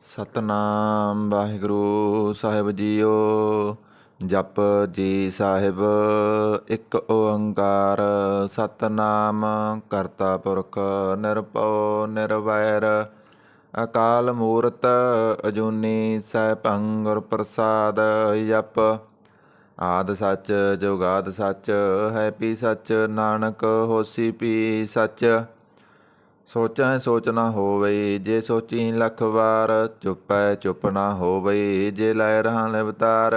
ਸਤਨਾਮ ਵਾਹਿਗੁਰੂ ਸਾਹਿਬ JIO. ਜਪ ਜੀ ਸਾਹਿਬ। ਇੱਕ ਓੰਕਾਰ ਸਤਨਾਮ ਕਰਤਾ ਪੁਰਖ ਨਿਰਭਉ ਨਿਰਵੈਰ ਅਕਾਲ ਮੂਰਤ ਅਜੂਨੀ ਸੈਭੰ ਗੁਰ ਪ੍ਰਸਾਦ। ਜਪ ਆਦਿ ਸੱਚ ਜੁਗਾਦਿ ਸੱਚ ਹੈ ਪੀ ਸੱਚ ਨਾਨਕ ਹੋਸੀ ਪੀ ਸੱਚ। ਸੋਚੈ ਸੋਚ ਨਾ ਹੋਵਈ ਜੇ ਸੋਚੀ ਲੱਖ ਵਾਰ ਚੁੱਪੈ ਚੁੱਪ ਨਾ ਹੋਵਈ ਜੇ ਲੈ ਰਹਾ ਲਿਵਤਾਰ।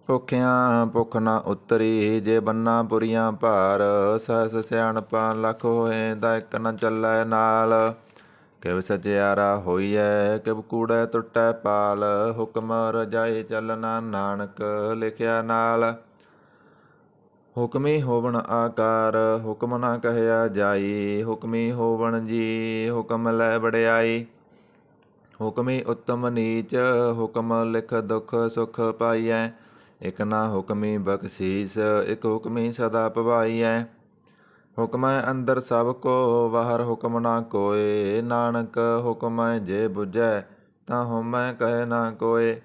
ਭੁੱਖਿਆਂ ਭੁੱਖ ਨਾ ਉਤਰੀ ਜੇ ਬੰਨਾ ਪੁਰੀਆਂ ਭਾਰ ਸਹਸ ਸਿਆਣਪਾਂ ਲੱਖ ਹੋਏ ਦਾ ਇੱਕ ਨ ਚੱਲੈ ਨਾਲ। ਕਿਵ ਸਚਿਆਰਾ ਹੋਈਐ ਕਿਵ ਕੂੜੈ ਟੁੱਟੈ ਪਾਲ ਹੁਕਮ ਰਜਾਈ ਚੱਲਣਾ ਨਾਨਕ ਲਿਖਿਆ ਨਾਲ। ਹੁਕਮੀ ਹੋਵਣ ਆਕਾਰ ਹੁਕਮ ਨਾ ਕਹਿਆ ਜਾਈ ਹੁਕਮੀ ਹੋਵਣ ਜੀ ਹੁਕਮ ਲੈ ਵਡਿਆਈ। ਹੁਕਮੀ ਉੱਤਮ ਨੀਚ ਹੁਕਮ ਲਿਖ ਦੁਖ ਸੁਖ ਪਾਈਐ ਇਕ ਨਾ ਹੁਕਮੀ ਬਖਸ਼ੀਸ ਇਕ ਹੁਕਮੀ ਸਦਾ ਭਵਾਈਐ। ਹੁਕਮੈ ਅੰਦਰ ਸਭ ਕੋ ਬਾਹਰ ਹੁਕਮ ਨਾ ਕੋਇ ਨਾਨਕ ਹੁਕਮੈ ਜੇ ਬੁਝੈ ਤਾਂ ਹਉਮੈ ਕਹੈ ਨਾ ਕੋਇ।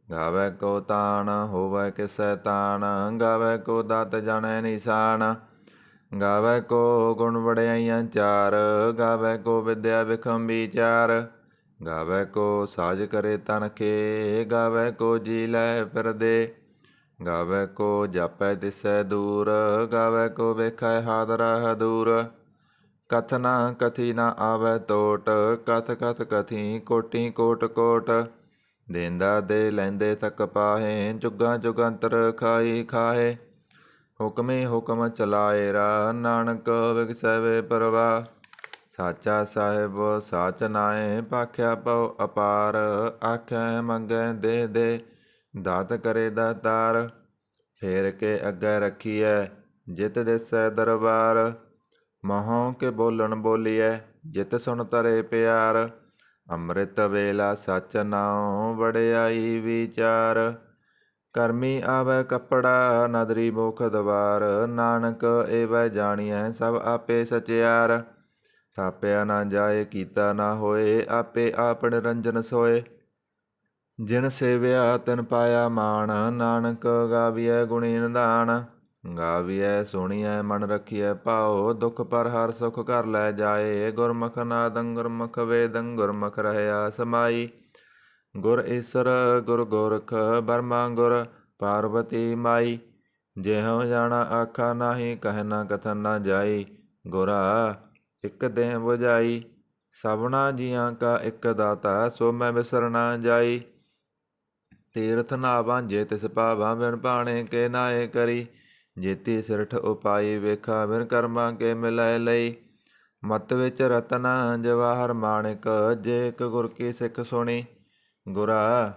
ਗਾਵੈ ਕੋ ਤਾਣ ਹੋਵੈ ਕਿਸੈ ਤਾਣ ਗਾਵੈ ਕੋ ਦਾਤ ਜਾਣੈ ਨਿਸ਼ਾਨ। ਗਾਵੈ ਕੋ ਗੁਣ ਵਡਿਆਈਆਂ ਚਾਰ ਗਾਵੈ ਕੋ ਵਿਦਿਆ ਵਿਖਮ ਵਿਚਾਰ। ਗਾਵੈ ਕੋ ਸਾਜ ਕਰੇ ਤਨ ਕੇ ਗਾਵੈ ਕੋ ਜੀ ਲੈ ਫਿਰਦੇ। ਗਾਵੈ ਕੋ ਜਾਪੈ ਦਿਸੈ ਦੂਰ ਗਾਵੈ ਕੋ ਵੇਖੈ ਹਾਦਰਾ ਹਦੂਰ। ਕਥ ਨਾ ਕਥੀ ਨਾ ਆਵੈ ਤੋਟ ਕਥ ਕਥ ਕਥੀ ਕੋਟੀ ਕੋਟ ਕੋਟ। ਦੇਂਦਾ ਦੇ ਲੈਂਦੇ ਤੱਕ ਪਾਹੇ ਜੁਗਾਂ ਜੁਗੰਤਰ ਖਾਈ ਖਾਹੇ। ਹੁਕਮੀ ਹੁਕਮ ਚਲਾਏ ਰਾ ਨਾਨਕ ਵਿਗਸੈ ਵੇ ਪਰਵਾਹ। ਸਾਚਾ ਸਾਹਿਬ ਸਾਚ ਨਾਏ ਭਾਖਿਆ ਪਉ ਅਪਾਰ ਆਖੈ ਮੰਗੈ ਦੇ ਦੇ ਦਾਤ ਕਰੇ ਦਾਤਾਰ। ਫੇਰ ਕੇ ਅੱਗੇ ਰੱਖੀਐ ਜਿਤ ਦਿਸੈ ਦਰਬਾਰ ਮਹੋਂ ਕੇ ਬੋਲਣ ਬੋਲੀਐ ਜਿਤ ਸੁਣ ਤਰੇ ਪਿਆਰ। ਅੰਮ੍ਰਿਤ ਵੇਲਾ ਸਚ ਨਾਉ ਵਡਿਆਈ ਵਿਚਾਰ। ਕਰਮੀ ਆਵੈ ਕੱਪੜਾ ਨਦਰੀ ਮੁਖ ਦਵਾਰ ਨਾਨਕ ਏਵੈ ਜਾਣੀਐ ਸਭ ਆਪੇ ਸਚਿਆਰ। ਥਾਪਿਆ ਨਾ ਜਾਏ ਕੀਤਾ ਨਾ ਹੋਏ ਆਪੇ ਆਪ ਨਿਰੰਜਨ ਸੋਏ। ਜਿਨ ਸੇਵਿਆ ਤਿਨ ਪਾਇਆ ਮਾਣ ਨਾਨਕ ਗਾਵੀਐ ਗੁਣੀ ਨਿਧਾਨ। ਗਾਵੀਐ ਸੁਣੀਐ ਮਨ ਰੱਖੀਐ ਭਾਉ ਦੁਖ ਪਰ ਹਰ ਸੁਖ ਘਰ ਲੈ ਜਾਏ। ਗੁਰਮੁਖ ਨਾਦੰ ਗੁਰਮੁਖ ਵੇਦੰ ਗੁਰਮੁਖ ਰਹਿਆ ਸਮਾਈ। ਗੁਰ ਈਸਰ ਗੁਰ ਗੋਰਖ ਬਰਮਾ ਗੁਰ ਪਾਰਬਤੀ ਮਾਈ। ਜਿਹੋ ਜਾਣਾ ਆਖਾ ਨਾਹੀ ਕਹਿ ਨਾ ਕਥਨ ਨਾ ਜਾਈ। ਗੁਰਾ ਇਕ ਦੇਹ ਬੁਝਾਈ ਸਭਨਾ ਜੀਆਂ ਕਾ ਇਕ ਦਾਤਾ ਸੋ ਮੈਂ ਵਿਸਰ ਨਾ ਜਾਈ। ਤੀਰਥ ਨਾਵਾਂ ਜੇ ਤਿਸ ਭਾਵਾਂ ਬਿਨ ਭਾਣੇ ਕੇ ਨਾਏ ਕਰੀ। ਜੇਤੀ ਸਿਰਠ ਉਪਾਈ ਵੇਖਾ ਬਿਨ ਕਰਮਾਂ ਕੇ ਮਿਲੈ ਲਈ। ਮਤ ਵਿੱਚ ਰਤਨ ਜਵਾਹਰ ਮਾਣਿਕ ਜੇ ਇਕ ਗੁਰ ਕੀ ਸਿੱਖ ਸੁਣੀ। ਗੁਰਾ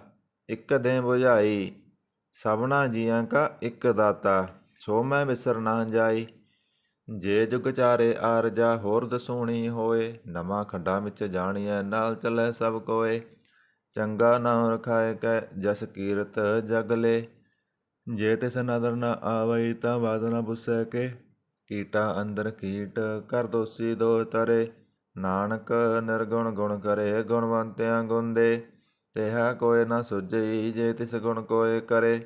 ਇਕ ਦੇਹ ਬੁਝਾਈ ਸਭਨਾ ਜੀਆਂ ਕਾ ਇਕ ਦਾਤਾ ਸੋ ਮੈਂ ਵਿਸਰ ਨਾ ਜਾਈ। ਜੇ ਜੁਗ ਚਾਰੇ ਆਰਜਾ ਹੋਰ ਦਸੂਣੀ ਹੋਏ ਨਵਾਂ ਖੰਡਾਂ ਵਿੱਚ ਜਾਣੀਐ ਨਾਲ ਚੱਲੈ ਸਭ ਕੋਏ। ਚੰਗਾ ਨਾਉ ਰਖਾਇ ਕੈ ਜਸ ਕੀਰਤ ਜਗ ਲੇ ਜੇ ਤਿਸ ਨਦਰ ਨਾ ਆਵਈ ਤਾਂ ਬਾਦ ਨਾ ਪੁੱਸੈ ਕੇ। ਕੀਟਾ ਅੰਦਰ ਕੀਟ ਕਰ ਦੋਸੀ ਦੋ ਤਰੇ ਨਾਨਕ ਨਿਰਗੁਣ ਗੁਣ ਕਰੇ ਗੁਣਵੰਤਿਆਂ ਗੁਣ ਦੇ। ਤਿਹਾ ਕੋਇ ਨਾ ਸੁਝਈ ਜੇ ਤਿਸ ਗੁਣ ਕੋਇ ਕਰੇ।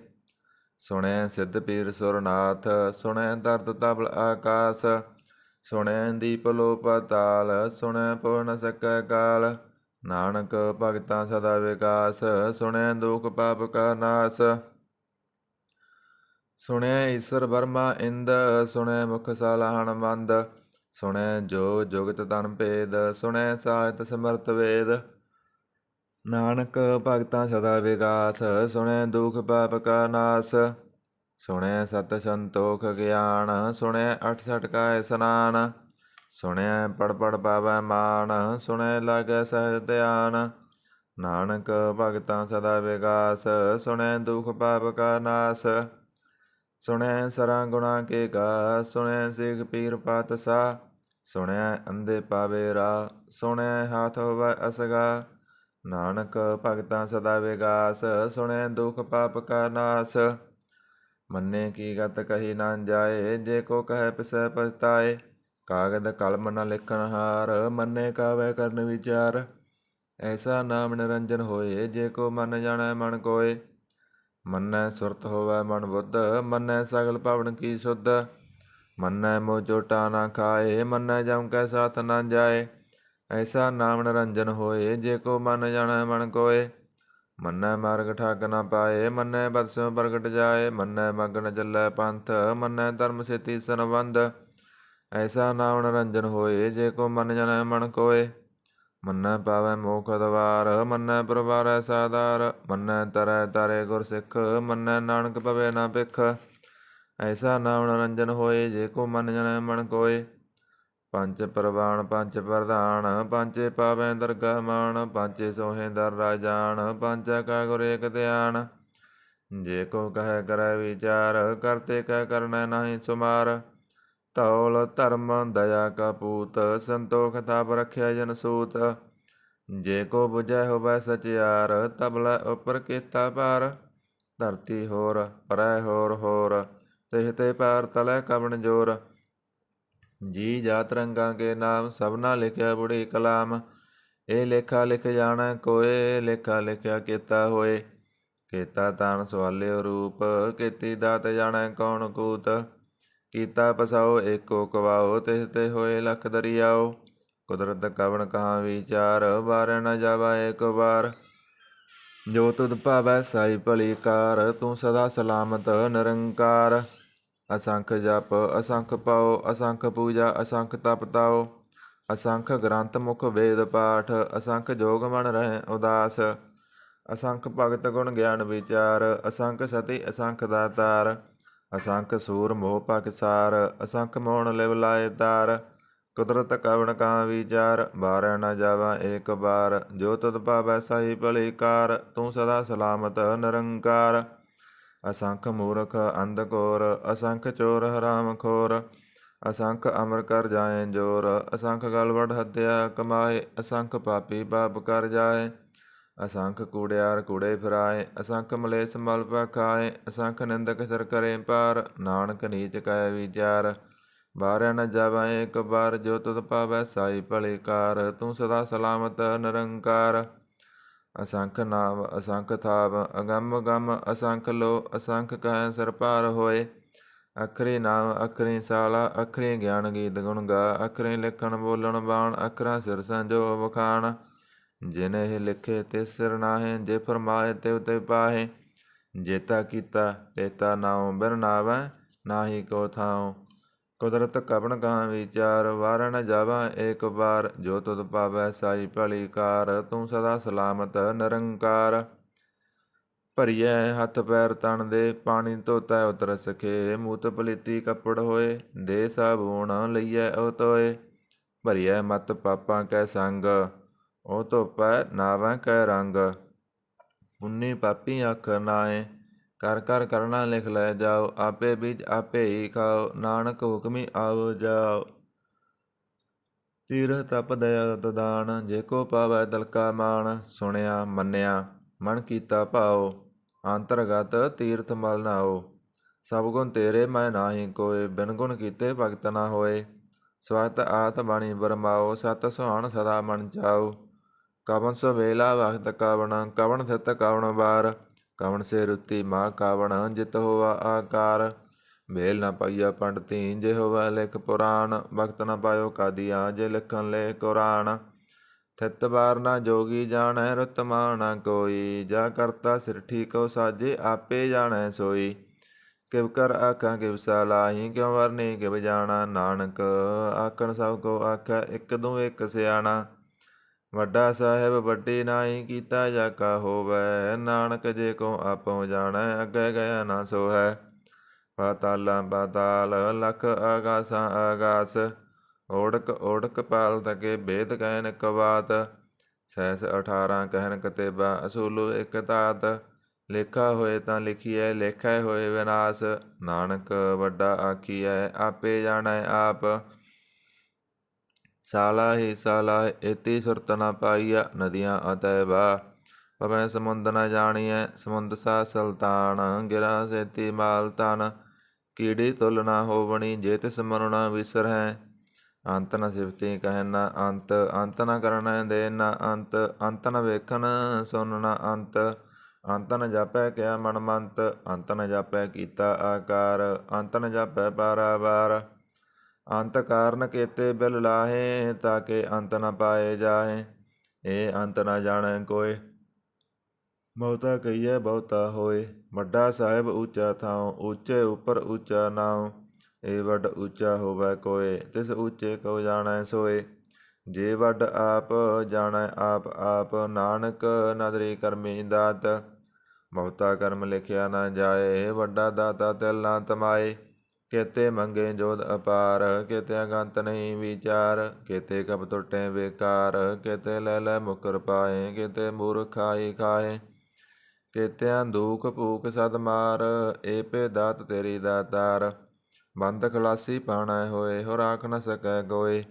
ਸੁਣਿਐ ਸਿੱਧ ਪੀਰ ਸੁਰਨਾਥ ਸੁਣਿਐ ਦਰਦ ਤਬਲ ਆਕਾਸ। ਸੁਣਿਐ ਦੀਪ ਲੋ ਪਾਤਾਲ ਸੁਣਿਐ ਪਵ ਨ ਸਕੈ ਕਾਲ। ਨਾਨਕ ਭਗਤਾਂ ਸਦਾ ਵਿਕਾਸ ਸੁਣਿਐ ਦੁਖ ਪਾਪ ਕਾ ਨਾਸ। ਸੁਣਿਐ ਈਸਰ ਬਰਮਾ ਇੰਦ ਸੁਣਿਐ ਮੁਖ ਸਾਲਾਹਣ ਮੰਦ। ਸੁਣਿਐ ਜੋ ਜੁਗਤ ਤਨ ਭੇਦ ਸੁਣਿਐ ਸਾਹਿਤ ਸਮਰਥ ਵੇਦ। ਨਾਨਕ ਭਗਤਾਂ ਸਦਾ ਵਿਕਾਸ ਸੁਣਿਐ ਦੁਖ ਪਾਪ ਕਾ ਨਾਸ। ਸੁਣਿਐ ਸਤ ਸੰਤੋਖ ਗਿਆਨ ਸੁਣਿਐ ਅਠ ਸਠ ਕਾ ਇਸਨਾਨ। ਸੁਣਿਐ ਪੜ ਪੜ ਪਾਵੈ ਮਾਨ ਸੁਣਿਐ ਲਾਗੈ ਸਹਿਜ ਧਿਆਨ। ਨਾਨਕ ਭਗਤਾਂ ਸਦਾ ਵਿਕਾਸ ਸੁਣਿਐ ਦੁਖ ਪਾਪ ਕਾ ਨਾਸ। ਸੁਣਿਐ ਸਰਾਂ ਗੁਣਾ ਕੇ ਗਾ ਸੁਣਿਐ ਸਿੱਖ ਪੀਰ ਪਾਤਸ਼ਾਹ। ਸੁਣਿਐ ਅੰਧੇ ਪਾਵੇ ਰਾਹ ਸੁਣਿਐ ਹਾਥ ਹੋਵੈ ਅਸਗਾ। ਨਾਨਕ ਭਗਤਾਂ ਸਦਾ ਵਿਕਾਸ ਸੁਣਿਐ ਦੁਖ ਪਾਪ ਕਾ ਨਾਸ। ਮੰਨੇ ਕੀ ਗਤ ਕਹੀ ਨਾ ਜਾਏ ਜੇ ਕੋ ਕਹੈ ਪਿਸੈ ਪਛਤਾਏ। ਕਾਗਦ ਕਲਮ ਨ ਲਿਖਣ ਹਾਰ ਮੰਨੇ ਕਾਵੈ ਕਰਨ ਵਿਚਾਰ। ਐਸਾ ਨਾਮ ਨਿਰੰਜਨ ਹੋਏ, ਜੇ ਕੋ ਮਨ ਜਾਣੈ ਮਨ ਕੋਇ। ਮੰਨੈ ਸੁਰਤ ਹੋਵੈ ਮਨ ਬੁੱਧ, ਮੰਨੈ ਸਗਲ ਪਵਨ ਕੀ ਸੁਧ। ਮੰਨੈ ਮੋਹ ਚੋਟਾ ਨਾ ਖਾਏ, ਮੰਨੈ ਜਮ ਕੈ ਸਾਥ ਨਾ ਜਾਏ। ਐਸਾ ਨਾਮ ਨਿਰੰਜਨ ਹੋਏ, ਜੇ ਕੋ ਮਨ ਜਾਣੈ ਮਨ ਕੋਇ। ਮੰਨੈ ਮਾਰਗ ਠਾਕ ਨਾ ਪਾਏ, ਮੰਨੈ ਬਦ ਸਿਉ ਪ੍ਰਗਟ ਜਾਏ। ਮੰਨੈ ਮਗਨ ਚੱਲੈ ਪੰਥ, ਮੰਨੈ ਧਰਮ ਸੇਤੀ ਸੰਬੰਧ। ਐਸਾ ਨਾਮ ਨਿਰੰਜਨ ਹੋਏ, ਜੇ ਕੋ ਮਨ ਜਾਣੈ ਮਨ ਕੋਇ। ਮੰਨੈ ਪਾਵੈ ਮੋਖ ਦਵਾਰ, ਮੰਨੈ ਪ੍ਰਵਾਰੈ ਸਾਧਾਰ। ਮੰਨੈ ਤਰੈ ਤਾਰੇ ਗੁਰ ਸਿੱਖ, ਮੰਨੈ ਨਾਨਕ ਪਵੈ ਨਾ ਭਿਖ। ਐਸਾ ਨਾਮ ਨਿਰੰਜਨ ਹੋਏ, ਜੇ ਕੋ ਮਨ ਜਾਣੈ ਮਨ ਕੋਇ। ਪੰਚ ਪ੍ਰਵਾਨ ਪੰਚ ਪ੍ਰਧਾਨ, ਪੰਚੇ ਪਾਵੈ ਦਰਗਾਹ ਮਾਨ। ਪੰਚੇ ਸੋਹੇ ਦਰ ਰਾਜਾਨ, ਪੰਚਾ ਕਾ ਗੁਰ ਏਕ ਧਿਆਨ। ਜੇ ਕੋ ਕਹੈ ਕਰੈ ਵਿਚਾਰ, ਕਰਤੇ ਕਹਿ ਕਰਨੈ ਨਾਹੀ ਸੁਮਾਰ। ਧੌਲ ਧਰਮ ਦਇਆ ਕਾ ਪੂਤ, ਸੰਤੋਖ ਤਾਪ ਰਖਿਆ ਜਨ ਸੂਤ। ਜੇ ਕੋ ਬੁਝੈ ਹੋਵੈ ਸਚਿਆਰ, ਤਬਲੇ ਉਪਰ ਕੀਤਾ ਭਾਰ। ਧਰਤੀ ਹੋਰ ਪਰੈ ਹੋਰ, ਤਿਹ ਤੇ ਪਾਰ ਤਲੈ ਕਵਣ ਜੋਰ। ਜੀ ਜਾਤ ਰੰਗਾਂ ਕੇ ਨਾਮ, ਸਭਨਾ ਲਿਖਿਆ ਬੁੜੀ ਕਲਾਮ। ਇਹ ਲੇਖਾ ਲਿਖ ਜਾਣੈ ਕੋਇ, ਲੇਖਾ ਲਿਖਿਆ ਕੀਤਾ ਹੋਏ। ਕੀਤਾ ਤਾਨ ਸਵਾਲਿਓ ਰੂਪ, ਕੀਤੀ ਦਾਤ ਜਾਣੈ ਕੌਣ ਕੂਤ। ਕੀਤਾ ਪਸਾਓ ਏਕੋ ਕਵਾਓ, ਤਿਸ ਤੇ ਹੋਏ ਲਖ ਦਰਿਆਓ। ਕੁਦਰਤ ਕਵਣ ਕਹਾਂ ਵਿਚਾਰ, ਵਾਰੈ ਨ ਜਾਵਾ ਏਕ ਵਾਰ। ਜੋ ਤੁਧ ਭਾਵੈ ਸਾਈ ਭਲੀ ਕਾਰ, ਤੂੰ ਸਦਾ ਸਲਾਮਤ ਨਿਰੰਕਾਰ। ਅਸੰਖ ਜਪ ਅਸੰਖ ਪਾਓ, ਅਸੰਖ ਪੂਜਾ ਅਸੰਖ ਤਪ ਤਾਓ। ਅਸੰਖ ਗ੍ਰੰਥ ਮੁਖ ਵੇਦ ਪਾਠ, ਅਸੰਖ ਜੋਗ ਮਨ ਰਹਿ ਉਦਾਸ। ਅਸੰਖ ਭਗਤ ਗੁਣ ਗਿਆਨ ਵਿਚਾਰ, ਅਸੰਖ ਸਤੀ ਅਸੰਖ ਦਾਤਾਰ। ਅਸੰਖ ਸੂਰ ਮੋਹ ਪਾਕਿਸਾਰ, ਅਸੰਖ ਮੋਹਣ ਲਿਵ ਲਾਏ ਤਾਰ। ਕੁਦਰਤ ਕਵਣ ਕਾਂ ਵਿਚਾਰ, ਵਾਰੈ ਨ ਜਾਵਾ ਏਕ ਬਾਰ। ਜੋ ਤੁਧ ਭਾਵੈ ਸਾਈ ਭਲੀ ਕਾਰ, ਤੂੰ ਸਦਾ ਸਲਾਮਤ ਨਿਰੰਕਾਰ। ਅਸੰਖ ਮੂਰਖ ਅੰਧ ਘੋਰ, ਅਸੰਖ ਚੋਰ ਹਰਾਮ ਖੋਰ। ਅਸੰਖ ਅਮਰ ਕਰ ਜਾਏ ਜੋਰ, ਅਸੰਖ ਗਲਵਡ ਹੱਤਿਆ ਕਮਾਏ। ਅਸੰਖ ਪਾਪੀ ਪਾਪ ਕਰ ਜਾਏ, ਅਸੰਖ ਕੂੜਿਆਰ ਕੂੜੇ ਫਿਰਾਏ। ਅਸੰਖ ਮਲੇਸ ਮਲ ਪਖਾਏ, ਅਸੰਖ ਨਿੰਦਕ ਸਿਰ ਕਰੇ ਪਾਰ। ਨਾਨਕ ਨੀਚ ਕੈ ਵਿਚਾਰ, ਵਾਰੈ ਨ ਜਾਵਾ ਏਕ ਬਾਰ। ਜੋ ਤੁਧ ਭਾਵੈ ਸਾਈ ਭਲੀ ਕਾਰ, ਤੂੰ ਸਦਾ ਸਲਾਮਤ ਨਿਰੰਕਾਰ। ਅਸੰਖ ਨਾਮ ਅਸੰਖ ਥਾਪ, ਅਗੰਮ ਗੰਮ ਅਸੰਖ ਲੋ। ਅਸੰਖ ਕਹਿ ਸਿਰ ਭਾਰ ਹੋਏ, ਅਖਰੀ ਨਾਮ ਅਖਰੀ ਸਾਲਾ। ਅਖਰੀ ਗਿਆਨ ਗੀਤ ਗੁਣ ਗਾ, ਅਖਰੀ ਲਿਖਣ ਬੋਲਣ ਬਾਣ। ਅਖਰਾਂ ਸਿਰ ਸੰਜੋ ਵਖਾਣ, ਜਿਨ ਇਹ ਲਿਖੇ ਤਿਸ ਸਿਰ ਨਾਹੇ। ਜੇ ਫਰਮਾਏ ਤਿਵ ਤਿਵ ਪਾਹੇ, ਜੇਤਾ ਕੀਤਾ ਤੇਤਾ ਨਾਉ। ਬਿਨ ਨਾਵੈ ਨਾਹੀ ਕੋ ਥਾਉ। ਕੁਦਰਤ ਕਵਣ ਕਹਾਂ ਵਿਚਾਰ, ਵਾਰੈ ਨ ਜਾਵਾ ਏਕ ਬਾਰ। ਜੋ ਤੁਧ ਭਾਵੈ ਸਾਈ ਭਲੀ ਕਾਰ, ਤੂੰ ਸਦਾ ਸਲਾਮਤ ਨਿਰੰਕਾਰ। ਭਰੀਐ ਹੱਥ ਪੈਰ ਤਨ ਦੇ, ਪਾਣੀ ਧੋਤੈ ਉਤਰ ਸਖੇ। ਮੂਤ ਪਲੀਤੀ ਕੱਪੜ ਹੋਏ, ਦੇ ਸਾਬੂਣ ਲਈਐ ਉਹ ਧੋਏ। ਭਰੀਐ ਮਤ ਪਾਪਾਂ ਕੈ ਸੰਗ, ਉਹ ਧੋਪੈ ਨਾਵੈ ਕੈ ਰੰਗ। ਪੁੰਨੀ ਪਾਪੀ ਆਖਰ ਨਾਏ, ਕਰ ਕਰ ਕਰਨਾ ਲਿਖ ਲੈ ਜਾਓ। ਆਪੇ ਬੀਜ ਆਪੇ ਹੀ ਖਾਓ, ਨਾਨਕ ਹੁਕਮੀ ਆਵੋ ਜਾਓ। ਤੀਰਥ ਤਪ ਦਇਆ ਦਾਨ, ਜੇ ਕੋ ਪਾਵੈ ਤਲਕਾ ਮਾਨ। ਸੁਣਿਆ ਮੰਨਿਆ ਮਨ ਕੀਤਾ ਭਾਓ, ਅੰਤਰਗਤ ਤੀਰਥ ਮਲ ਨਾਓ। ਸਭ ਗੁਣ ਤੇਰੇ ਮੈਂ ਨਾਹੀ ਕੋਇ, ਬਿਨ ਗੁਣ ਕੀਤੇ ਭਗਤ ਨਾ ਹੋਏ। ਸਵਤ ਆਤ ਬਾਣੀ ਬਰਮਾਓ, ਸਤ ਸੁਹਾਣ ਸਦਾ ਮਨ ਚਾਓ। ਕਵਨ ਸੋ ਵੇਲਾ ਵਖਤ ਕਵਣ, ਕਵਣ ਥਿਤ ਕਵਣ ਵਾਰ। ਕਵਣ ਸੇ ਰੁੱਤੀ ਮਾ ਕਵਣ, ਜਿਤ ਹੋਵਾ ਆਕਾਰ। ਮੇਲ ਨਾ ਪਾਈਆ ਪੰਡਤੀ, ਜੇ ਹੋਵਾ ਲਿਖ ਪੁਰਾਣ। ਵਕਤ ਨਾ ਪਾਇਓ ਕਾਦੀਆ, ਜੇ ਲਿਖਣ ਲੈ ਕੁਰਾਨ। ਥਿਤ ਵਾਰ ਨਾ ਜੋਗੀ ਜਾਣੈ, ਰੁੱਤ ਮਾਹ ਨਾ ਕੋਈ। ਜਾ ਕਰਤਾ ਸਿਰ ਠੀਕੋ ਸਾਜੇ, ਆਪੇ ਜਾਣੈ ਸੋਈ। ਕਿਵ ਕਰ ਆਖਾਂ ਕਿਵ ਸਲਾਹੀ, ਕਿਉ ਵਰਨੀ ਕਿਵ ਜਾਣਾ। ਨਾਨਕ ਆਖਣ ਸਭ ਕੋ ਆਖੈ, ਇਕ ਦੂ ਇਕ ਸਿਆਣਾ। ਵੱਡਾ ਸਾਹਿਬ ਵੱਡੀ ਨਾਹੀ, ਕੀਤਾ ਜਾ ਕਾ ਹੋਵੈ। ਨਾਨਕ ਜੇ ਕੋ ਆਪੋ ਜਾਣੈ, ਅੱਗੇ ਗਿਆ ਨਾ ਸੋਹੈ। ਪਾਤਾਲਾਂ ਪਾਤਾਲ, ਲਖ ਆਗਾਸਾਂ ਆਗਾਸ। ਓੜਕ ਓੜਕ ਪਾਲ ਤਕੇ, ਭੇਦ ਕਹਿਨ ਇਕ ਬਾਤ। ਸੈਸ 18 ਕਹਿਨ ਕਤੇਬਾ, ਅਸੂਲੁ ਇਕ ਧਾਤ। ਲੇਖਾ ਹੋਏ ਤਾਂ ਲਿਖੀਐ, ਲੇਖੈ ਹੋਏ ਵਿਨਾਸ਼। ਨਾਨਕ ਵੱਡਾ ਆਖੀਐ, ਆਪੇ ਜਾਣੈ ਆਪ। ਸਾਲਾ ਹੀ ਸਾਲਾ, ਏਤੀ ਸੁਰਤ ਨਾ ਪਾਈਆ। ਨਦੀਆਂ ਅਤੈ ਬਾ, ਭਵੈ ਸਮੁੰਦ ਨ ਜਾਣੀਐ। ਸਮੁੰਦ ਸਾ ਸਲਤਾਨ, ਗਿਰਾ ਸੇਤੀ ਮਾਲ ਤਨ। ਕੀੜੀ ਤੁਲ ਨਾ ਹੋਵਣੀ, ਜੇ ਤਿਸ ਮਨੁ ਨ ਵਿਸਰਹਿ। ਅੰਤ ਨ ਸਿਫਤੀ ਕਹਿ ਨ ਅੰਤ, ਅੰਤ ਨ ਕਰਨ ਦੇ ਨ ਅੰਤ, ਅੰਤ ਨ ਵੇਖਣ ਸੁਨ ਨ ਅੰਤ, ਅੰਤ ਨ ਜਾਪੈ ਕਿਆ ਮਨ ਮੰਤ, ਅੰਤ ਨ ਜਾਪੈ ਕੀਤਾ ਆਕਾਰ, ਅੰਤ ਨ ਜਾਪੈ ਪਾਰਾਵਾਰ, ਅੰਤ ਕਾਰਨ ਕੇਤੇ ਬਿਲ ਲਾਹੇ, ਤਾਕੇ ਅੰਤ ਨ ਪਾਏ ਜਾਹੇ, ਇਹ ਅੰਤ ਨ ਜਾਣੈ ਕੋਇ, ਬਹੁਤਾ ਕਹੀਐ ਬਹੁਤਾ ਹੋਏ, ਵੱਡਾ ਸਾਹਿਬ ਉੱਚਾ ਥਾਉ, ਉੱਚੇ ਉੱਪਰ ਉੱਚਾ ਨਾਉ, ਇਹ ਵੱਡ ਉੱਚਾ ਹੋਵੈ ਕੋਇ, ਤਿਸ ਉੱਚੇ ਕਉ ਜਾਣੈ ਸੋਏ, ਜੇ ਵੱਡ ਆਪ ਜਾਣੈ ਆਪ ਆਪ, ਨਾਨਕ ਨਦਰੀ ਕਰਮੀ ਦਾਤ, ਬਹੁਤਾ ਕਰਮ ਲਿਖਿਆ ਨਾ ਜਾਏ, ਵੱਡਾ ਦਾਤਾ ਤਿਲ ਨਾ ਤਮਾਏ, ਕੇਤੇ ਮੰਗੇ ਜੋਧ ਅਪਾਰ, ਕੇਤੇ ਅਗੰਤ ਨਹੀਂ ਵਿਚਾਰ, ਕੇਤੇ ਕਬ ਟੁੱਟੇ ਬੇਕਾਰ, ਕੇਤੇ ਲੈ ਲੈ ਮੁਕਰ ਪਾਏ, ਕੇਤੇ ਮੂਰਖ ਖਾਈ ਖਾਏ, ਕੇਤਿਆਂ ਦੁਖ ਭੂਖ ਸਦ ਮਾਰ, ਏ ਭੇ ਦਾਤ ਤੇਰੀ ਦਾਤਾਰ, ਬੰਦ ਖਲਾਸੀ ਪਾਣੈ ਹੋਏ, ਹੋਰ ਆਖ ਨ ਸਕੈ ਕੋਇ,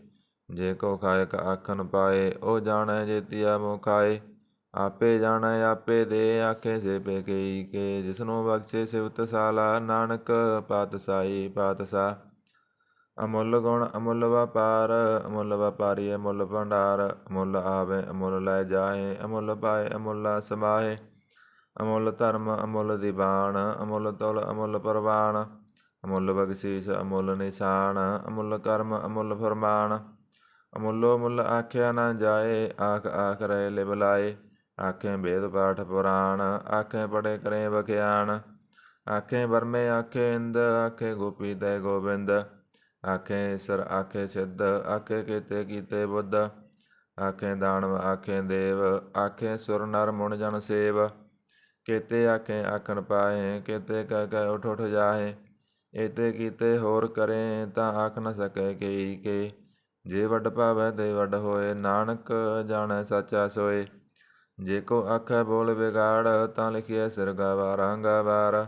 ਜੇ ਕੋ ਖਾਇਕ ਆਖਣ ਪਾਏ, ਉਹ ਜਾਣੈ ਜੇਤੀਆ ਮੋ ਖਾਏ, ਆਪੇ ਜਾਣੈ ਆਪੇ ਦੇ, ਆਖੇ ਸੇ ਪੇ ਕਈ ਕੇ, ਜਿਸਨੂੰ ਬਖਸ਼ੇ ਸਿਵਤ ਸਾਲਾ, ਨਾਨਕ ਪਾਤਸ਼ਾਹੀ ਪਾਤਸ਼ਾਹ, ਅਮੁੱਲ ਗੁਣ ਅਮੁੱਲ ਵਪਾਰ, ਅਮੁੱਲ ਵਪਾਰੀ ਅਮੁੱਲ ਭੰਡਾਰ, ਅਮੁੱਲ ਆਵੇ ਅਮੁੱਲ ਲੈ ਜਾਏ, ਅਮੁੱਲ ਪਾਏ ਅਮੁੱਲਾ ਸਮਾਏ, ਅਮੁੱਲ ਧਰਮ ਅਮੁੱਲ ਦੀਵਾਨ, ਅਮੁੱਲ ਤੁਲ ਅਮੁੱਲ ਪ੍ਰਵਾਨ, ਅਮੁੱਲ ਬਖਸ਼ੀਸ਼ ਅਮੁੱਲ ਨਿਸ਼ਾਨ, ਅਮੁੱਲ ਕਰਮ ਅਮੁੱਲ ਫਰਮਾਨ, ਅਮੁੱਲੋ ਮੁੱਲ ਆਖਿਆ ਨਾ ਜਾਏ, ਆਖ ਆਖ ਰਹੇ ਲਿਵ ਲਾਏ, ਆਖੇ ਵੇਦ ਪਾਠ ਪੁਰਾਣ, ਆਖੇ ਪੜੇ ਕਰੇ ਬਖਿਆਣ, ਆਖੇ ਬਰਮੇ ਆਖੇ ਇੰਦ, ਆਖੇ ਗੋਪੀ ਤੈ ਗੋਬਿੰਦ, ਆਖੇ ਈਸਰ ਆਖੇ ਸਿੱਧ, ਆਖੇ ਕੀਤੇ ਕੀਤੇ ਬੁੱਧ, ਆਖੇ ਦਾਨਵ ਆਖੇ ਦੇਵ, ਆਖੇ ਸੁਰ ਨਰ ਮੁਨ ਜਨ ਸੇਵ, ਕੇਤੇ ਆਖੇ ਆਖਣ ਪਾਏ, ਕੇਤੇ ਕਹਿ ਕਹਿ ਉਠ ਉਠ ਜਾਹੇ, ਏਤੇ ਕੀਤੇ ਹੋਰ ਕਰੇ, ਤਾਂ ਆਖ ਨ ਸਕੈ ਕਈ ਕੇ, ਜੇ ਵੱਡ ਭਾਵੈ ਤੇ ਵੱਡ ਹੋਏ, ਨਾਨਕ ਜਾਣੈ ਸਾਚਾ ਸੋਏ, ਜੇ ਕੋ ਆਖੈ ਬੋਲ ਵਿਗਾੜ, ਤਾਂ ਲਿਖਿਐ ਸਿਰ ਗਾਵਾਰਾ ਗਾਵਾਰ,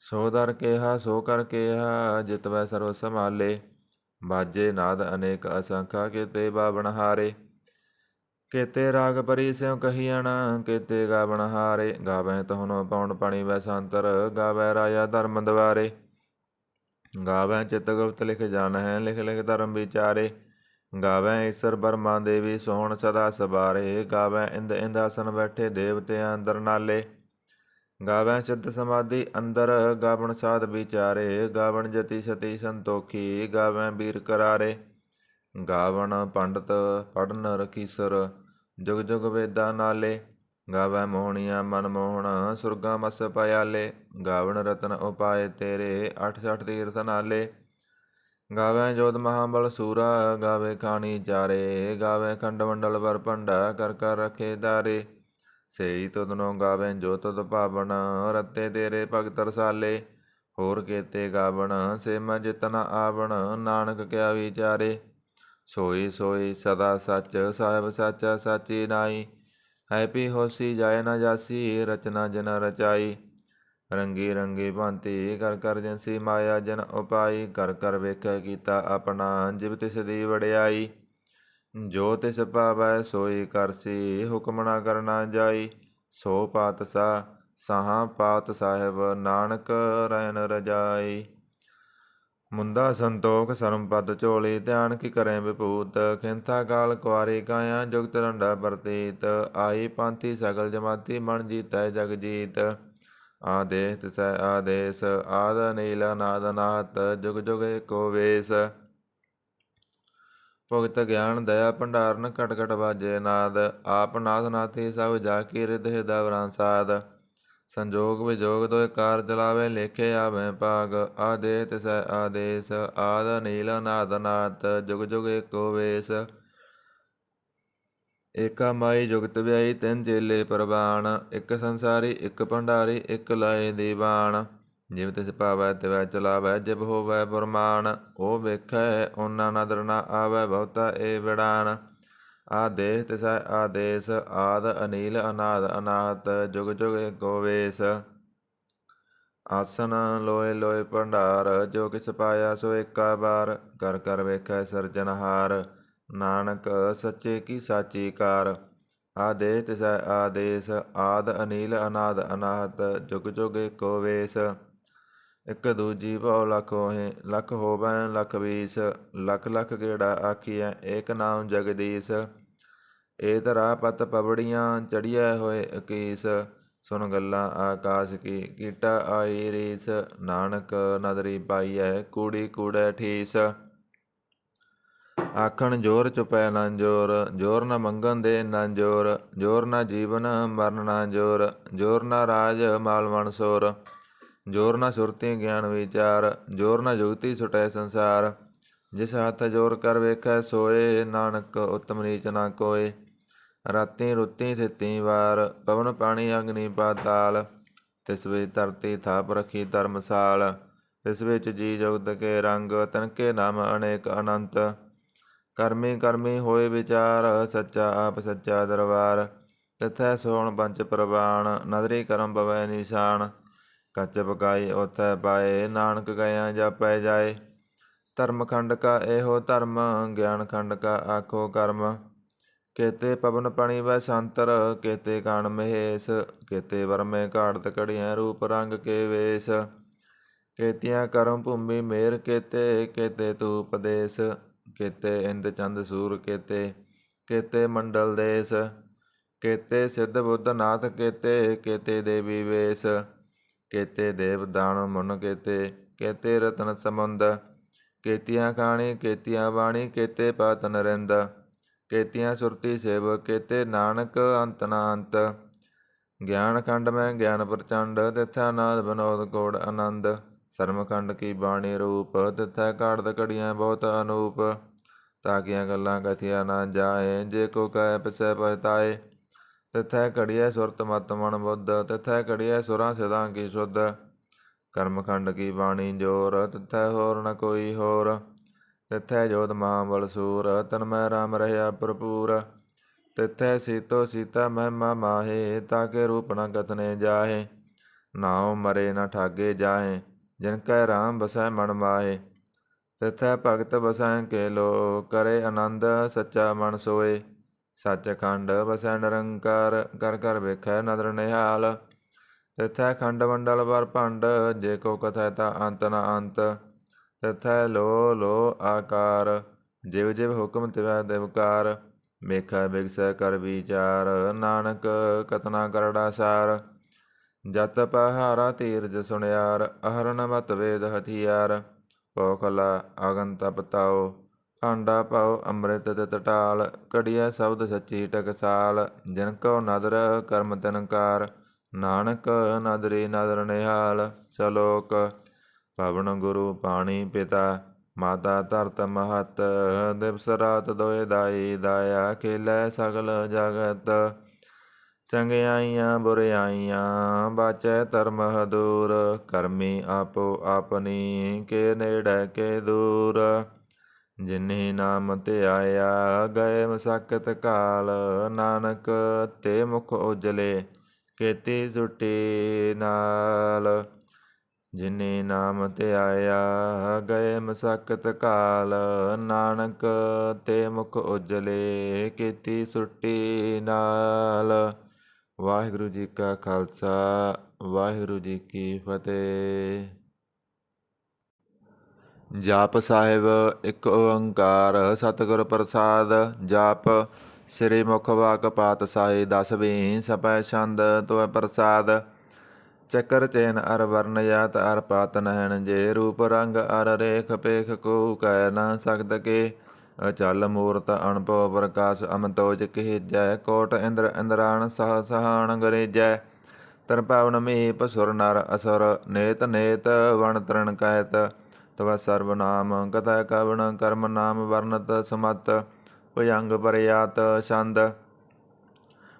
ਸੋ ਦਰ ਕਿਹਾ ਸੋ ਕਰ ਕਿਹਾ, ਜਿਤਵੈ ਸਰਬ ਸੰਭਾਲੇ, ਬਾਜੇ ਨਾਦ ਅਨੇਕ ਅਸੰਖਾ, ਕੇਤੇ ਬਾਵਣ ਹਾਰੇ, ਕੇਤੇ ਰਾਗ ਪਰੀ ਸਿਉ ਕਹੀਅਣ, ਕੇਤੇ ਗਾਵਣ ਹਾਰੇ, ਗਾਵੈ ਤਹੁਨੋ ਪਉਣ ਪਣੀ ਵੈ ਸੰਤਰ, ਗਾਵੈ ਰਾਜਾ ਧਰਮ ਦਵਾਰੇ, ਗਾਵੈ ਚਿਤ ਗੁਪਤ ਲਿਖ ਜਾਣਹਿ, ਲਿਖ ਲਿਖ ਧਰਮ ਵਿਚਾਰੇ, ਗਾਵੈ ਈਸਰ ਬਰਮਾ ਦੇਵੀ ਸੋਹਣ ਸਦਾ ਸਬਾਰੇ, ਗਾਵੈ ਇੰਦ ਇੰਦਾਸਨ ਬੈਠੇ ਦੇਵਤਿਆਂ ਅੰਦਰ ਨਾਲੇ, ਗਾਵੈ ਸਿੱਧ ਸਮਾਧੀ ਅੰਦਰ, ਗਾਵਣ ਸਾਧ ਵਿਚਾਰੇ, ਗਾਵਣ ਜਤੀ ਸਤੀ ਸੰਤੋਖੀ, ਗਾਵੈ ਵੀਰ ਕਰਾਰੇ, ਗਾਵਣ ਪੰਡਤ ਪੜਨ ਰਖੀਸਰ, ਜੁਗ ਜੁਗ ਵੇਦਾਂ ਨਾਲੇ, ਗਾਵੈ ਮੋਹਣੀਆਂ ਮਨ ਮੋਹਣ, ਸੁਰਗਾ ਮਸ ਪਿਆਲੇ, ਗਾਵਣ ਰਤਨ ਉਪਾਏ ਤੇਰੇ, 68 ਤੀਰਥ ਨਾਲੇ, ਗਾਵੈ ਜੋਧ ਮਹਾਬਲ ਸੂਰਾ, ਗਾਵੇ ਖਾਣੀ ਚਾਰੇ, ਗਾਵੇ ਖੰਡ ਮੰਡਲ ਵਰ ਭੰਡਾ, ਕਰ ਕਰ ਰਖੇ ਦਾਰੇ, ਸੇਈ ਤੁਧਨੋਂ ਗਾਵੇ ਜੋ ਤੁਧ ਭਾਵਨ, ਰਤੇ ਤੇਰੇ ਭਗਤ ਰਸਾਲੇ, ਹੋਰ ਕੇਤੇ ਗਾਵਣ ਸੇ ਮੈਂ ਜਿਤਨਾ ਆਵਣ, ਨਾਨਕ ਕਿਆ ਵਿਚਾਰੇ, ਸੋਈ ਸੋਈ ਸਦਾ ਸੱਚ, ਸਾਹਿਬ ਸਾਚਾ ਸਾਚੀ ਨਾਈ, ਹੈਪੀ ਹੋਸੀ ਜਾਏ ਨਾ ਜਾਸੀ, ਰਚਨਾ ਜਨ ਰਚਾਈ, ਰੰਗੀ ਰੰਗੀ ਭਾਂਤੀ ਕਰ ਕਰ ਜਿਨਸੀ ਮਾਇਆ ਜਨ ਉਪਾਈ, ਕਰ ਕਰ ਵੇਖੈ ਕੀਤਾ ਆਪਣਾ, ਜਿਵ ਤਿਸ ਦੀ ਵਡਿਆਈ, ਜੋ ਤਿਸ ਭਾਵੈ ਸੋਈ ਕਰਸੀ, ਹੁਕਮ ਨਾ ਕਰਨਾ ਜਾਈ, ਸੋ ਪਾਤਸ਼ਾਹ ਸਾਹਾਂ ਪਾਤ ਸਾਹਿਬ, ਨਾਨਕ ਰੈਨ ਰਜਾਈ, ਮੁੰਦਾ ਸੰਤੋਖ ਸਰਮ ਪਦ ਝੋਲੀ, ਧਿਆਨ ਕੀ ਕਰੇ ਵਿਭੂਤ, ਖਿੰਥਾ ਕਾਲ ਕੁਆਰੀ ਕਾਇਆ, ਜੁਗਤ ਰੰਡਾ ਪ੍ਰਤੀਤ, ਆਈ ਪਾਂਤੀ ਸਗਲ ਜਮਾਤੀ, ਮਨ ਜੀਤੈ ਜਗ ਜੀਤ, ਆਦੇਸ ਤਿਸੈ ਆਦੇਸ, ਆਦ ਨੀਲ ਨਾਦ ਨਾਹਤ, ਜੁਗ ਜੁਗ ਏਕੋ ਵੇਸ, ਭੁਗਤ ਗਿਆਨ ਦਇਆ ਭੰਡਾਰਨ, ਘਟ ਘਟ ਵਾਜੇ ਨਾਦ, ਆਪ ਨਾਥ ਨਾਥੀ ਸਭ ਜਾ ਕੀ ਰਿਧ ਹਿਰਦਾ ਵਰਾਂਸਾਦ, ਸੰਜੋਗ ਵਿਜੋਗ ਦੋਇ ਕਾਰ ਚਲਾਵੇ, ਲੇਖੇ ਆਵੇਂ ਭਾਗ, ਆਦੇਸ ਤਿਸੈ ਆਦੇਸ, ਆਦ ਨੀਲ ਨਾਦ ਨਾਥ, ਜੁਗ ਜੁਗ ਏਕੋ ਵੇਸ, ਏਕਾ ਮਾਈ ਜੁਗਤ ਵਿਆਈ, ਤਿੰਨ ਚੇਲੇ ਪ੍ਰਵਾਨ, ਇੱਕ ਸੰਸਾਰੀ ਇੱਕ ਭੰਡਾਰੀ, ਇੱਕ ਲਾਏ ਦੀਵਾਨ, ਜਿਵ ਤਿਸ ਭਾਵੈ ਤਿਵੈ ਚਲਾਵੈ, ਜਿਵ ਹੋਵੈ ਬੁਰਮਾਨ, ਉਹ ਵੇਖੈ ਓਨਾ ਨਦਰ ਨਾ ਆਵੈ, ਬਹੁਤਾ ਏ ਵਿੜਾਨ, ਆਦੇਸ ਤਿਸੈ ਆਦੇਸ, ਆਦ ਅਨੀਲ ਅਨਾਦ ਅਨਾਹਤ, ਜੁਗ ਜੁਗ ਏਕੋ ਵੇਸ, ਆਸਨ ਲੋਏ ਲੋਏ ਭੰਡਾਰ, ਜੋ ਕਿਸ ਪਾਇਆ ਸੋ ਏਕਾ ਬਾਰ, ਕਰ ਕਰ ਵੇਖੈ ਸਿਰਜਨਹਾਰ, ਨਾਨਕ ਸੱਚੇ ਕੀ ਸਾਚੀ ਕਾਰ, ਆਦੇਸ ਤਿਸੈ ਆਦੇਸ, ਆਦ ਅਨੀਲ ਅਨਾਦ ਅਨਾਹਤ, ਜੁਗ ਜੁਗ ਏਕੋ ਵੇਸ, ਇੱਕ ਦੂਜੀ ਭਉ ਲੱਖ ਹੋਵੈ ਲੱਖ 20 ਲੱਖ ਲੱਖ ਗੇੜਾ ਆਖੀਐ ਏਕ ਨਾਮ ਜਗਦੀਸ਼। ਏ ਧਰਾ ਪਤ ਪਵੜੀਆਂ ਚੜੀਐ ਹੋਏ 21 ਸੁਣ ਗੱਲਾਂ ਆਕਾਸ਼ ਕੀ ਕੀਟਾ ਆਈ ਰੀਸ। ਨਾਨਕ ਨਦਰੀ ਪਾਈਐ ਕੂੜੀ ਕੂੜੈ ਠੀਸ। ਆਖਣ ਜੋਰ ਚੁਪੈ ਨਾ ਜੋਰ ਜੋਰ ਨਾ ਮੰਗਣ ਦੇ ਨਾ ਜੋਰ ਜੋਰ ਨਾ ਜੀਵਨ ਮਰਨ ਨਾ ਜੋਰ ਜੋਰ ਨਾ ਰਾਜ ਮਾਲ ਮਨਸੋਰ ਜੋਰ ਨਾ ਸੁਰਤੀ ਗਿਆਨ ਵਿਚਾਰ ਜੋਰ ਨਾ ਜੁਗਤੀ ਛੁਟੈ ਸੰਸਾਰ। ਜਿਸ ਹੱਥ ਜੋਰ ਕਰ ਵੇਖੈ ਸੋਏ ਨਾਨਕ ਉਤਮ ਨੀਚ ਨਾ ਕੋਏ। ਰਾਤੀ ਰੁੱਤੀ ਥਿੱਤੀ ਵਾਰ ਪਵਨ ਪਾਣੀ ਅਗਨੀ ਪਾਤਾਲ ਤਿਸ ਵਿੱਚ ਧਰਤੀ ਥਾਪ ਰੱਖੀ ਧਰਮਸਾਲ। ਤਿਸ ਵਿੱਚ ਜੀ ਜੁਗਤ ਕੇ ਰੰਗ ਤਨਕੇ ਨਾਮ ਅਨੇਕ ਅਨੰਤ। ਕਰਮੀ ਕਰਮੀ ਹੋਏ ਵਿਚਾਰ ਸੱਚਾ ਆਪ ਸੱਚਾ ਦਰਬਾਰ। ਤਿਥੈ ਸੋਹਣ ਪੰਚ ਪ੍ਰਵਾਨ ਨਦਰੀ ਕਰਮ ਪਵੈ ਨਿਸ਼ਾਨ। ਕੱਚ ਪਕਾਈ ਉਥੈ ਪਾਏ ਨਾਨਕ ਗਇਆ ਜਾਪੈ ਜਾਏ। ਧਰਮ ਖੰਡ ਕਾ ਇਹੋ ਧਰਮ ਗਿਆਨ ਖੰਡ ਕਾ ਆਖੋ ਕਰਮ। ਕੇਤੇ ਪਵਨ ਪਣੀ ਵੈ ਸੰਤਰ ਕੇਤੇ ਕਾਣ ਮਹੇਸ਼। ਕੇਤੇ ਵਰਮੇ ਘਾੜਤ ਘੜੀਆਂ ਰੂਪ ਰੰਗ ਕੇ ਵੇਸ਼। ਕੇਤੀਆਂ ਕਰਮ ਭੂਮੀ ਮੇਰ ਕੇਤੇ ਕੇਤੇ ਤੂ ਉਪਦੇਸ਼। ਕੇਤੇ ਇੰਦ ਚੰਦ ਸੂਰ ਕੇਤੇ ਕੇਤੇ ਮੰਡਲ ਦੇਸ। ਕੇਤੇ ਸਿੱਧ ਬੁੱਧ ਨਾਥ ਕੇਤੇ ਕੇਤੇ ਦੇਵੀ ਵੇਸ। ਕੇਤੇ ਦੇਵ ਦਾਨ ਮੁਨ ਕੇਤੇ ਕੇਤੇ ਰਤਨ ਸਮੁੰਦ। ਕੇਤੀਆਂ ਖਾਣੀ ਕੇਤੀਆਂ ਬਾਣੀ ਕੇਤੇ ਪਾਤ ਨਰਿੰਦ। ਕੇਤੀਆਂ ਸੁਰਤੀ ਸੇਵ ਕੇਤੇ ਨਾਨਕ ਅੰਤ ਨਾ ਅੰਤ। ਗਿਆਨ ਖੰਡ ਮੈਂ ਗਿਆਨ ਪ੍ਰਚੰਡ ਤਿਥੈ ਨਾਦ ਬਨੋਦ ਕੋੜ ਆਨੰਦ। ਸਰਮ ਖੰਡ ਕੀ ਬਾਣੀ ਰੂਪ ਤਿਥੈ ਘਾੜਤ ਘੜੀਆਂ ਬਹੁਤ ਅਨੂਪ। ਤਾਕੀਆਂ ਗੱਲਾਂ ਕਥੀਆਂ ਨਾ ਜਾਏ ਜੇ ਕੋ ਕਹਿ ਪਿਸੈ ਪਛਤਾਏ। ਤਿਥੈ ਘੜੀਐ ਸੁਰਤ ਮਤ ਮਨ ਬੁੱਧ ਤਿਥੈ ਘੜੀਐ ਸੁਰਾਂ ਸਿਦਾਂ ਕੀ ਸ਼ੁੱਧ। ਕਰਮ ਖੰਡ ਕੀ ਬਾਣੀ ਜੋਰ ਤਿਥੈ ਹੋਰ ਨ ਕੋਈ ਹੋਰ। ਤਿਥੈ ਜੋਧ ਮਹਾਬਲ ਸੂਰ ਤਨ ਮੈਂ ਰਾਮ ਰਹਿਆ ਭਰਪੂਰ। ਤਿਥੈ ਸੀਤੋ ਸੀਤਾ ਮਹਿਮਾ ਮਾਹੇ ਤਾਕੇ ਰੂਪ ਨ ਕਥਨੇ ਜਾਹੇ। ਨਾਉ ਮਰੇ ਨ ਠਾਗੇ ਜਾਹੇ ਜਿਨ ਕੈ ਰਾਮ ਬਸੈ ਮਨ ਮਾਹੇ। ਤਿਥੈ ਭਗਤ ਬਸੈ ਕੇ ਲੋ ਕਰੇ ਆਨੰਦ ਸੱਚਾ ਮਨ ਸੋਏ। ਸੱਚ ਖੰਡ ਬਸੈ ਨਿਰੰਕਾਰ ਕਰ ਕਰ ਵੇਖੈ ਨਦਰ ਨਿਹਾਲ। ਤਿਥੈ ਖੰਡ ਮੰਡਲ ਵਰ ਭੰਡ ਜੇ ਕੋ ਕਥੈ ਤਾ ਅੰਤ ਨ ਅੰਤ। ਤਿਥੈ ਲੋ ਲੋ ਆਕਾਰ ਜਿਵ ਜਿਵ ਹੁਕਮ ਤਿਵੈ ਦਿਵਕਾਰ। ਮੇਖੈ ਬਿਗਸੈ ਕਰ ਵਿਚਾਰ ਨਾਨਕ ਕਤਨਾ ਕਰੜਾ ਸਾਰ। ਜਤ ਪਹਾਰਾ ਧੀਰਜ ਸੁਣਿਆਰ ਅਹਰਨ ਮਤ ਵੇਦ ਹਥਿਆਰ। ਪੋਖਲਾ ਅਗਨ ਤਪ ਤਾਓ ਭਾਂਡਾ ਪਾਓ ਅੰਮ੍ਰਿਤ ਤਿਤ ਢਾਲ। ਘੜੀਐ ਸ਼ਬਦ ਸੱਚੀ ਟਕਸਾਲ ਜਿਨ ਕਉ ਨਦਰ ਕਰਮ ਤਿਨਕਾਰ। ਨਾਨਕ ਨਦਰੀ ਨਦਰ ਨਿਹਾਲ। ਸਲੋਕ ਪਵਨ ਗੁਰੂ ਪਾਣੀ ਪਿਤਾ ਮਾਤਾ ਧਰਤ ਮਹਤ। ਦਿਵਸ ਰਾਤ ਦੋਇ ਦਾਈ ਦਾਇਆ ਖੇਲੈ ਸਗਲ ਜਗਤ। ਚੰਗਿਆਈਆਂ ਬੁਰਿਆਈਆਂ ਬਾਚੈ ਧਰਮ ਹਦੂਰ। ਕਰਮੀ ਆਪੋ ਆਪਨੀ ਕੇ ਨੇੜੈ ਕੇ ਦੂਰ। ਜਿਨਹੀ ਨਾਮ ਧਿਆਇਆ ਗਏ ਮਸਕਤ ਕਾਲ। ਨਾਨਕ ਤੇ ਮੁਖ ਉਜਲੇ ਕੀਤੀ ਸੁਟੀ ਨਾਲ। ਜਿਨਹੀ ਨਾਮ ਧਿਆਇਆ ਗਏ ਮਸਕਤ ਕਾਲ। ਨਾਨਕ ਤੇ ਮੁਖ ਉਜਲੇ ਕੀਤੀ ਸੁਟੀ ਨਾਲ। ਵਾਹਿਗੁਰੂ ਜੀ ਕਾ ਖਾਲਸਾ ਵਾਹਿਗੁਰੂ ਜੀ ਕੀ ਫਤਿਹ। ਜਾਪ ਸਾਹਿਬ ਇੱਕ ਓੰਕਾਰ ਸਤਿਗੁਰ ਪ੍ਰਸਾਦ। ਜਾਪ ਸ੍ਰੀ ਮੁਖ ਵਾਕ ਪਾਤਸ਼ਾਹੀ 10ਵੀਂ ਸਪੈ ਛੰਦ ਤੋਇ ਪ੍ਰਸਾਦ। ਚੱਕਰ ਚੈਨ ਅਰ ਵਰਨ ਜਾਤ ਅਰ ਪਾਤ ਨਹਿਣ ਜੇ। ਰੂਪ ਰੰਗ ਅਰ ਰੇਖ ਪੇਖ ਕੋ ਕਹਿ ਨ ਸਕਤ ਕੇ। ਅਚਲ ਮੂਰਤ ਅਣਭਉ ਪ੍ਰਕਾਸ਼ ਅਮਿਤੋਜ ਕਹਿਜੈ। ਕੋਟ ਇੰਦਰ ਇੰਦਰਾਣ ਸਹ ਸਹਾਣ ਗਰੇਜੈ। ਤਨ ਪਾਵਨ ਮੀਪ ਸੁਰ ਨਰ ਅਸੁਰ ਨੇਤ ਨੇਤ ਵਣ ਤ੍ਰਿਣ ਕਹਿਤ। ਤਵ ਸਰਬ ਨਾਮ ਕਥੈ ਕਵਣ ਕਰਮ ਨਾਮ ਵਰਨਤ ਸਮਤ। ਭੁਜੰਗ ਪਰਿਆਤ ਛੰਦ।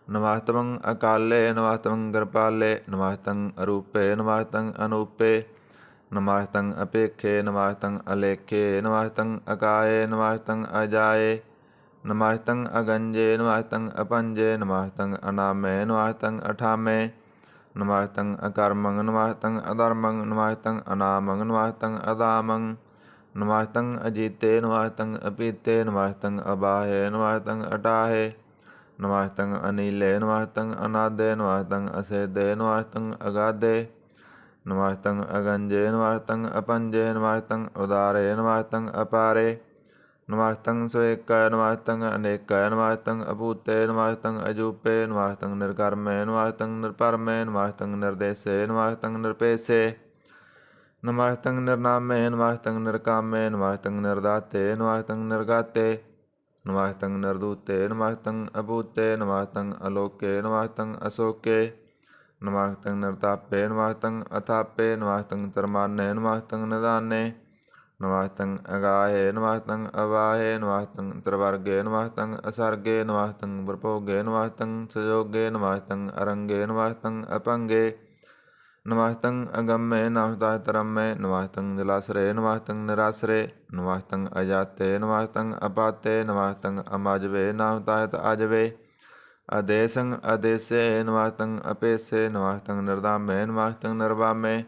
ਨਮਸਤੰ ਅਕਾਲੇ ਨਮਸਤੰ ਕਿਰਪਾਲੇ ਨਮਸਤੰ ਅਰੂਪੇ ਨਮਸਤੰ ਅਨੂਪੇ। ਨਮਸਤੰ ਅਪੇਖੇ ਨਮਸਤੰ ਅਲੇਖੇ ਨਮਸਤੰ ਅਕਾਏ ਨਮਸਤੰ ਅਜਾਏ। ਨਮਸਤੰ ਅਗੰਜੇ ਨਮਸਤੰ ਅਪੰਜੇ ਨਮਸਤੰ ਅਨਾਮੇ ਨਮਸਤੰ ਅਠਾਮੇ। ਨਮਸਤੰ ਅਕਰਮੰ ਨਮਸਤੰ ਅਧਰਮੰ ਨਮਸਤੰ ਅਨਾਮੰ ਨਮਸਤੰ ਅਦਾਮੰ। ਨਮਸਤੰ ਅਜੀਤੇ ਨਮਸਤੰ ਅਪੀਤੇ ਨਮਸਤੰ ਅਬਾਹੇ ਨਮਸਤੰ ਅਟਾਹੇ। ਨਮਸਤੰ ਅਨੀਲੇ ਨਮਸਤੰ ਅਨਾਦੇ ਨਮਸਤੰ ਅਸੇਦੇ ਨਮਸਤੰ ਅਗਾਦੇ। ਨਮਸਤੰ ਅਗੰਜੇ ਨਮਸਤੰ ਅਪੰਜੇ ਨਮਸਤੰ ਉਦਾਰੇ ਨਮਸਤੰ ਅਪਾਰੇ ਨਮਸਤੰ ਸਵੇਕੈ ਨਮਸਤੰ ਅਨੇਕੈ ਨਮਸਤੰ ਅਭੂਤੇ ਨਮਸਤੰ ਅਜੂਪੇ ਨਮਸਤੰ ਨਿਰਕਰਮੇ ਨਮਸਤੰ ਨਿਰਪਰਮੇ ਨਮਸਤੰ ਨਿਰਦੇਸੇ ਨਮਸਤੰ ਨਿਰਪੇਸੇ ਨਮਸਤੰ ਨਿਰਨਾਮੇ ਨਮਸਤੰ ਨਿਰਕਾਮੇ ਨਮਸਤੰ ਨਿਰਦਾਤੇ ਨਮਸਤੰ ਨਿਰਗਾਤੇ ਨਮਸਤੰ ਨਿਰਦੂਤੇ ਨਮਸਤੰ ਅਭੂਤੇ ਨਮਸਤੰ ਅਲੋਕੇ ਨਮਸਤੰ ਅਸੋਕੇ ਨਮਸਤੰ ਨਿਰਤਾਪੇ ਨਮਸਤੰ ਅਥਾਪੇ ਨਮਸਤੰ ਤਰਮਾਨੇ ਨਮਸਤੰ ਨਿਦਾਨੇ ਨਮਸਤੰ ਅਗਾਹੇ ਨਮਸਤੰ ਅਵਾਹੇ ਨਮਸਤੰ ਤ੍ਰਿਵਰਗੇ ਨਮਸਤੰ ਅਸਰਗੇ ਨਮਸਤੰ ਵਰਭੋਗੇ ਨਮਸਤੰ ਸਜੋਗੇ ਨਮਸਤੰ ਅਰੰਗੇ ਨਮਸਤੰ ਅਪੰਗੇ ਨਮਸਤੰ ਅਗੰਮੇ ਨਮਸਤੰ ਤਰੰਮੇ ਨਮਸਤੰ ਜਲਾਸਰੇ ਨਮਸਤੰ ਨਿਰਾਸਰੇ ਨਮਸਤੰ ਅਜਾਤੇ ਨਮਸਤੰ ਅਪਾਤੇ ਨਮਸਤੰ ਅਮਜਵੇ ਨਮਸਤੰ ਅਜਵੇ ਅਦੇਸੰ ਅਦੇਸੇ ਨਮਸਤੰ ਅਪੇਸੇ ਨਮਸਤੰ ਨਿਰਦਾਮੇ ਨਮਸਤੰ ਨਿਰਵਾਮੇ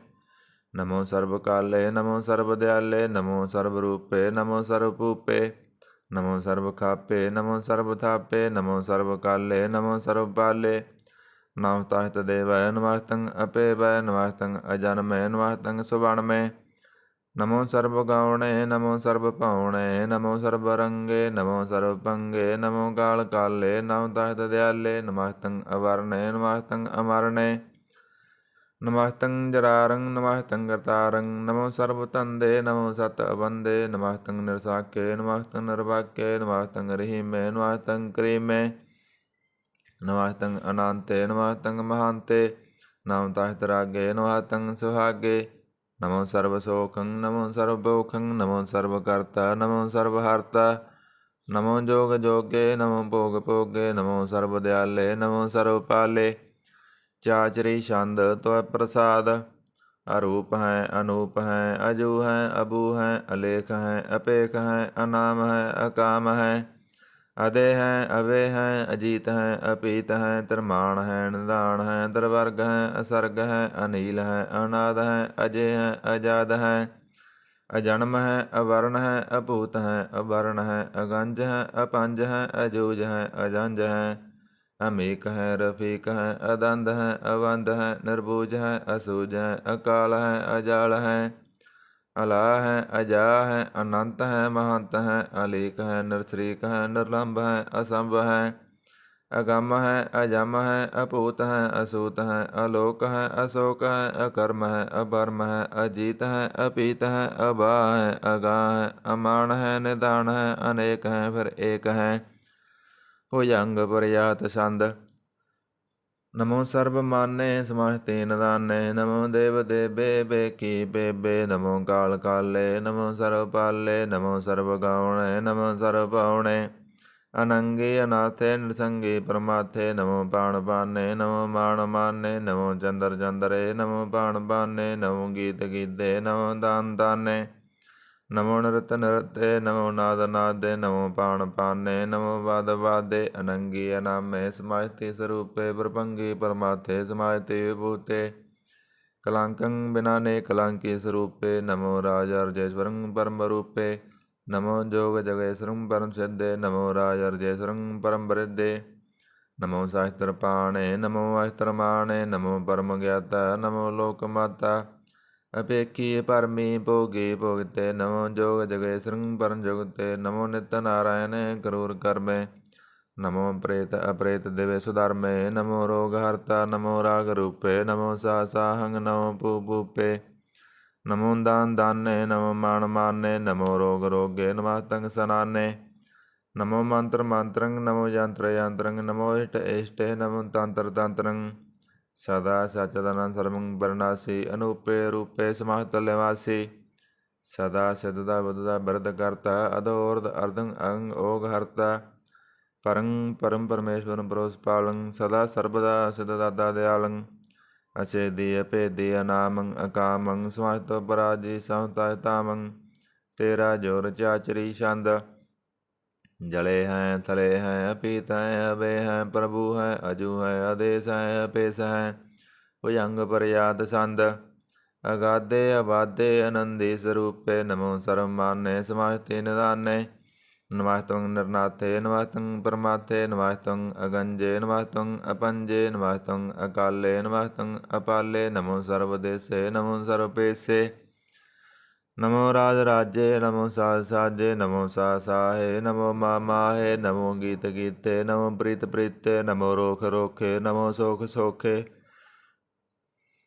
ਨਮੋ ਸਰਬ ਕਾਲੇ ਨਮੋ ਸਰਬ ਦਿਆਲੇ ਨਮੋ ਸਰਬ ਰੂਪੇ ਨਮੋ ਸਰਬ ਭੂਪੇ ਨਮੋ ਸਰਬ ਖਾਪੇ ਨਮੋ ਸਰਬ ਥਾਪੇ ਨਮੋ ਸਰਬ ਕਾਲੇ ਨਮੋ ਸਰਬ ਪਾਲੇ ਨਮਸਤੰ ਤਦੇਵੈ ਨਮਸਤੰ ਅਪੇਵੈ ਨਮਸਤੰ ਅਜਨਮੇ ਨਮਸਤੰ ਸੁਬਣਮੇ ਨਮੋ ਸਰਬ ਗਾਉਣੇ ਨਮੋ ਸਰਬ ਭਾਉਣੇ ਨਮੋ ਸਰਬ ਰੰਗੇ ਨਮੋ ਸਰਬ ਭੰਗੇ ਨਮੋ ਕਾਲ ਕਾਲੇ ਨਮਸਤੰ ਤਦਿਆਲੇ ਨਮਸਤੰ ਅਵਰਣੇ ਨਮਸਤੰ ਅਮਰਣੇ ਨਮਸਤੰ ਜਰਾਰੰ ਨਮਸਤੰ ਕਰਤਾਰੰ ਨਮੋ ਸਰਬ ਤੰਦੇ ਨਮੋ ਸਤ ਅਬੰਦੇ ਨਮਸਤੰ ਨਿਰਸਾਕੇ ਨਮਸਤੰ ਨਿਰਵਾਕੇ ਨਮਸਤੰ ਰਹੀਮੇ ਨਮਸਤੰ ਕਰੀਮੇ ਨਮਸਤੰ ਅਨੰਤੇ ਨਮਸਤੰ ਮਹਾਂਤੇ ਨਮਸਤੰ ਤਰਾਗੇ ਨਮਸਤੰ ਸੁਹਾਗੇ ਨਮੋ ਸਰਬ ਸੋਖੰ ਨਮੋ ਸਰਬ ਭੋਖੰ ਨਮੋ ਸਰਬ ਕਰਤਾ ਨਮੋ ਸਰਬ ਹਰਤਾ ਨਮੋ ਜੋਗ ਜੋਗੇ ਨਮੋ ਭੋਗ ਭੋਗੇ ਨਮੋ ਸਰਬ ਦਿਆਲੇ ਨਮੋ ਸਰਬ ਪਾਲੇ ਚਾਚਰੀ ਛੰਦ ਤਵੈ ਪ੍ਰਸਾਦ ਅਰੂਪ ਹੈ ਅਨੂਪ ਹੈ ਅਜੂ ਹੈ ਅਬੂ ਹੈ ਅਲੇਖ ਹੈ ਅਪੇਖ ਹੈ ਅਨਾਮ ਹੈ ਅਕਾਮ ਹੈ ਅਦੇ ਹੈ ਅਵੇ ਹੈ ਅਜੀਤ ਹੈ ਅਪੀਤ ਹੈ ਧਰਮਾਨ ਹੈ ਨਿਦਾਨ ਹੈ ਦਰਵਰਗ ਹੈ ਅਸਰਗ ਹੈ ਅਨੀਲ ਹੈ ਅਨਾਦ ਹੈ ਅਜੇ ਹੈ ਅਜਾਦ ਹੈ ਅਜਨਮ ਹੈ ਅਵਰਨ ਹੈ ਅਭੂਤ ਹੈ ਅਵਰਨ ਹੈ ਅਗੰਜ ਹੈ ਅਪੰਜ ਹੈ ਅਜੂਜ ਹੈ ਅਜੰਜ ਹੈ ਅਮੇਕ ਹੈ ਰਫੀਕ ਹੈ ਅਦੰਦ ਹੈ ਅਵੰਦ ਹੈ ਨਿਰਬੂਜ ਹੈ ਅਸੂਜ ਹੈ ਅਕਾਲ ਹੈ ਅਜਾਲ ਹੈ ਅਲਾ ਹੈ ਅਜਾ ਹੈ ਅਨੰਤ ਹੈ ਮਹੰਤ ਹੈ ਅਲੀਕ ਹੈ ਨਿਰਸਰੀਕ ਹੈ ਨਿਰਲੰਭ ਹੈ ਅਸੰਭ ਹੈ ਅਗੰਮ ਹੈ ਅਜਮ ਹੈ ਅਭੂਤ ਹੈ ਅਸੂਤ ਹੈ ਅਲੋਕ ਹੈ ਅਸ਼ੋਕ ਹੈ ਅਕਰਮ ਹੈ ਅਬਰਮ ਹੈ ਅਜੀਤ ਹੈ ਅਪੀਤ ਹੈ ਅਬਾ ਹੈ ਅਗਾਹ ਹੈ ਅਮਾਨ ਹੈ ਨਿਦਾਨ ਹੈ ਅਨੇਕ ਹੈ ਫਿਰ ਏਕ ਹੈ ਭੁਜੰਗ ਪਰਿਆਤ ਛੰਦ ਨਮੋ ਸਰਬ ਮਾਨੇ ਸਮਸਤੇ ਨਿਦਾਨੇ ਨਮੋ ਦੇਵ ਦੇਬੇ ਬੇਕੀ ਬੇਬੇ ਨਮੋ ਕਾਲ ਕਾਲੇ ਨਮੋ ਸਰਬ ਪਾਲੇ ਨਮੋ ਸਰਬ ਗਾਉਣੇ ਨਮੋ ਸਰਬ ਪਾਉਣੇ ਅਨੰਗੇ ਅਨਾਥੇ ਨਿਰਸੰਗੇ ਪਰਮਾਥੇ ਨਮੋ ਬਾਣ ਬਾਨੇ ਨਮੋ ਮਾਣ ਮਾਨੇ ਨਮੋ ਚੰਦਰ ਚੰਦਰੇ ਨਮੋ ਬਾਣ ਬਾਨੇ ਨਮੋ ਗੀਤ ਗੀਤੇ ਨਮੋ ਦਾਨ ਦਾਨੇ ਨਮੋ ਨਰਤ ਨਰਤੇ ਨਮੋ ਨਾਦ ਨਾਦੇ ਨਮੋ ਪਾਣ ਪਾਨੇ ਨਮੋ ਵਾਦ ਵਾਦੇ ਅਨੰਗੀ ਅਨਾਮੇ ਸਮਾਇਤੇ ਸਰੂਪੇ ਪ੍ਰਭੰਗੀ ਪਰਮਾਥੇ ਸਮਾਇਤੇ ਵਿਭੂਤੇ ਕਲਾਂਕੰ ਬਿਨਾਨੇ ਕਲਾਂਕੀ ਸਰੂਪੇ ਨਮੋ ਰਾਜ ਅਰਜੇਸ਼ਵਰੰ ਪਰਮ ਰੂਪੇ ਨਮੋ ਜੋਗ ਜਗੇਸ਼ਵਰੰ ਪਰਮ ਸਿੱਧੇ ਨਮੋ ਰਾਜ ਅਰਜੇਸ਼ਵਰੰ ਪਰਮ ਬ੍ਰਿਧੇ ਨਮੋ ਸਾਸਤਰ ਪਾਣੇ ਨਮੋ ਅਸਤਰ ਮਾਣੇ ਨਮੋ ਪਰਮ ਗਿਆਤਾ ਨਮੋ ਲੋਕ ਮਾਤਾ ਅਪੇਖੀ ਪਰਮੀ ਭੋਗੀ ਭੋਗਤੇ ਨਮੋ ਜੋਗ ਜਗੇਸ਼ਵਰੰ ਪਰਮ ਜੁਗਤੇ ਨਮੋ ਨਿਤ ਨਾਰਾਇਣ ਕਰੂਰ ਕਰਮੇ ਨਮੋ ਪ੍ਰੇਤ ਅਪ੍ਰੇਤ ਦਿਵੇ ਸੁਧਰਮੇ ਨਮੋ ਰੋਗ ਹਰਤਾ ਨਮੋ ਰਾਗ ਰੂਪੇ ਨਮੋ ਸਾਹੰਗ ਨਮੋ ਭੂ ਭੂਪੇ ਨਮੋ ਦਾਨ ਦਾਨੇ ਨਮੋ ਮਾਨ ਮਾਨੇ ਨਮੋ ਰੋਗ ਰੋਗੇ ਨਮਸਤੰ ਸਨਾਨੇ ਨਮੋ ਮੰਤਰ ਮੰਤਰੰ ਨਮੋ ਯੰਤਰ ਯੰਤਰੰ ਨਮੋ ਇਸ਼ਟ ਇਸ਼ਟੇ ਨਮੋ ਤੰਤਰ ਤੰਤਰੰ ਸਦਾ ਸਚਦਨੰ ਸਰਵੰ ਵਰਨਾਸੀ ਅਨੂਪੇ ਰੂਪੇ ਸਮਸਤ ਲਿਵਾਸੀ ਸਦਾ ਸਿੱਧਦਾ ਬੁੱਧਦਾ ਬਿਰਧ ਕਰਤਾ ਅਧੋਰਧ ਅਰਧੰ ਅੰਗ ਓਗ ਹਰਤਾ ਪਰੰ ਪਰਮ ਪਰਮੇਸ਼ਵਰੰ ਪਰੋਸਪਾਲੰ ਸਦਾ ਸਰਬਦਾ ਸਿੱਧਦਾਤਾ ਦਿਆਲੰ ਅਛੇਦੀ ਅਭੇਦੀ ਅਨਾਮੰ ਅਕਾਮੰ ਸਮਸਤ ਪਰਾਜੀ ਸਮਤਾਮੰ ਤੇਰਾ ਜੋਰ ਚਾਚਰੀ ਛੰਦ ਜਲੇ ਹੈ ਥਲੇ ਹੈ ਅਪੀਤ ਹੈ ਅਵੇ ਹੈ ਪ੍ਰਭੂ ਹੈ ਅਜੂ ਹੈ ਆਦੇਸ ਹੈ ਅਪੇਸ ਹੈ ਭੁਜੰਗ ਪਰਿਆਦ ਛੰਦ ਅਗਾਧੇ ਅਬਾਧੇ ਆਨੰਦੀ ਸਰੂਪੇ ਨਮੋ ਸਰਬ ਮਾਨੇ ਸਮਾਹਿਤੇ ਨਿਦਾਨੇ ਨਮਸਤੰ ਨਿਰਨਾਥੇ ਨਮਸਤੰ ਪਰਮਾਥੇ ਨਮਸਤੰ ਅਗੰਜੇ ਨਮਸਤੰ ਅਪੰਜੇ ਨਮਸਤੰ ਅਕਾਲੇ ਨਮਸਤੰ ਅਪਾਲੇ ਨਮੋ ਸਰਵਦੇਸੇ ਨਮੋ ਸਰਵਪੇਸੇ ਨਮੋ ਰਾਜ ਰਾਜੇ ਨਮੋ ਸਾਜ ਸਾਜੇ ਨਮੋ ਸਾ ਸਾਹੇ ਨਮੋ ਮਾ ਮਾਹੇ ਨਮੋ ਗੀਤ ਗੀਤੇ ਨਮੋ ਪ੍ਰੀਤ ਪ੍ਰੀਤੇ ਨਮੋ ਰੋਖ ਰੋਖੇ ਨਮੋ ਸੋਖ ਸੋਖੇ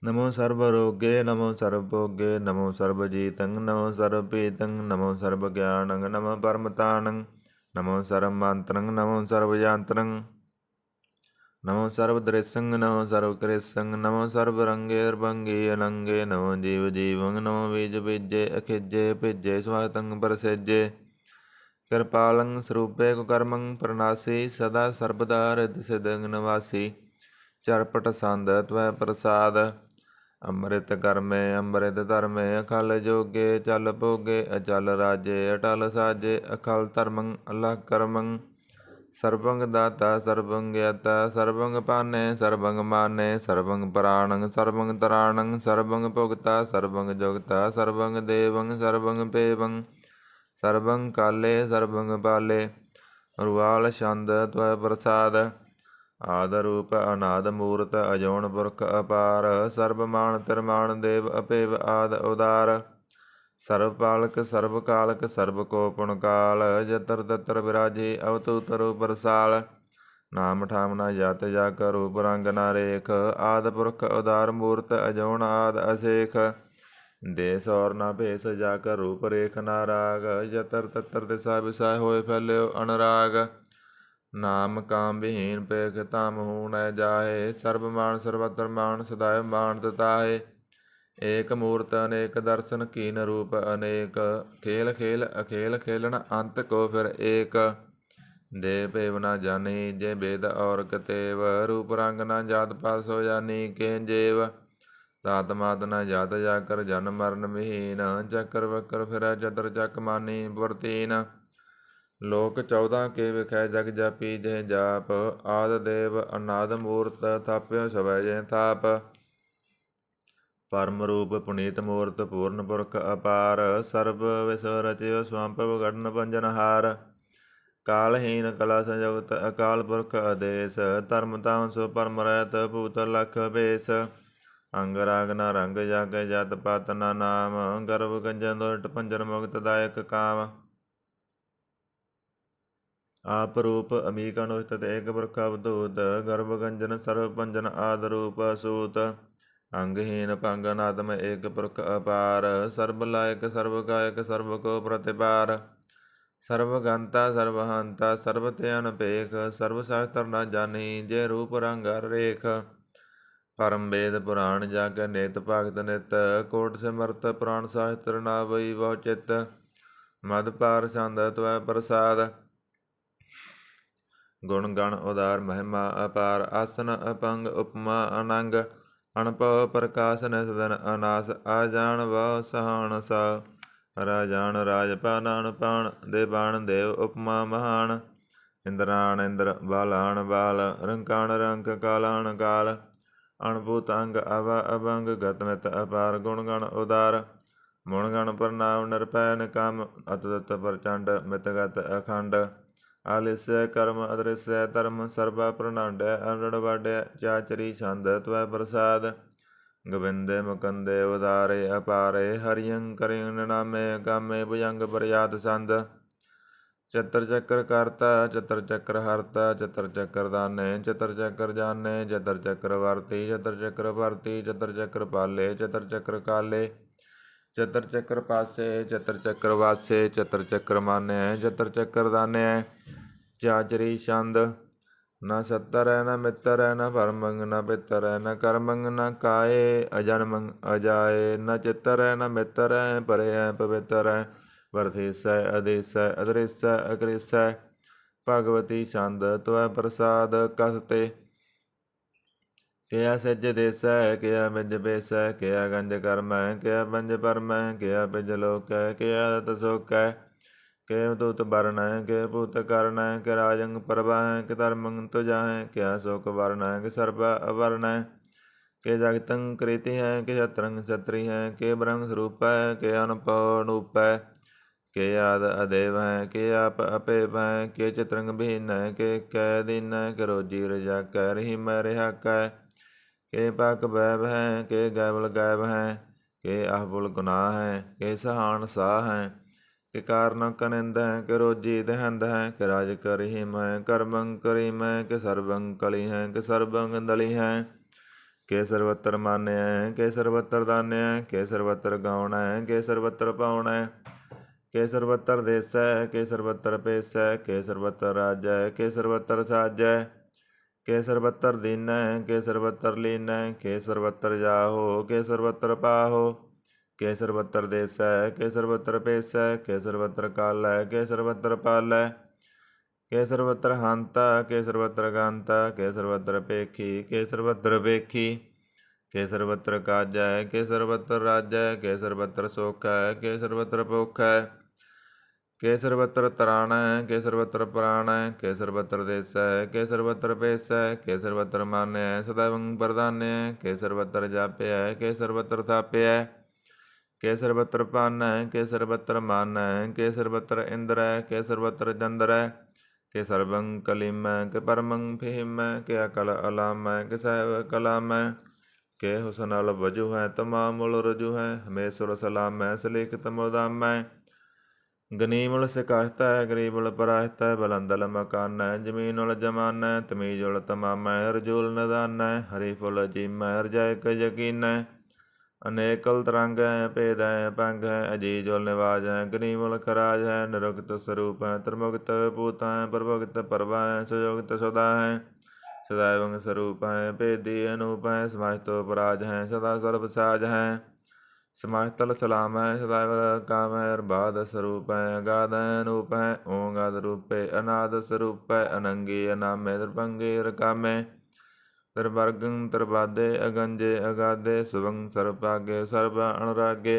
ਨਮੋ ਸਰਬ ਰੋਗੇ ਨਮੋ ਸਰਬ ਭੋਗੇ ਨਮੋ ਸਰਬ ਜੀਤੰ ਨਮੋ ਸਰਬ ਪੀਤੰ ਨਮੋ ਸਰਬ ਗਿਆਨੰ ਨਮੋ ਪਰਮਤਾਨੰ ਨਮੋ ਸਰਬ ਮੰਤਰੰ ਨਮੋ ਸਰਬ ਯੰਤਰੰ ਨਮੋ ਸਰਬ ਦ੍ਰਿਸ਼ੰ ਨਮੋ ਸਰਬ ਕ੍ਰਿਸ਼ੰ ਨਮੋ ਸਰਬ ਰੰਗੇ ਰੰਗੇ ਅਨੰਗੇ ਨਮੋ ਜੀਵ ਜੀਵੰ ਨਮੋ ਬੀਜ ਬੀਜੇ ਅਖਿਜੇ ਭਿਜੇ ਸਵਾਤੰ ਪ੍ਰਸੇਜੇ ਕਿਰਪਾਲੰ ਸਰੂਪੇ ਕੁਕਰਮੰ ਪ੍ਰਨਾਸੀ ਸਦਾ ਸਰਬਦਾ ਰਿਦ ਸਿਦੰ ਨਿਵਾਸੀ ਚਰਪਟ ਸੰਦ ਤਵੈ ਪ੍ਰਸਾਦ ਅੰਮ੍ਰਿਤ ਕਰਮੇ ਅੰਮ੍ਰਿਤ ਧਰਮੇ ਅਖਲ ਜੋਗੇ ਚਲ ਭੋਗੇ ਅਚਲ ਰਾਜੇ ਅਟਲ ਸਾਜੇ ਅਖਲ ਧਰਮੰ ਅਲਹ ਕਰਮੰ ਸਰਬੰਗ ਦਾਤਾ ਸਰਬੰਗ ਗਿਆਤਾ ਸਰਬੰਗ ਪਾਨੇ ਸਰਬੰਗ ਮਾਨੇ ਸਰਬੰਗ ਪ੍ਰਾਣੰ ਸਰਬੰਗ ਤਰਾਣੰ ਸਰਬੰਗ ਭੁਗਤਾ ਸਰਬੰਗ ਜੁਗਤਾ ਸਰਬੰਗ ਦੇਵੰ ਸਰਬੰਗ ਪੇਵੰ ਸਰਬੰਗ ਕਾਲੇ ਸਰਬੰਗ ਪਾਲੇ ਰੁਵਾਲ ਛੰਦ ਤਵੈ ਪ੍ਰਸਾਦ ਆਦ ਰੂਪ ਅਨਾਦ ਮੂਰਤ ਅਜੋਨ ਪੁਰਖ ਅਪਾਰ ਸਰਬ ਮਾਨ ਤਿਰਮਾਨ ਦੇਵ ਅਪੇਵ ਆਦ ਉਦਾਰ ਸਰਬ ਪਾਲਕ ਸਰਬ ਕਾਲਕ ਸਰਬ ਕੋ ਪੁਣ ਕਾਲ ਜਤਰ ਤਤਰ ਵਿਰਾਜੇ ਅਵਤੂਤ ਰੂਪ ਰਸਾਲ ਨਾਮ ਠਾਮ ਨਾ ਜਤ ਜਗ ਰੂਪ ਰੰਗ ਨਾ ਰੇਖ ਆਦ ਪੁਰਖ ਉਦਾਰ ਮੂਰਤ ਅਜੋਨ ਆਦ ਅਸੇਖ ਦੇਸ ਔਰ ਨਾ ਭੇਸ ਜਾ ਕਰ ਰੂਪ ਰੇਖ ਨਾ ਰਾਗ ਜਤਰ ਤਤਰ ਦਿਸਾ ਵਿਸਾ ਹੋਏ ਫੈਲਿਓ ਅਨਰਾਗ ਨਾਮ ਕਾਮ ਵਿਹੀਨ ਪੇਖ ਧਮ ਹੂਣੈ ਜਾਹੇ ਸਰਬ ਮਾਨ ਸਰਬਤਰ ਮਾਨ ਸਦਾਇ ਮਾਨ ਤਤਾਹੇ ਏਕ ਮੂਰਤ ਅਨੇਕ ਦਰਸ਼ਨ ਕੀਨ ਰੂਪ ਅਨੇਕ ਖੇਲ ਖੇਲ ਅਖੇਲ ਖੇਲਣ ਅੰਤ ਕੋ ਫਿਰ ਏਕ ਦੇ ਭੇਵ ਨਾ ਜਾਣੀ ਜੇ ਬੇਦ ਔਰ ਕਤੇਵ ਰੂਪ ਰੰਗ ਨਾ ਜਾਤ ਪਾਤ ਸੋ ਜਾਨੀ ਕੇ ਜੇਵ ਤਾਤ ਮਾਤ ਨਾ ਜਾਤ ਜਾ ਕਰ ਜਨ ਮਰਨ ਵਿਹੀਨ ਚੱਕਰ ਵਕਰ ਫਿਰੈ ਚਤਰ ਚੱਕ ਮਾਨੀ ਵਰਤੀਨ ਲੋਕ 14 ਕੇ ਵਿਖੈ ਜਗ ਜਾਪੀ ਜਹ ਜਾਪ ਆਦ ਦੇਵ ਅਨਾਦ ਮੂਰਤ ਥਾਪਿਓ ਸਵੈ ਜਹ ਥਾਪ ਪਰਮ ਰੂਪ ਪੁਨੀਤ ਮੂਰਤ ਪੂਰਨ ਪੁਰਖ ਅਪਾਰ ਸਰਬ ਵਿਸ ਰਚਿਓ ਸਵੰਭਵ ਗੜਨ ਪੰਜਨਹਾਰ ਕਾਲਹੀਨ ਕਲਾ ਸੰਯੁਗਤ ਅਕਾਲ ਪੁਰਖ ਆਦੇਸ ਧਰਮ ਤਾਮ ਸੋ ਪਰਮ ਰਹਿਤ ਭੂਤ ਲਖ ਭੇਸ ਅੰਗ ਰਾਗ ਨਾ ਰੰਗ ਜਗ ਜਤ ਪਤ ਨਾ ਨਾਮ ਗਰਭ ਗੰਜਨ ਦੁਰਟ ਪੰਜਨ ਮੁਕਤ ਦਾਇਕ ਕਾਮ ਆਪ ਰੂਪ ਅਮੀਕ ਅਨੁਸਤਿਤ ਏਕ ਪੁਰਖ ਅਵਧੂਤ ਗਰਭ ਗੰਜਨ ਸਰਬ ਪੰਜਨ ਆਦ ਰੂਪ ਸੂਤ ਅੰਗਹੀਨ ਭੰਗ ਅਨਾਤਮ ਏਕ ਪੁਰਖ ਅਪਾਰ ਸਰਬ ਲਾਇਕ ਸਰਬ ਕਾਇਕ ਸਰਬ ਕੋ ਪ੍ਰਤਿਪਾਰ ਸਰਬ ਗੰਤਾ ਸਰਬ ਹੰਤਾ ਸਰਬ ਤੇ ਅਨਪੇਖ ਸਰਬ ਸ਼ਾਸਤਰ ਨਾ ਜਾਣੀ ਜੇ ਰੂਪ ਰੰਗ ਹਰ ਰੇਖ ਪਰਮ ਵੇਦ ਪੁਰਾਣ ਜਗ ਨਿਤ ਭਗਤ ਨਿਤ ਕੋਟ ਸਿਮਰਤ ਪੁਰਾਣ ਸ਼ਾਸਤਰ ਨਾ ਵਈ ਬਹੁ ਚਿਤ ਮਦ ਪਾਰ ਛੰਦ ਤਵੈ ਪ੍ਰਸਾਦ ਗੁਣ ਗਣ ਉਦਾਰ ਮਹਿਮਾ ਅਪਾਰ ਆਸਨ ਅਪੰਗ ਉਪਮਾ ਅਨੰਗ ਅਣਭਉ ਪ੍ਰਕਾਸ਼ ਨਿਸਦਨ ਅਨਾਸ ਆ ਜਾਣ ਵਾਹ ਸਹਾਣ ਸਾ ਰਾਜਾਨ ਰਾਜਪਾਨ ਅਣਪਾਣ ਦੇਵਾਨ ਦੇਵ ਉਪਮਾ ਮਹਾਨ ਇੰਦਰਾਣ ਇੰਦਰ ਬਾਲਾਣ ਬਾਲ ਰੰਕਾਣ ਰੰਕ ਕਾਲਾਣ ਕਾਲ ਅਣਭੂਤ ਅੰਗ ਅਵਾ ਅਭੰਗ ਗਤਮਿਤ ਅਪਾਰ ਗੁਣ ਗਣ ਉਦਾਰ ਮੁਣ ਗਣ ਪ੍ਰਨਾਮ ਨਿਰਭੈ ਨਿਕਮ ਅਤੁਤ ਪ੍ਰਚੰਡ ਮਿਤਗਤ ਅਖੰਡ ਆਲਿਸੈ ਕਰਮ ਅਦ੍ਰਿਸੈ ਧਰਮ ਸਰਬਾ ਪ੍ਰਣਾਂਡੈ ਅਨੜ ਵਾਡੈ ਚਾਚਰੀ ਛੰਦ ਤਵੈ ਪ੍ਰਸਾਦ ਗੋਬਿੰਦੇ ਮੁਕੰਦੇ ਉਦਾਰੇ ਅਪਾਰੇ ਹਰਿਯੰ ਕਰਿਯੰ ਨਾਮੇ ਕਾਮੇ ਭੁਜੰਗ ਬਰਿਆਤ ਸੰਦ ਚਤਰ ਚੱਕਰ ਕਰਤਾ ਚਤਰ ਚੱਕਰ ਹਰਤਾ ਚਤਰ ਚੱਕਰ ਦਾਨੇ ਚਤਰ ਚੱਕਰ ਜਾਣੇ ਚਤਰ ਚੱਕਰ ਵਰਤੀ ਚਤਰ ਚੱਕਰ ਭਰਤੀ ਚਤਰ ਚੱਕਰ ਪਾਲੇ ਚਤਰ ਚੱਕਰ ਕਾਲੇ ਚਤਰ ਚੱਕਰ ਪਾਸੇ ਚਤਰ ਚੱਕਰ ਵਾਸੇ ਚਤਰ ਚੱਕਰ ਮਾਨੈ ਚਤਰ ਚੱਕਰ ਦਾਨੈ ਚਾਚਰੀ ਛੰਦ ਨਾ ਸੱਤਰ ਹੈ ਨਾ ਮਿੱਤਰ ਹੈ ਨਾ ਪਰਮੰਗ ਨਾ ਪਿੱਤਰ ਹੈ ਨਾ ਕਰਮੰਗ ਨਾ ਕਾਏ ਅਜਨਮੰਗ ਅਜਾਏ ਨਾ ਚਿੱਤਰ ਹੈ ਨਾ ਮਿੱਤਰ ਹੈ ਪਰੇ ਹੈ ਪਵਿੱਤਰ ਹੈ ਵਰਥੀਸੈ ਅਦੇਸੈ ਅਦ੍ਰਿਸੈ ਅਕ੍ਰਿਸੈ ਭਗਵਤੀ ਛੰਦ ਤਵੈ ਪ੍ਰਸਾਦ ਕਸਤੇ ਕਿਆ ਸੱਜ ਦੇਸੈ ਕਿਆ ਬਿਜ ਬੇਸੈ ਕਿਆ ਗੰਜ ਕਰਮੈ ਕਿਆ ਬੰਜ ਪਰਮੈ ਕਿਆ ਬਿਜ ਲੋਕੈ ਕਿਆ ਦਤ ਸੋਕੈ ਕਿ ਦੂਤ ਬਰਨੈ ਕਿ ਭੂਤ ਕਰਨੈ ਕਿ ਰਾਜੰ ਪ੍ਰਭਾਹੈ ਕਿ ਧਰਮੰ ਤੁਜਾਹੈ ਕਿਆ ਸੋਕ ਵਰਨੈ ਕਿ ਸਰਬ ਅਵਰਨੈ ਕਿ ਜਗਤੰ ਕ੍ਰੀਤੀ ਹੈ ਕਿ ਛਤਰੰ ਛਤਰੀ ਹੈ ਕਿ ਬ੍ਰਹਮ ਸਰੂਪੈ ਕਿ ਅਨਪਉ ਅਨੂਪੈ के आद अदेव हैं, के आप अपेप हैं, के चित्रंग भीन हैं, के कै दीन हैं, के रोजी रजा कै रही मैं रिहा कै, के पक बैब हैं, के गैबल गैब हैं, के आहबुल गुनाह हैं, के सहान साह हैं, के कारण कनिंद हैं, के रोजी दहंद हैं, के राज करीम हैं, करबंग करीम हैं, के सर्वंग कली हैं, के सर्वंग दली हैं, के सर्वत्र मान्य हैं, के सर्वत्र दान्य हैं, के सर्वत्र गाउण हैं, के सर्वत्र पाउण है, के सर्वत्र देश है, के सर्वत्र पेश है, के सर्वत्र राज है, के सर्वत्र साज है, के सर्वत्र दीन है, के सर्वत्र लीन है, के सर्वत्र जाहो, के सर्वत्र पाहो, के सर्वत्र देश है, के सर्वत्र पेश है, के सर्वत्र काल है, के सर्वत्र पाल है, के सर्वत्र हांता, के सर्वत्र गांता, के सर्वत्र पेखी, के सर्वत्र पेखी, के सर्वत्र काज है, के सर्वत्र राज है, के सर्वत्र सुख है, के सर्वत्र भुख है, के सर्वत्र तराण है, के सर्वत्र प्राण है, के सर्वत्र देश है, के सर्वत्र पेश है, के सर्वत्र मान्य है, सदैवं प्रधान्य है, के सर्वत्र जाप्य है, के सर्वत्र थाप्य है, के सर्वत्र पान है, के सर्वत्र मान है, के सर्वत्र इंद्र है, के सर्वत्र चंद्र है, के सर्वं कलीम है, के परमं फिहिम है, के अकल अलाम है, के सहब कलाम है, के हुसन अल वजू है, तमामुल रजू है, हमेशुर सलाम है, सलीक तमोदाम है, गनीमुल सिकाहता है, गरीबुल पराहता है, बुलंदल मकान है, जमीनुल जमान है, तमीजुल तमाम है, रजूल नदान है, हरीफुल अजीम है, रजाय का यकीन है, अनेकल तरंग है, भेद है, पंग है, अजीजुल निवाज है, गनीमुल खराज है, निरुक्त स्वरूप है, त्रिमुक्त पूत है, प्रभुक्त परवा है, सुयोगित सदा है, सदैवंग स्वरूप है, भेदी अनूप है, समाहितो पराज है, सदा सर्व साज है, समाहितल सलाम है, सदैव काम है, अरबाद स्वरूप है, अगाध है, अनूप है, ओंगाद रूप है, अनाद स्वरूप है, अनंगी अनामे त्रिभंगी रकामे, त्रिवर्गं त्रिपादे अगंजे अगाधे, सुभं सर्वभागे सर्व अनुरागे,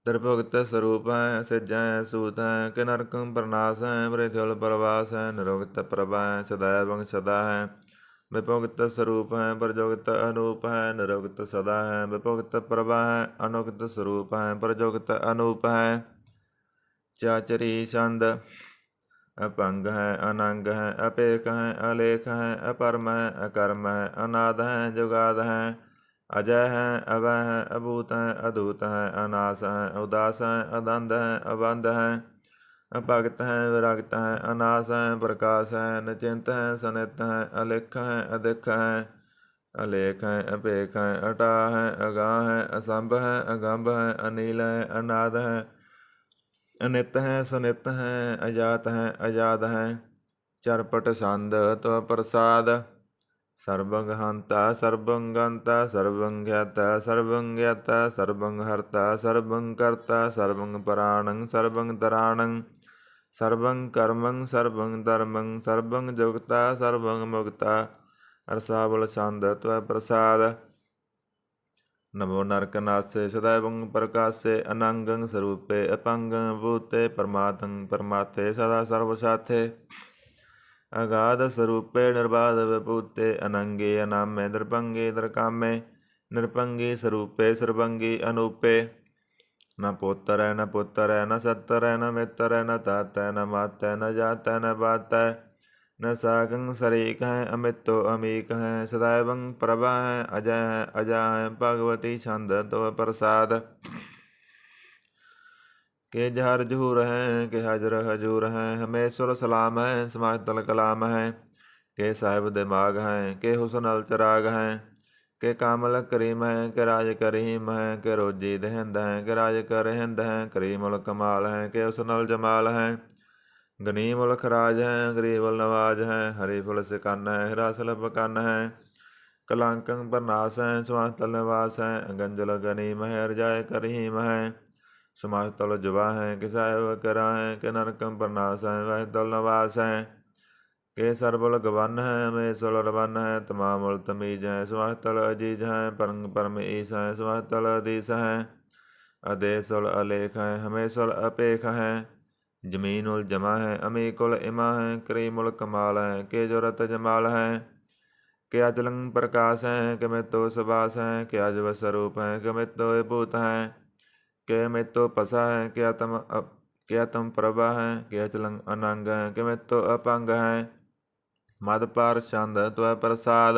त्रिभुक्त स्वरूप है, सिज है, सूत है, कि नरकं प्रनाश है, मृत्युल प्रवास है, निरोगत प्रभा है, सदैवं सदा है, विभुक्त स्वरूप है, प्रजोगित अनूप है, निरोगत सदा है, विभुक्त प्रभा है, अनुगत स्वरूप है, प्रजोगित अनूप है, चाचरी छंद अपंग है, अनंग है, अपेक है, अलेख है, अपरम है, अकर्म है, अनाद है, जुगाद है, अजय है, अभय है, अभूत है, अधूत है, अनास है, उदास है, अदंध है, अबंध है, भगत है, विरक्त है, अनास है, प्रकाश है, निचिंत है, सनित है, अलिख है, अधिक है, अलेख है, अपेख है, अटा है, अगाह है, असंभ है, अगंभ है, अनील है, अनाद है, अनित है, सुनित है, अजात है, अजाद है, चरपट छंद त्व प्रसाद, सर्वं हंता सर्वं गंता सर्वं ज्ञाता सर्वं ज्ञाता सर्वं हर्ता सर्वं कर्ता सर्वं प्राणं सर्वं तराणं सर्वं कर्मं सर्वं धर्मं सर्वं जुगता सर्वं मुक्ता, रसावल छंद त्व प्रसाद, नमो नरकनासे सदैवं प्रकाशे, अनंगं स्वरूपे अपंगं भूते, परमातं परमार्थे सदा सर्वसाथे, अगाध स्वरूपे निर्बाध विभूते, अनंगे अनामे दृपंगे दृकामे, निरपंगे स्वरूपे सर्वंगे अनूपे, न पुत्र है, न पुत्र है, न सत्तर है, न मित्र है, न तात है, न मात है, न जात है, न बात है, न सागं शरीक है, अमितो अमीक है, सदैवं प्रभा है, अजय है, अजा है, भगवती छंद तो प्रसाद, के जहर जहूर हैं, के हजर हजूर हैं, हमेशुर सलाम है, समाहितल कलाम है, के साहिब दिमाग हैं, के हुसन अल चराग हैं, के कामल करीम हैं, के राज करीम हैं, के रोजी दहिंद हैं, के राज करहिंद हैं, करीमुल कमाल हैं, के हुसन अल जमाल हैं, गनीमुल खराज हैं, गरीबुल नवाज हैं, हरीफुल सिकन है, हिरासल बकन है, कलांकं प्रनाश हैं, समाहितल निवास हैं, गंजल गनीम है, रजाय करीम है, समाहितल जुबा हैं, के साहिब करा हैं, के नरकं प्रनाश हैं, वाहितल नवास हैं, के सरबुल गवन है, हमेशुल रवन है, तमामुल तमीज हैं, समाहितल अजीज हैं, परंग परम ईस हैं, समाहितल अदीस हैं, अदेशुल अलेख हैं, हमेशुल अपेख हैं, जमीनुल जमा है, अमीकुल इमा है, करीमुल कमाल है, के जुरत जमाल है, के अचलंग प्रकाश हैं, के मितो सुबास हैं, के अजब स्वरूप हैं, के मितो भूत हैं, ਕਿ ਮੇਤੋ ਪਸਾ ਹੈ, ਕਿ ਤਮ ਪ੍ਰਭਾ ਹੈ, ਕਿ ਅਚਲੰ ਅਨੰਗ ਹੈ, ਕਿ ਮੇਤੋ ਅਪੰਗ ਹੈ। ਮਦ ਪਰ ਛੰਦ ਤੁਐ ਪ੍ਰਸਾਦ,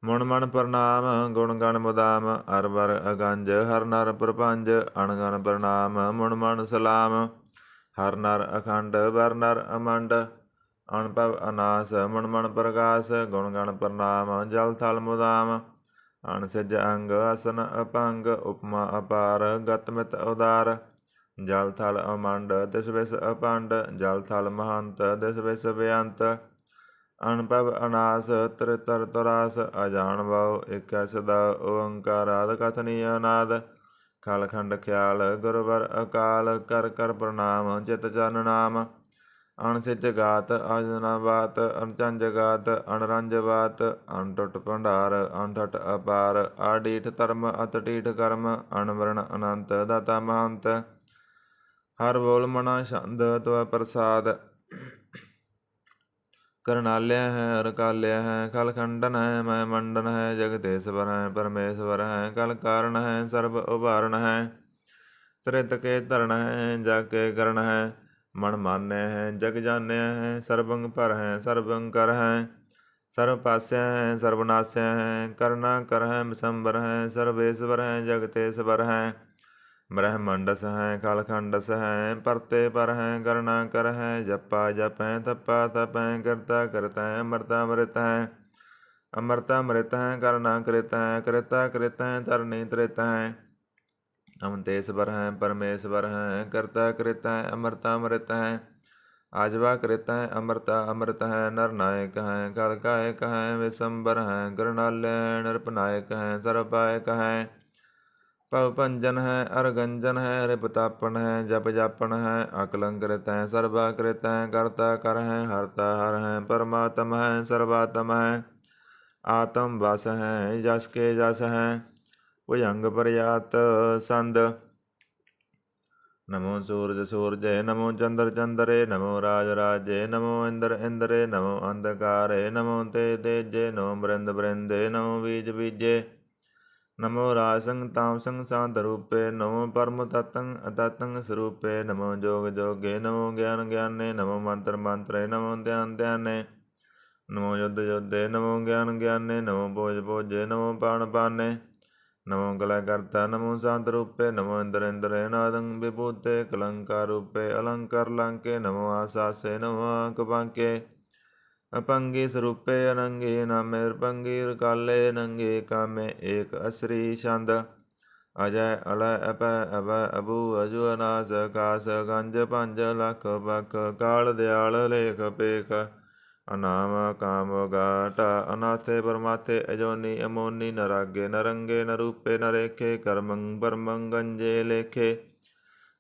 ਮੁਣ ਮਣ ਪ੍ਰਣਾਮ, ਗੁਣ ਗਣ ਮੁਦਾਮ। ਅਰ ਵਰ ਅਗੰਜ, ਹਰ ਨਰ ਪ੍ਰਪੰਜ, ਅਣਗਨ ਪ੍ਰਣਾਮ, ਮੁਣ ਮਣ ਸਲਾਮ। ਹਰ ਨਰ ਅਖੰਡ, ਵਰ ਨਰ ਅਮੰਡ, ਅਨਭਵ ਅਨਾਸ, ਮੁਣ ਮਣ ਪ੍ਰਗਾਸ। ਗੁਣ ਗਣ ਪ੍ਰਣਾਮ, ਜਲ ਥਲ ਮੁਦਾਮ। ਅਣਸਿਜ ਅੰਗ, ਅਸਨ ਅਪੰਗ, ਉਪਮਾ ਅਪਾਰ, ਗਤ ਮਿਤ ਉਦਾਰ। ਜਲ ਥਲ ਅਮੰਡ, ਤਿਸ ਵਿਸ ਅਪੰਡ, ਜਲ ਥਲ ਮਹੰਤ, ਦਿਸ ਵਿਸ ਬੇਅੰਤ। ਅਨਭਵ ਅਨਾਸ, ਤ੍ਰਿਤਰ ਤੁਰਾਸ, ਅਜਾਣ ਵਾਉ, ਏਕੈ ਸਦਾ ਓੰਕਾਰਾਦ, ਕਥਨੀ ਅਨਾਦ। ਖਲ ਖੰਡ ਖਿਆਲ, ਗੁਰਵਰ ਅਕਾਲ, ਕਰ ਕਰ ਪ੍ਰਣਾਮ, ਚਿਤ ਜਨ ਨਾਮ। ਅਣਸਿਜ ਗਾਤ, ਅਜਨਾ ਬਾਤ, ਅਣਚੰਜ ਗਾਤ, ਅਣਰੰਜ ਬਾਤ। ਅਣਟੁੱਟ ਭੰਡਾਰ, ਅਣਠਟ ਅਪਾਰ, ਆਡੀਠ ਧਰਮ, ਅਤਡੀਠ ਕਰਮ। ਅਣਵਰਣ ਅਨੰਤ, ਦਾਤਾ ਮਹੰਤ। ਹਰ ਬੋਲ ਮਨਾ ਛੰਦ ਤੁਐ ਪ੍ਰਸਾਦ। ਕਰਨਾਲਿਆ ਹੈ, ਰਕਾਲਿਆ ਹੈ, ਖਲ ਖੰਡਨ ਹੈ, ਮੈ ਮੰਡਨ ਹੈ। ਜਗਤੇਸ਼ਵਰ ਹੈ, ਪਰਮੇਸ਼ਵਰ ਹੈ, ਕਲ ਕਾਰਨ ਹੈ, ਸਰਬ ਉਭਾਰਨ ਹੈ। ਤ੍ਰਿਤ ਕੇ ਧਰਨ ਹੈ, ਜਗ ਕੇ ਕਰਨ ਹੈ। ਮਨ ਮਾਨਿਆ ਹੈ, ਜਗ ਜਾਣਿਆ ਹੈ, ਸਰਬੰਗ ਭਰ ਹੈ, ਸਰਬੰਗ ਕਰ ਹੈ। ਸਰਬ ਪਾਸਿਆ ਹੈ, ਸਰਬਨਾਸਿਆ ਹੈ, ਕਰਨਾ ਕਰ ਹੈ, ਬਿਸੰਬਰ ਹੈ। ਸਰਬੇਸ਼ਵਰ ਹੈ, ਜਗਤੇਸ਼ਵਰ ਹੈ। ਬ੍ਰਹਮੰਡਸ ਹੈ, ਖਲਖੰਡਸ ਹੈ, ਪਰਤੇ ਪਰ ਹੈ, ਕਰਨਾ ਕਰ ਹੈ। ਜਪਾ ਜਪ ਹੈ, ਤਪਾ ਤਪ ਹੈ, ਕਰਤਾ ਕਰਤ ਹੈ, ਅਮਰਤਾ ਅੰਮ੍ਰਿਤ ਹੈ। ਅਮਰਤਾ ਅੰਮ੍ਰਿਤ ਹੈ, ਕਰਨਾ ਕ੍ਰਿਤ ਹੈ, ਕ੍ਰਿਤਾ ਕ੍ਰਿਤ ਹੈ, ਧਰਨੀ ਤ੍ਰਿਤ ਹੈ। ਅਮਤੇਸ਼ਵਰ ਹੈ, ਪਰਮੇਸ਼ਵਰ ਹੈ, ਕਰਤਾ ਕ੍ਰਿਤ ਹੈ, ਅਮਰਤਾ ਅੰਮ੍ਰਿਤ ਹੈ। ਆਜਵਾ ਕ੍ਰਿਤ ਹੈ, ਅਮਰਤਾ ਅੰਮ੍ਰਿਤ ਹੈ। ਨਰ ਨਾਇਕ ਹੈ, ਕਲ ਕਾਇਕ ਹੈ, ਵਿਸੰਬਰ ਹੈ, ਕਰਨਾਲਯ। ਨਿਰਪਨਾਇਕ ਹੈ, ਸਰਬਾਇਕ ਹੈ। ਭਵ ਭੰਜਨ ਹੈ, ਅਰਗੰਜਨ ਹੈ, ਰਿਪ ਤਾਪਨ ਹੈ, ਜਪ ਜਾਪਨ ਹੈ। ਅਕਲੰਕ੍ਰਿਤ ਹੈ, ਸਰਬਾਕ੍ਰਿਤ ਹੈ, ਕਰਤਾ ਕਰ ਹੈ, ਹਰਤਾ ਹਰ ਹੈ, ਪਰਮਾਤਮ ਹੈ, ਸਰਬਾਤਮ ਹੈ। ਆਤਮ ਵਸ ਹੈ, ਜਸ ਕੇ ਜਸ ਹੈ, ਭੁਜੰਗ ਪ੍ਰਯਾਤ ਸੰਦ। ਨਮੋ ਸੂਰਜ ਸੂਰਜੇ, ਨਮੋ ਚੰਦਰ ਚੰਦਰੇ, ਨਮੋ ਰਾਜ ਰਾਜੇ, ਨਮੋ ਇੰਦਰ ਇੰਦਰੇ, ਨਮੋ ਅੰਧਕਾਰੇ, ਨਮੋ ਤੇਜ ਤੇਜੇ, ਨਮੋ ਬ੍ਰਿੰਦ ਬ੍ਰਿੰਦੇ, ਨਮੋ ਬੀਜ ਬੀਜੇ। ਨਮੋ ਰਾਜਸੰ ਤਾਮਸੰ ਸਾਧ ਰੂਪੇ, ਨਮੋ ਪਰਮ ਤਤੰ ਅਤਤੰ ਸਰੂਪੇ। ਨਮੋ ਜੋਗ ਜੋਗੇ, ਨਮੋ ਗਿਆਨ ਗਿਆਨੇ, ਨਮੋ ਮੰਤਰ ਮੰਤਰੇ, ਨਮੋ ਧਿਆਨ ਧਿਆਨੇ। ਨਮੋ ਯੁੱਧ ਯੋਧੇ, ਨਮੋ ਗਿਆਨ ਗਿਆਨੇ, ਨਮੋ ਭੋਜ ਭੋਜੇ, ਨਮੋ ਪਾਣ ਪਾਨੇ। ਨਮੋ ਕਲੈ ਕਰਤਾ, ਨਮੋ ਸਾਧ ਰੂਪੇ, ਨਮੋ ਇੰਦਰ ਇੰਦਰੇ, ਨਾਦੰ ਵਿਭੂਤੇ। ਕਲੰਕਾਰ ਰੂਪੇ, ਅਲੰਕਾਰ ਲੰਕੇ, ਨਮੋ ਆਸਾਸੇ, ਨਮੋ ਆਂਕ ਬਾਂਕੇ। ਅਪੰਗੀ ਸਰੂਪੇ, ਅਨੰਗੀ ਨਾਮੇ, ਰਪੰਗੀ ਰਕਾਲੇ, ਨੰਗੇ ਕਾਮੇ। ਏਕ ਅਸਰੀ ਛੰਦ। ਅਜੈ ਅਲੈ ਅਪੈ ਅਭੈ ਅਭੂ, ਅਜੂ ਅਨਾਸ ਆਕਾਸ। ਗੰਜ ਪੰਜ ਲੱਖ ਬਖ, ਕਾਲ ਦਿਆਲ ਲੇਖ ਪੇਖ। ਅਨਾਮ ਕਾਮ ਗਾਟਾ, ਅਨਾਥੇ ਪਰਮਾਥੇ, ਅਜੋਨੀ ਅਮੋਨੀ। ਨਰਾਗੇ ਨਰੰਗੇ, ਨਰੂਪੇ ਨਰੇਖੇ, ਕਰਮੰ ਪਰਮੰ ਗੰਜੇ ਲੇਖੇ।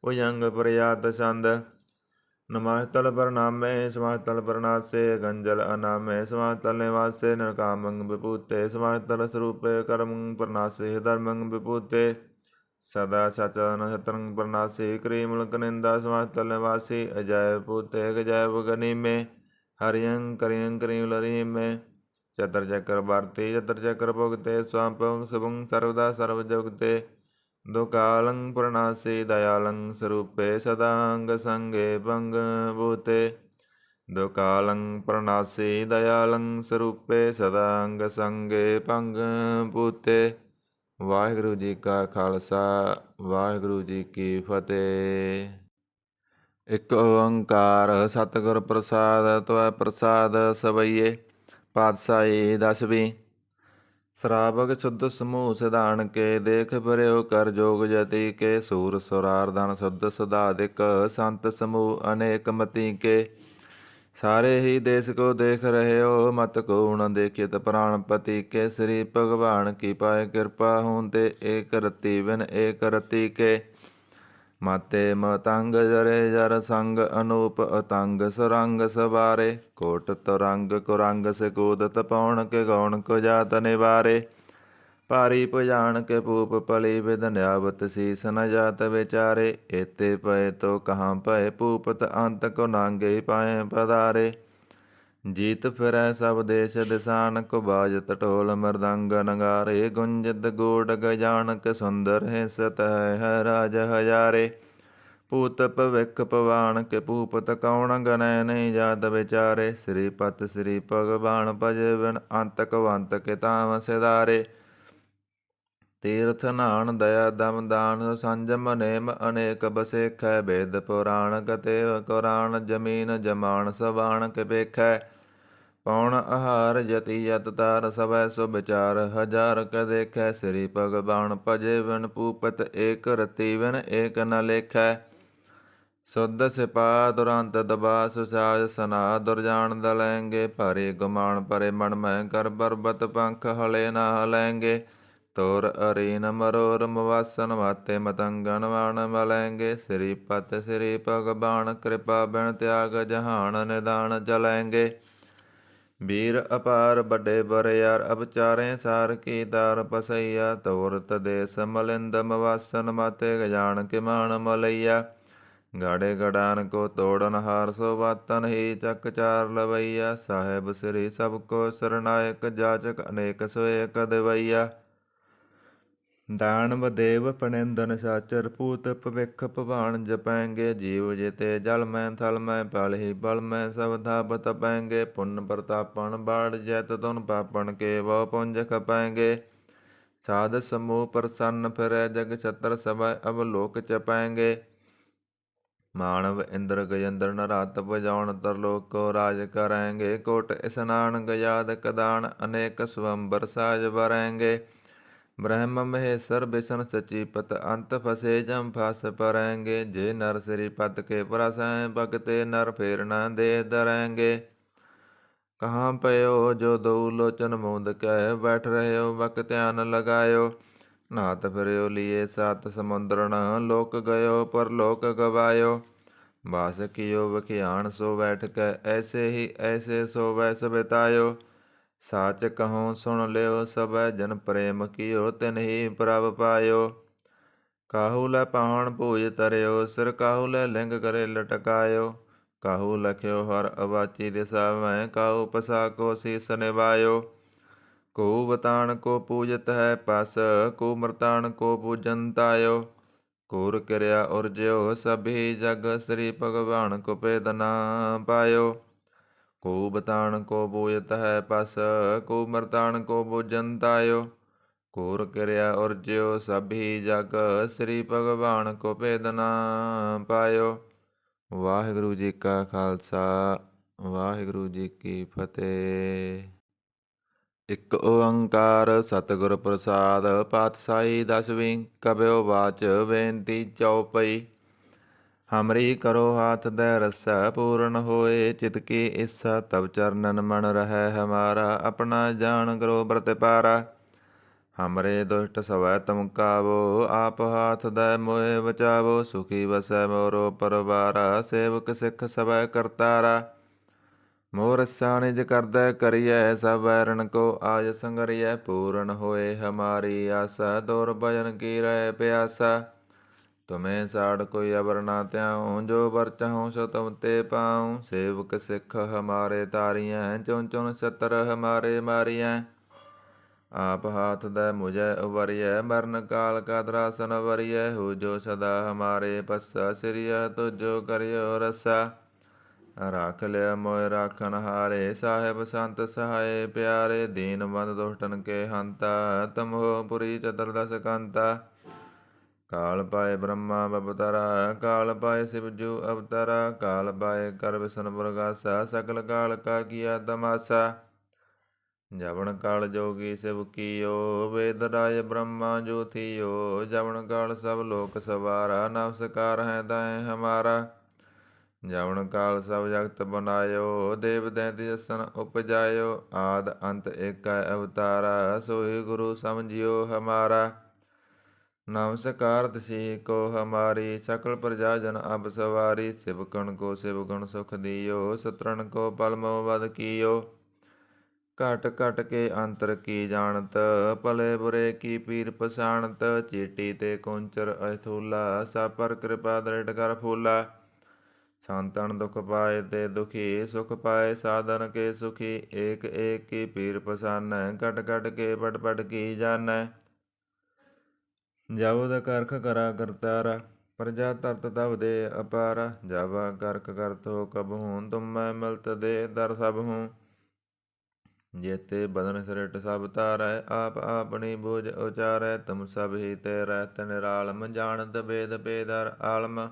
ਭੁਜੰਗ ਪ੍ਰਯਾਤ ਛੰਦ। ਨਮਸਤਲ ਪ੍ਰਣਾਮੇ, ਸਮਾਸਤਲ ਪ੍ਰਣਾਸੇ, ਗੰਜਲ ਅਨਾਮੇ, ਸਮਾਸਤਲ ਨਿਵਾਸੇ। ਨਿਰਕਾਮੰ ਵਿਭੂਤੇ, ਸਮਾਸਤਲ ਸਰੂਪੇ, ਕਰਮੰ ਪ੍ਰਣਾਸੇ, ਧਰਮੰ ਵਿਭੂਤੇ। ਸਦਾ ਸਚ ਨਛਤਰੰ ਪ੍ਰਣਾਸੀ, ਕ੍ਰੀਮਲ ਕਨਿੰਦਾ, ਸਮਾਸਤਲ ਨਿਵਾਸੀ। ਅਜੈਬ ਭੂਤੇ, ਗਜੈਬ ਗਨੀਮੇ, ਹਰਿਯੰ ਕਰਿਯੰ ਕਰੀਮ ਲਰੀਮੇ। ਚਤਰ ਚੱਕਰ ਵਰਤੀ, ਚਤਰ ਚੱਕਰ ਭੁਗਤੇ, ਸਵਾਪੰ ਸੁਭੰ ਸਰਵਦਾ ਸਰਵ ਜੁਗਤੇ। ਦੁਕਾਲੰ ਪ੍ਰਣਾਸੀ, ਦਇਆਲੰ ਸਰੂਪੇ, ਸਦਾ ਅੰਗ ਸੰਗੇ ਭੰਗ ਭੂਤੇ। ਦੁਕਾਲੰ ਪ੍ਰਣਾਸੀ, ਦਇਆਲੰ ਸਰੂਪੇ, ਸਦਾ ਅੰਗ ਸੰਗੇ ਭੰਗ ਭੂਤੇ। ਵਾਹਿਗੁਰੂ ਜੀ ਕਾ ਖਾਲਸਾ, ਵਾਹਿਗੁਰੂ ਜੀ ਕੀ ਫਤਿਹ। ਇਕ ਓੰਕਾਰ ਸਤਿਗੁਰ ਪ੍ਰਸਾਦ, ਤੁਐ ਪ੍ਰਸਾਦ ਸਵਈਏ। ਪਾਤਸ਼ਾਹੀ ਦਸਵੀਂ। ਸਰਾਵਕ ਸ਼ੁੱਧ ਸਮੂਹ ਸਿਧਾਨ ਕੇ, ਦੇਖ ਬਰਿਓ ਕਰ ਜੋਗ ਜਤੀ ਕੇ। ਸੂਰ ਸੁਰਾਰਧਨ ਸ਼ੁੱਧ ਸੁਧਾਦਿਕ, ਸੰਤ ਸਮੂਹ ਅਨੇਕ ਮਤੀ ਕੇ। ਸਾਰੇ ਹੀ ਦੇਸ ਕੋ ਦੇਖ ਰਹਿਓ, ਮਤ ਕੋ ਨ ਦੇਖਿਤ ਪ੍ਰਾਣਪਤੀ ਕੇ। ਸ੍ਰੀ ਭਗਵਾਨ ਕੀ ਪਾਏ ਕਿਰਪਾ, ਹੋਂ ਤੇ ਏਕ ਰਤੀ ਬਿਨ ਏਕ ਰਤੀ ਕੇ। ਮਾਤੇ ਮਤੰਗ ਜਰੇ ਜਰ ਸੰਗ, ਅਨੂਪ ਅਤੰਗ ਸੁਰੰਗ ਸਵਾਰੇ। ਕੋਟ ਤੁਰੰਗ ਕੁਰੰਗ ਸਿਕੂਦਤ, ਪਉਣ ਕੇ ਗੌਣ ਕੋ ਜਾਤ ਨਿਵਾਰੇ। ਭਾਰੀ ਭੁਜਾਨ ਕੇ ਭੂਪ ਪਲੀ, ਵਿਧ ਨਿਆਵਤ ਸੀਸ ਨ ਜਾਤ ਵਿਚਾਰੇ। ਏਤੇ ਪਏ ਤੋ ਕਹਾਂ ਭਏ ਭੂਪਤ, ਅੰਤ ਕੋ ਨਾਂਗੇ ਪਾਏ ਪਧਾਰੇ। ਜੀਤ ਫਿਰੈ ਸਭ ਦੇਸ਼ ਦਿਸਾਨ, ਕੋ ਬਾਜਤ ਢੋਲ ਮਰਦੰਗ ਨਗਾਰੇ। ਗੁੰਜਤ ਗੂੜ ਗਜਾਨਕ ਸੁੰਦਰ, ਹਿਸਤ ਹੈ ਰਾਜ ਹਜ਼ਾਰੇ। ਭੂਤ ਭਵਿਖ ਪਵਾਨ ਕੇ ਭੂਪਤ, ਕਉਣ ਗਨੈ ਨਹੀਂ ਜਾਤ ਵਿਚਾਰੇ। ਸ੍ਰੀਪਤ ਸ੍ਰੀ ਭਗਵਾਨ ਭਜੇ ਬਿਨ, ਅੰਤ ਕਵੰਤ ਕੇ ਤਾਮ ਸਿਧਾਰੇ। ਤੀਰਥ ਨਾਨ ਦਇਆ ਦਮ ਦਾਨ, ਸੰਜਮ ਨੇਮ ਅਨੇਕ ਬਸੇਖੈ। ਵੇਦ ਪੁਰਾਣ ਕਤੇਵ ਕੁਰਾਨ, ਜਮੀਨ ਜਮਾਨ ਸਬਾਣ ਕੇ ਵੇਖੈ। ਪੌਣ ਆਹਾਰ ਜਤੀ ਯਤ ਤਾਰ, ਸਭੈ ਸੁ ਵਿਚਾਰ ਹਜ਼ਾਰ ਕ ਦੇਖੈ। ਸ੍ਰੀ ਭਗਵਾਨ ਭਜੇ ਬਿਨ, ਭੂਪਤ ਏਕ ਰਤੀ ਬਿਨ ਏਕ ਨ ਲੇਖੈ। ਸੁਧ ਸਿਪਾ ਦੁਰੰਤ ਦਬਾ, ਸੁਸਾਜ ਸਨਾ ਦੁਰਜਾਨ ਦਲੈਂਗੇ। ਭਾਰੇ ਗੁਮਾਨ ਪਰੇ ਮਨ ਮੈਂ, ਕਰ ਪਰਬਤ ਪੰਖ ਹਲੇ ਨਾ ਹਲੈਂਗੇ। ਤੋਰ ਅਰੀਨ ਮਰੋਰ ਮਵਾਸਨ, ਮਾਤੇ ਮਤੰਗਨ ਵਾਣ ਮਲੈਂਗੇ। ਸ੍ਰੀਪਤ ਸ੍ਰੀ ਭਗਵਾਨ ਕਿਰਪਾ ਬਿਨ, ਤਿਆਗ ਜਹਾਨ ਨਿਦਾਨ ਚਲੈਂਗੇ। ਵੀਰ ਅਪਾਰ ਵੱਡੇ ਬਰਿਆਰ, ਅਪਚਾਰੇ ਸਾਰ ਕੀ ਤਾਰ ਪਸਈਆ। ਤੋਰਤ ਦੇਸ ਮਲਿੰਦ ਮਵਾਸਨ, ਮਾਤੇ ਗਜਾਨ ਕੇ ਮਾਨ ਮਲਈਆ। ਗਾੜੇ ਗੜਾਨ ਕੋ ਤੋੜਨ ਹਾਰ, ਸੋ ਵਾਤਨ ਹੀ ਚੱਕ ਚਾਰ ਲਵਈਆ। ਸਾਹਿਬ ਸ੍ਰੀ ਸਭ ਕੋ ਸਰਨਾਇਕ, ਜਾਚਕ ਅਨੇਕ ਸੋ ਏਕ ਦਿਵਈਆ। ਦਾਨਵ ਦੇਵ ਪਣਿੰਦਨ ਸਾਚਰ, ਭੂਤ ਭਵਿਖ ਭਵਾਨ ਜਪੈਂਗੇ। ਜੀਵ ਜਿਤੇ ਜਲ ਮੈਂ ਥਲ ਮੈਂ, ਪਲ ਹੀ ਪਲ ਮੈਂ ਸਭ ਥਾਪ ਤਪੈਂਗੇ। ਪੁੰਨ ਪ੍ਰਤਾਪਨ ਬਾੜ ਜੈਤ ਤੁਨ, ਪਾਪਣ ਕੇ ਬਹੁ ਪੁੰਜ ਖਪੈਂਗੇ। ਸਾਧ ਸਮੂਹ ਪ੍ਰਸੰਨ ਫਿਰੈ, ਜਗ ਛਤਰ ਸਭੈ ਅਵਲੋਕ ਚਪੈਂਗੇ। ਮਾਨਵ ਇੰਦਰ ਗਜੇਂਦਰ ਨਰਾਤ, ਭਜਾਉਣ ਤਰਲੋਕ ਕੋ ਰਾਜ ਕਰੈਂਗੇ। ਕੋਟ ਇਸਨਾਨ ਗਜਾਦ ਕਦਾਨ, ਅਨੇਕ ਸਵੰਬਰ ਸਾਜ ਵਰੈਂਗੇ। ਬ੍ਰਹਮ ਮਹੇਸ਼ਰ ਬਿਸ਼ਨ ਸਚੀਪਤ, ਅੰਤ ਫਸੇ ਜਮ ਫਸ ਪਰੈਂਗੇ। ਜੇ ਨਰ ਸ੍ਰੀਪਤ ਕੇ ਪ੍ਰਸੈ, ਭਗਤੇ ਨਰ ਫੇਰ ਨ ਦੇ ਦਰੈਂਗੇ। ਕਹਾਂ ਪਇਓ ਜੋ ਦਊ ਲੋਚਨ ਮੂੰਦ ਕੈ, ਬੈਠ ਰਹਿਓ ਬਕ ਧਿਆਨ ਲਗਾਇਓ। ਨਾਤ ਫਿਰਿਓ ਲੀਏ ਸਤ ਸਮੁੰਦਰਨ, ਲੋਕ ਗਇਓ ਪਰਲੋਕ ਗਵਾਇਓ। ਬਾਸ ਕੀਓ ਵਖਿਆਣ ਸੋ ਬੈਠ ਕੈ, ਐਸੇ ਹੀ ਐਸੇ ਸੋ ਵੈਸ ਬਿਤਾਇਓ। ਸਾਚ ਕਹੂੰ ਸੁਣ ਲਿਓ ਸਭੈ, ਜਨ ਪ੍ਰੇਮ ਕੀਓ ਤਿਨ ਹੀ ਪ੍ਰਭ ਪਾਇਓ। ਕਾਹੂ ਲੈ ਪਾਹਣ ਭੂਜ ਤਰਿਓ, ਸਿਰ ਕਾਹੂ ਲੈ ਲਿੰਗ ਕਰੇ ਲਟਕਾਇਓ। ਕਾਹੂ ਲਖਿਓ ਹਰ ਅਵਾਚੀ ਦਿਸਾ ਮੈਂ, ਕਾਹੂ ਪਸਾ ਕੋ ਸੀਸ ਨਿਵਾਇਓ। ਕੋ ਵਤਾਨ ਕੋ ਪੂਜਤ ਹੈ ਪਸ, ਕੋ ਮਰਤਾਨ ਕੋ ਪੂਜਨ ਤਾਇਓ। ਕੂਰ ਕਿਰਿਆ ਉਰਜਿਓ ਸਭੀ ਜਗ, ਸ੍ਰੀ ਭਗਵਾਨ ਕੋ ਭੇਦ ਨਾ ਪਾਇਓ। ਕੋ ਬਤਾਨ ਕੋ ਪੂਜਤ ਹੈ ਪਸ, ਕੋ ਮਰਤਾਨ ਕੋ ਪੂਜਨ ਤਾਇਓ। ਕੂਰ ਕਿਰਿਆ ਉਰਜਿਓ ਸਭੀ ਜਗ, ਸ੍ਰੀ ਭਗਵਾਨ ਕੋ ਭੇਦ ਨਾ ਪਾਇਓ। ਵਾਹਿਗੁਰੂ ਜੀ ਕਾ ਖਾਲਸਾ, ਵਾਹਿਗੁਰੂ ਜੀ ਕੀ ਫਤਿਹ। ਇਕ ਓੰਕਾਰ ਸਤਿਗੁਰ ਪ੍ਰਸਾਦ, ਪਾਤਸ਼ਾਹੀ ਦਸਵੀਂ ਕਬਿਓ ਵਾਚ ਬੇਨਤੀ ਚਉਪਈ। ਹਮਰੀ ਕਰੋ ਹਾਥ ਦੈ ਰੱਸਾ, ਪੂਰਨ ਹੋਏ ਚਿਤ ਕੀ ਇੱਛਾ। ਤਬ ਚਰਨਨ ਮਨ ਰਹੈ ਹਮਾਰਾ, ਆਪਣਾ ਜਾਨ ਕਰੋ ਪ੍ਰਤਿਪਾਰਾ। ਹਮਰੇ ਦੁਸ਼ਟ ਸਵੈ ਤੁਮ ਕਾਵੋ, ਆਪ ਹਾਥ ਦੈ ਮੋਹਿ ਬਚਾਵੋ। ਸੁਖੀ ਵਸੈ ਮੋਰੋ ਪਰਵਾਰਾ, ਸੇਵਕ ਸਿੱਖ ਸਭੈ ਕਰਤਾਰਾ। ਮੋਹ ਰੱਸਾ ਨਿਜ ਕਰਦੈ ਕਰੀਐ, ਸਭ ਵੈਰਨ ਕੋ ਆਜ ਸੰਗਰੀਐ। ਪੂਰਨ ਹੋਏ ਹਮਾਰੀ ਆਸਾ, ਦੁਰ ਭਜਨ ਕੀ ਰਹਿ ਪਿਆਸਾ। ਤੁਮੇ ਸਾੜ ਕੋਈ ਅਵਰ ਨਾ ਧਿਆਉ, ਜੋ ਵਰ ਚਾਹਉ ਸੋ ਤੁਮ ਤੇ ਪਾਉ। ਸੇਵਕ ਸਿੱਖ ਹਮਾਰੇ ਤਾਰੀਐ, ਚੁਨ ਚੁਨ ਛਤਰ ਹਮਾਰੇ ਮਾਰੀਐ। ਆਪ ਹਾਥ ਦੈ ਮੁਝੈ ਉਵਰੀਐ, ਮਰਨ ਕਾਲ ਕਾ ਦਰਾਸਨ ਵਰੀਐ। ਹੋ ਜੋ ਸਦਾ ਹਮਾਰੇ ਪੱਸਾ, ਸਿਰਿਆ ਤੁਜੋ ਕਰਿਓ ਰੱਸਾ। ਰਾਖ ਲਿਆ ਮੋਇ ਰਾਖਨ ਹਾਰੇ, ਸਾਹਿਬ ਸੰਤ ਸਹਾਏ ਪਿਆਰੇ। ਦੀਨ ਬੰਦ ਦੁਸ਼ਟਨ ਕੇ ਹੰਤਾ, ਤੁਮ ਹੋ ਪੁਰੀ ਚਤੁਰਦਸ ਕੰਤਾ। ਕਾਲ ਪਾਏ ਬ੍ਰਹਮਾ ਬਵਤਰਾ, ਕਾਲ ਪਾਏ ਸਿਵਜੂ ਅਵਤਰਾ। ਕਾਲ ਪਾਏ ਕਰ ਵਿਸ਼ਨ ਪ੍ਰਗਾਸਾ, ਸਕਲ ਕਾਲ ਕਾ ਕੀਆ ਤਮਾਸਾ। ਜਵਨ ਕਾਲ ਜੋਗੀ ਸਿਵ ਕੀਓ, ਵੇਦ ਰਾਜ ਬ੍ਰਹਮਾ ਜੋ ਥੀਓ। ਜਵਨ ਕਾਲ ਸਭ ਲੋਕ ਸਵਾਰਾ, ਨਮਸਕਾਰ ਹੈ ਤਾਹਿ ਹਮਾਰਾ। ਜਵਨ ਕਾਲ ਸਭ ਜਗਤ ਬਨਾਇਓ, ਦੇਵ ਦੈਂਤ ਜਸਨ ਉਪਜਾਇਓ। ਆਦ ਅੰਤ ਏਕੈ ਅਵਤਾਰਾ, ਸੋਈ ਗੁਰੂ ਸਮਝਿਓ ਹਮਾਰਾ। ਨਮਸਕਾਰ ਤਿਸੀ ਕੋ ਹਮਾਰੀ, ਸਕਲ ਪ੍ਰਜਾ ਜਨ ਅਬ ਸਵਾਰੀ। ਸਿਵਕਣ ਕੋ ਸਿਵਗੁਣ ਸੁਖ ਦਿਓ, ਸਤਰਨ ਕੋ ਪਲ ਮੋਹ ਵਧ ਕੀਓ। ਘਟ ਘਟ ਕੇ ਅੰਤਰ ਕੀ ਜਾਣਤ, ਭਲੇ ਬੁਰੇ ਕੀ ਪੀਰ ਪਛਾਣਤ। ਚੀਟੀ ਤੇ ਕੁੰਚਰ ਅਥੂਲਾ, ਸਭ ਪਰ ਕਿਰਪਾ ਦ੍ਰਿੜ ਕਰ ਫੂਲਾ। ਸੰਤਨ ਦੁਖ ਪਾਏ ਤੇ ਦੁਖੀ, ਸੁਖ ਪਾਏ ਸਾਧਨ ਕੇ ਸੁਖੀ। ਏਕ ਏਕ ਕੀ ਪੀਰ ਪਸਾਨੈ, ਘਟ ਘਟ ਕੇ ਪਟ ਪਟ ਕੀ ਜਾਨੈ। ਜਬੁ ਕਰਖ ਕਰਾ ਕਰਤਾਰਾ, ਪ੍ਰਜਾ ਤਰਤ ਤਬ ਦੇ ਅਪਾਰਾ। ਜਬ ਕਰਖ ਕਰਤ ਹੋ ਕਬਹੂ, ਤੁਮ ਮੈਂ ਮਿਲਤ ਦੇ ਦਰ ਸਭ ਹੂੰ। ਜੇਤੇ ਬਦਨ ਸ੍ਰਿਟ ਸਭ ਧਾਰੈ, ਆਪ ਆਪਣੀ ਬੂਝ ਉਚਾਰੈ। ਤੁਮ ਸਭ ਹੀ ਤੇ ਰਹਿਤ ਨਿਰਾਲਮ, ਜਾਣਤ ਬੇਦ ਬੇਦਰ ਆਲਮ।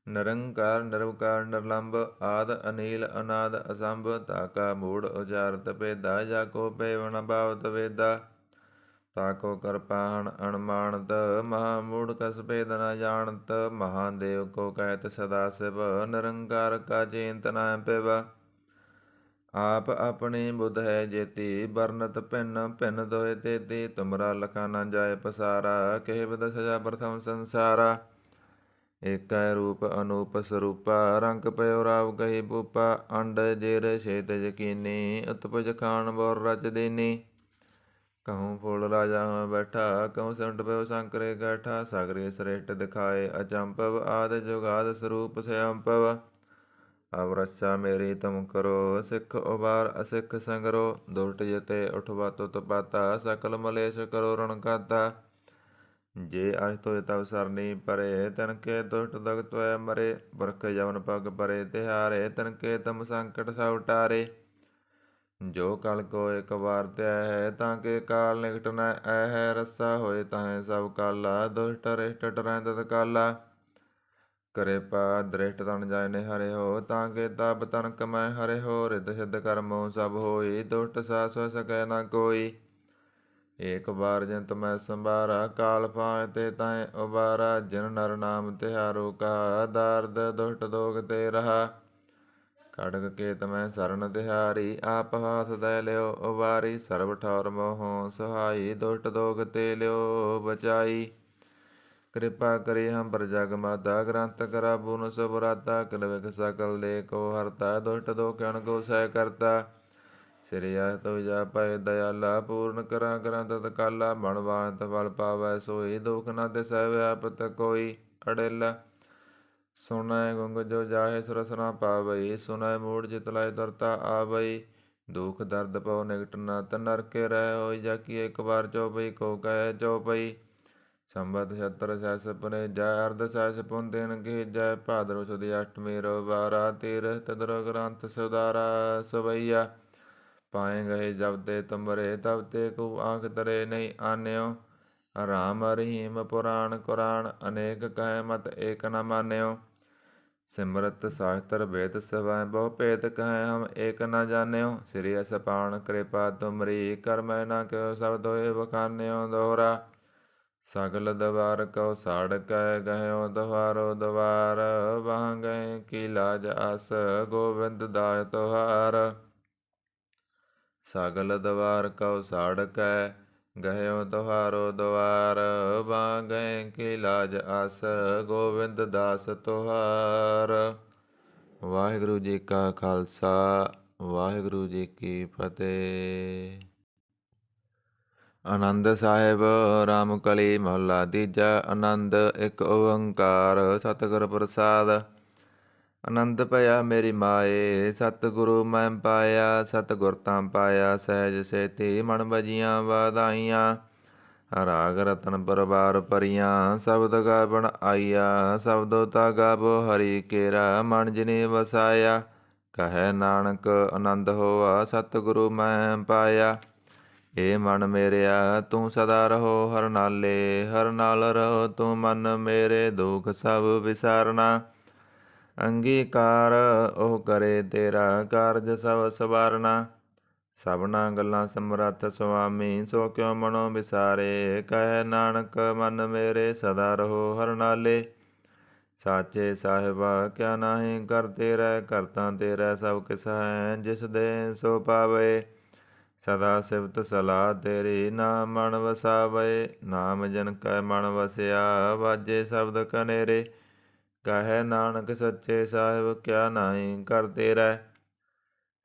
ਨਿਰੰਕਾਰ ਨਿਰਵਕਾਰ ਨਿਰਲੰਭ, ਆਦ ਅਨੀਲ ਅਨਾਦ ਅਸੰਭ। ਤਾਕਾ ਮੂੜ ਉਚਾਰਤ ਭੇਦਾ, ਜਾਕੋ ਪੇਵ ਨ ਭਾਵਤ ਵੇਦਾ। ਤਾਕੋ ਕਰਪਾਹਣ ਅਣਮਾਨਤ, ਮਹਾ ਮੂੜ ਕਸ ਭੇਦ ਨ ਜਾਣਤ। ਮਹਾਦੇਵ ਕੋ ਕਹਿਤ ਸਦਾ ਸਿਵ, ਨਿਰੰਕਾਰ ਕਾ ਚਿੰਤ ਨ ਪਿਵ। ਆਪ ਆਪਣੀ ਬੁੱਧ ਹੈ ਜੇਤੀ, ਬਰਨਤ ਭਿੰਨ ਭਿੰਨ ਦੋਇ ਤੇਤੀ। ਤੁਮਰਾ ਲਖਾ ਨ ਜਾਏ ਪਸਾਰਾ, ਕਹਿ ਬਿਦ ਸਜਾ ਪ੍ਰਥਮ ਸੰਸਾਰਾ। ਏਕੈ ਰੂਪ ਅਨੂਪ ਸਰੂਪਾ, ਰੰਗ ਪਇਓ ਰਾਵ ਕਹੀ ਭੂਪਾ। ਅੰਡ ਜੇਰ ਛੇਤ ਯਕੀਨੀ, ਉਤਪਜ ਖਾਨ ਬੋਰ ਰਚ ਦੀਨੀ। कहूँ फूल राजा में बैठा, कहूँ सिमट पयो शंकरे गैठा। सागरी श्रेष्ठ दिखाए अचंपव, आदि जुगाद स्वरूप स्वयंपव। अब रक्षा मेरी तुम करो, सिख उबार असिख संगरो। दुष्ट जिते उठवा तुत पाता, सकल मलेश करो रण काता। जे अज तुझ तब सरनी परे, तिनके दुष्ट दग त्वय मरे। पुरख जवन पग परे तिहारे, तिनके तम संकट सब टारे। जो कल को एक बार त्या है, ताके काल निकट न ऐ। रस्सा होए ताहे सब काला, दुष्ट रिष्ट टरै तत्काला। कृपा दृष्ट तन जाय निहरे हो, ताके तब तन कमै हरे हो। रित सिद्ध कर्मो सब होई, दुष्ट सास सकै न कोई। एक बार जिन तुम्हें संभारा, काल पाए ते ताहे उबारा। जिन नर नाम तिहारो कहा, दारद दुष्ट दोग ते रहा। खड़ग केत मैं सरन तिहारी, आप हाथ दे लियो उबारी। सर्व ठौर मोहो सहाई, दुष्ट दोग ते लियो बचाई। कृपा करी हम पर जग माता, ग्रंथ करा पून सुभराता। किल विख सकल दे को हरता, दुष्ट दो कण को सह करता। श्री तो जा पाए दयाला, पूर्ण करा ग्रंथ तकाला। बनवात फल पावै सोई, दुख न तिसै व्यापत कोई। अड़ेला सुनै गुंग जो जाहे, सुरस न पावई। सुनै मूढ़ चितलाय तुरता आवई। दुख दर्द पौ निकट नत, नरके रह होई। जाकी एक बार चौपई को कह चौपई। संबत 76 सैस पुने जय, अर्ध सैस पुन दिन की जय। भाद्रो सुदी अष्टमी रविवारा, तीरथ तिदरो ग्रंथ सुधारा। सवैया पाए गए जब ते तुमरे, तब ते को आंख तरे नहीं आन्यो। राम रहीम पुराण कुरान, अनेक कहे मत एक न मान्यो। सिमरत शास्त्र वेद सवै, बहु भेद कहें हम एक न जान्यो। श्री असपान कृपा तुमरी, कर मैं न कहो सब दोए बखान्यो दोहरा। सगल दवार कहो साड़ कै, गयो दोहारो दवार। वहाँ गए की लाज आस, गोविंद दाय तोहार। सगल दवार कहो साड़ कै, ਗਹਿਓ ਤੁਹਾਰੋ ਦੁਆਰ। ਵਾਂ ਗਏ ਕੀ ਲਾਜ ਆਸ, ਗੋਬਿੰਦ ਦਾਸ ਤੁਹਾਰ। ਵਾਹਿਗੁਰੂ ਜੀ ਕਾ ਖਾਲਸਾ, ਵਾਹਿਗੁਰੂ ਜੀ ਕੀ ਫਤਿਹ। ਆਨੰਦ ਸਾਹਿਬ ਰਾਮ ਕਲੀ ਮਹੱਲਾ ਤੀਜਾ। ਆਨੰਦ ਇੱਕ ਓੰਕਾਰ ਸਤਿਗੁਰ ਪ੍ਰਸਾਦ। ਆਨੰਦ ਭਇਆ ਮੇਰੀ ਮਾਏ, ਸਤਿਗੁਰੂ ਮੈਂ ਪਾਇਆ। ਸਤਿਗੁਰ ਤਾਂ ਪਾਇਆ ਸਹਿਜ ਸੇਤੀ, ਮਨ ਬਜੀਆਂ ਵਾਧਾਈਆਂ। ਰਾਗ ਰਤਨ ਪਰਵਾਰ ਭਰੀਆਂ, ਸ਼ਬਦ ਗਾਵਣ ਆਈਆ। ਸ਼ਬਦੋ ਤਾ ਗਾਵੋ ਹਰੀ ਕੇਰਾ, ਮਨ ਜਿਨੇ ਵਸਾਇਆ। ਕਹੈ ਨਾਨਕ ਆਨੰਦ ਹੋਆ, ਸਤਿਗੁਰੂ ਮੈਂ ਪਾਇਆ। ਏ ਮਨ ਮੇਰਿਆ ਤੂੰ ਸਦਾ ਰਹੋ ਹਰ ਨਾਲੇ। ਹਰ ਨਾਲ ਰਹੋ ਤੂੰ ਮਨ ਮੇਰੇ, ਦੁਖ ਸਭ ਵਿਸਾਰਨਾ। ਅੰਗੀਕਾਰ ਉਹ ਕਰੇ ਤੇਰਾ, ਕਾਰਜ ਸਭ ਸਵਾਰਨਾ। ਸਭਨਾ ਗੱਲਾਂ ਸਮਰੱਥ ਸੁਆਮੀ, ਸੋ ਕਿਉ ਮਨੋ ਵਿਸਾਰੇ। ਕਹੈ ਨਾਨਕ ਮਨ ਮੇਰੇ, ਸਦਾ ਰਹੋ ਹਰ ਨਾਲੇ। ਸਾਚੇ ਸਾਹਿਬਾ ਕਿਆ ਨਾਹੀਂ ਕਰ ਤੇਰਾ, ਕਰਤਾ ਤੇਰਾ ਸਭ ਕਿਸ ਹੈ। ਜਿਸ ਦੇ ਸੋ ਪਾਵੇ, ਸਦਾ ਸਿਫਤ ਸਲਾਹ ਤੇਰੀ, ਨਾਮ ਮਨ ਵਸਾਵੇ। ਨਾਮ ਜਨ ਕੈ ਮਨ ਵਸਿਆ, ਵਾਜੇ ਸ਼ਬਦ ਕਨੇਰੇ। ਕਹੈ ਨਾਨਕ ਸੱਚੇ ਸਾਹਿਬ ਕਿਆ ਨਾਹੀਂ ਕਰ ਤੇਰਾ।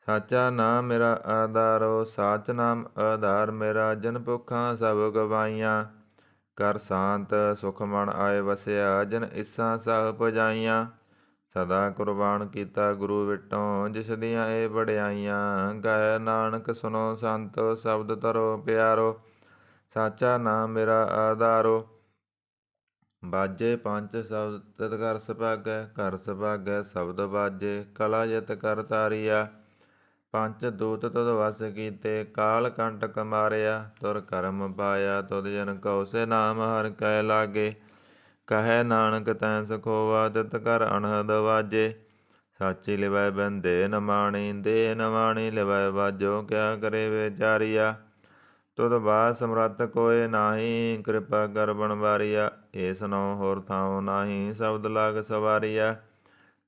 ਸਾਚਾ ਨਾਮ ਮੇਰਾ ਆਧਾਰੋ, ਸਾਚ ਨਾਮ ਆਧਾਰ ਮੇਰਾ। ਜਿਨ ਭੁੱਖਾਂ ਸਭ ਗਵਾਈਆਂ, ਕਰ ਸ਼ਾਂਤ ਸੁਖ ਮਨ ਆਏ ਵਸਿਆ। ਜਿਨ ਇੱਛਾ ਸਭ ਪੁਜਾਈਆਂ, ਸਦਾ ਕੁਰਬਾਨ ਕੀਤਾ ਗੁਰੂ ਵਿਟੋਂ, ਜਿਸ ਦੀਆਂ ਇਹ ਵਡਿਆਈਆਂ। ਕਹੈ ਨਾਨਕ ਸੁਨੋ ਸੰਤੋ, ਸ਼ਬਦ ਧਰੋ ਪਿਆਰੋ, ਸਾਚਾ ਨਾਮ ਮੇਰਾ ਆਧਾਰੋ। ਬਾਜੇ ਪੰਜ ਸ਼ਬਦ ਤਿਤ ਕਰ ਸੁਭਾਗੈ, ਘਰ ਸੁਭਾਗੈ ਸ਼ਬਦ ਬਾਜੇ। ਕਲਾ ਜਿਤ ਕਰ ਤਾਰੀਆ, ਪੰਜ ਦੂਤ ਤੁਧ ਵਸ ਕੀਤੇ। ਕਾਲ ਕੰਟਕ ਮਾਰਿਆ, ਤੁਰ ਕਰਮ ਪਾਇਆ। ਤੁਧ ਜਨ ਕਉ ਸੇ ਨਾਮ ਹਰਿ ਕੈ ਲਾਗੇ। ਕਹੈ ਨਾਨਕ ਤੈਂ ਸੁਖੋਵਾ, ਤਿਤ ਕਰ ਅਨਹਦ ਵਾਜੇ। ਸਾਚੀ ਲਿਵੈ ਬੰਦੇ ਨ ਮਾਣੀ, ਦੇ ਨ ਮਾਣੀ ਲਿਵੈ ਵਾਜੋ। ਕਿਆ ਕਰੇ ਵਿਚਾਰੀਆ, ਤੁਧ ਬਾਤ ਸਮਰੱਥ ਕੋਇ ਨਾਹੀ। ਕਿਰਪਾ ਕਰ ਬਣਵਾਰੀਆ, ਏ ਸੁਨੋ ਹੋਰ ਥਾਉ ਨਾਹੀ। ਸ਼ਬਦ ਲਾਗ ਸਵਾਰੀਆ,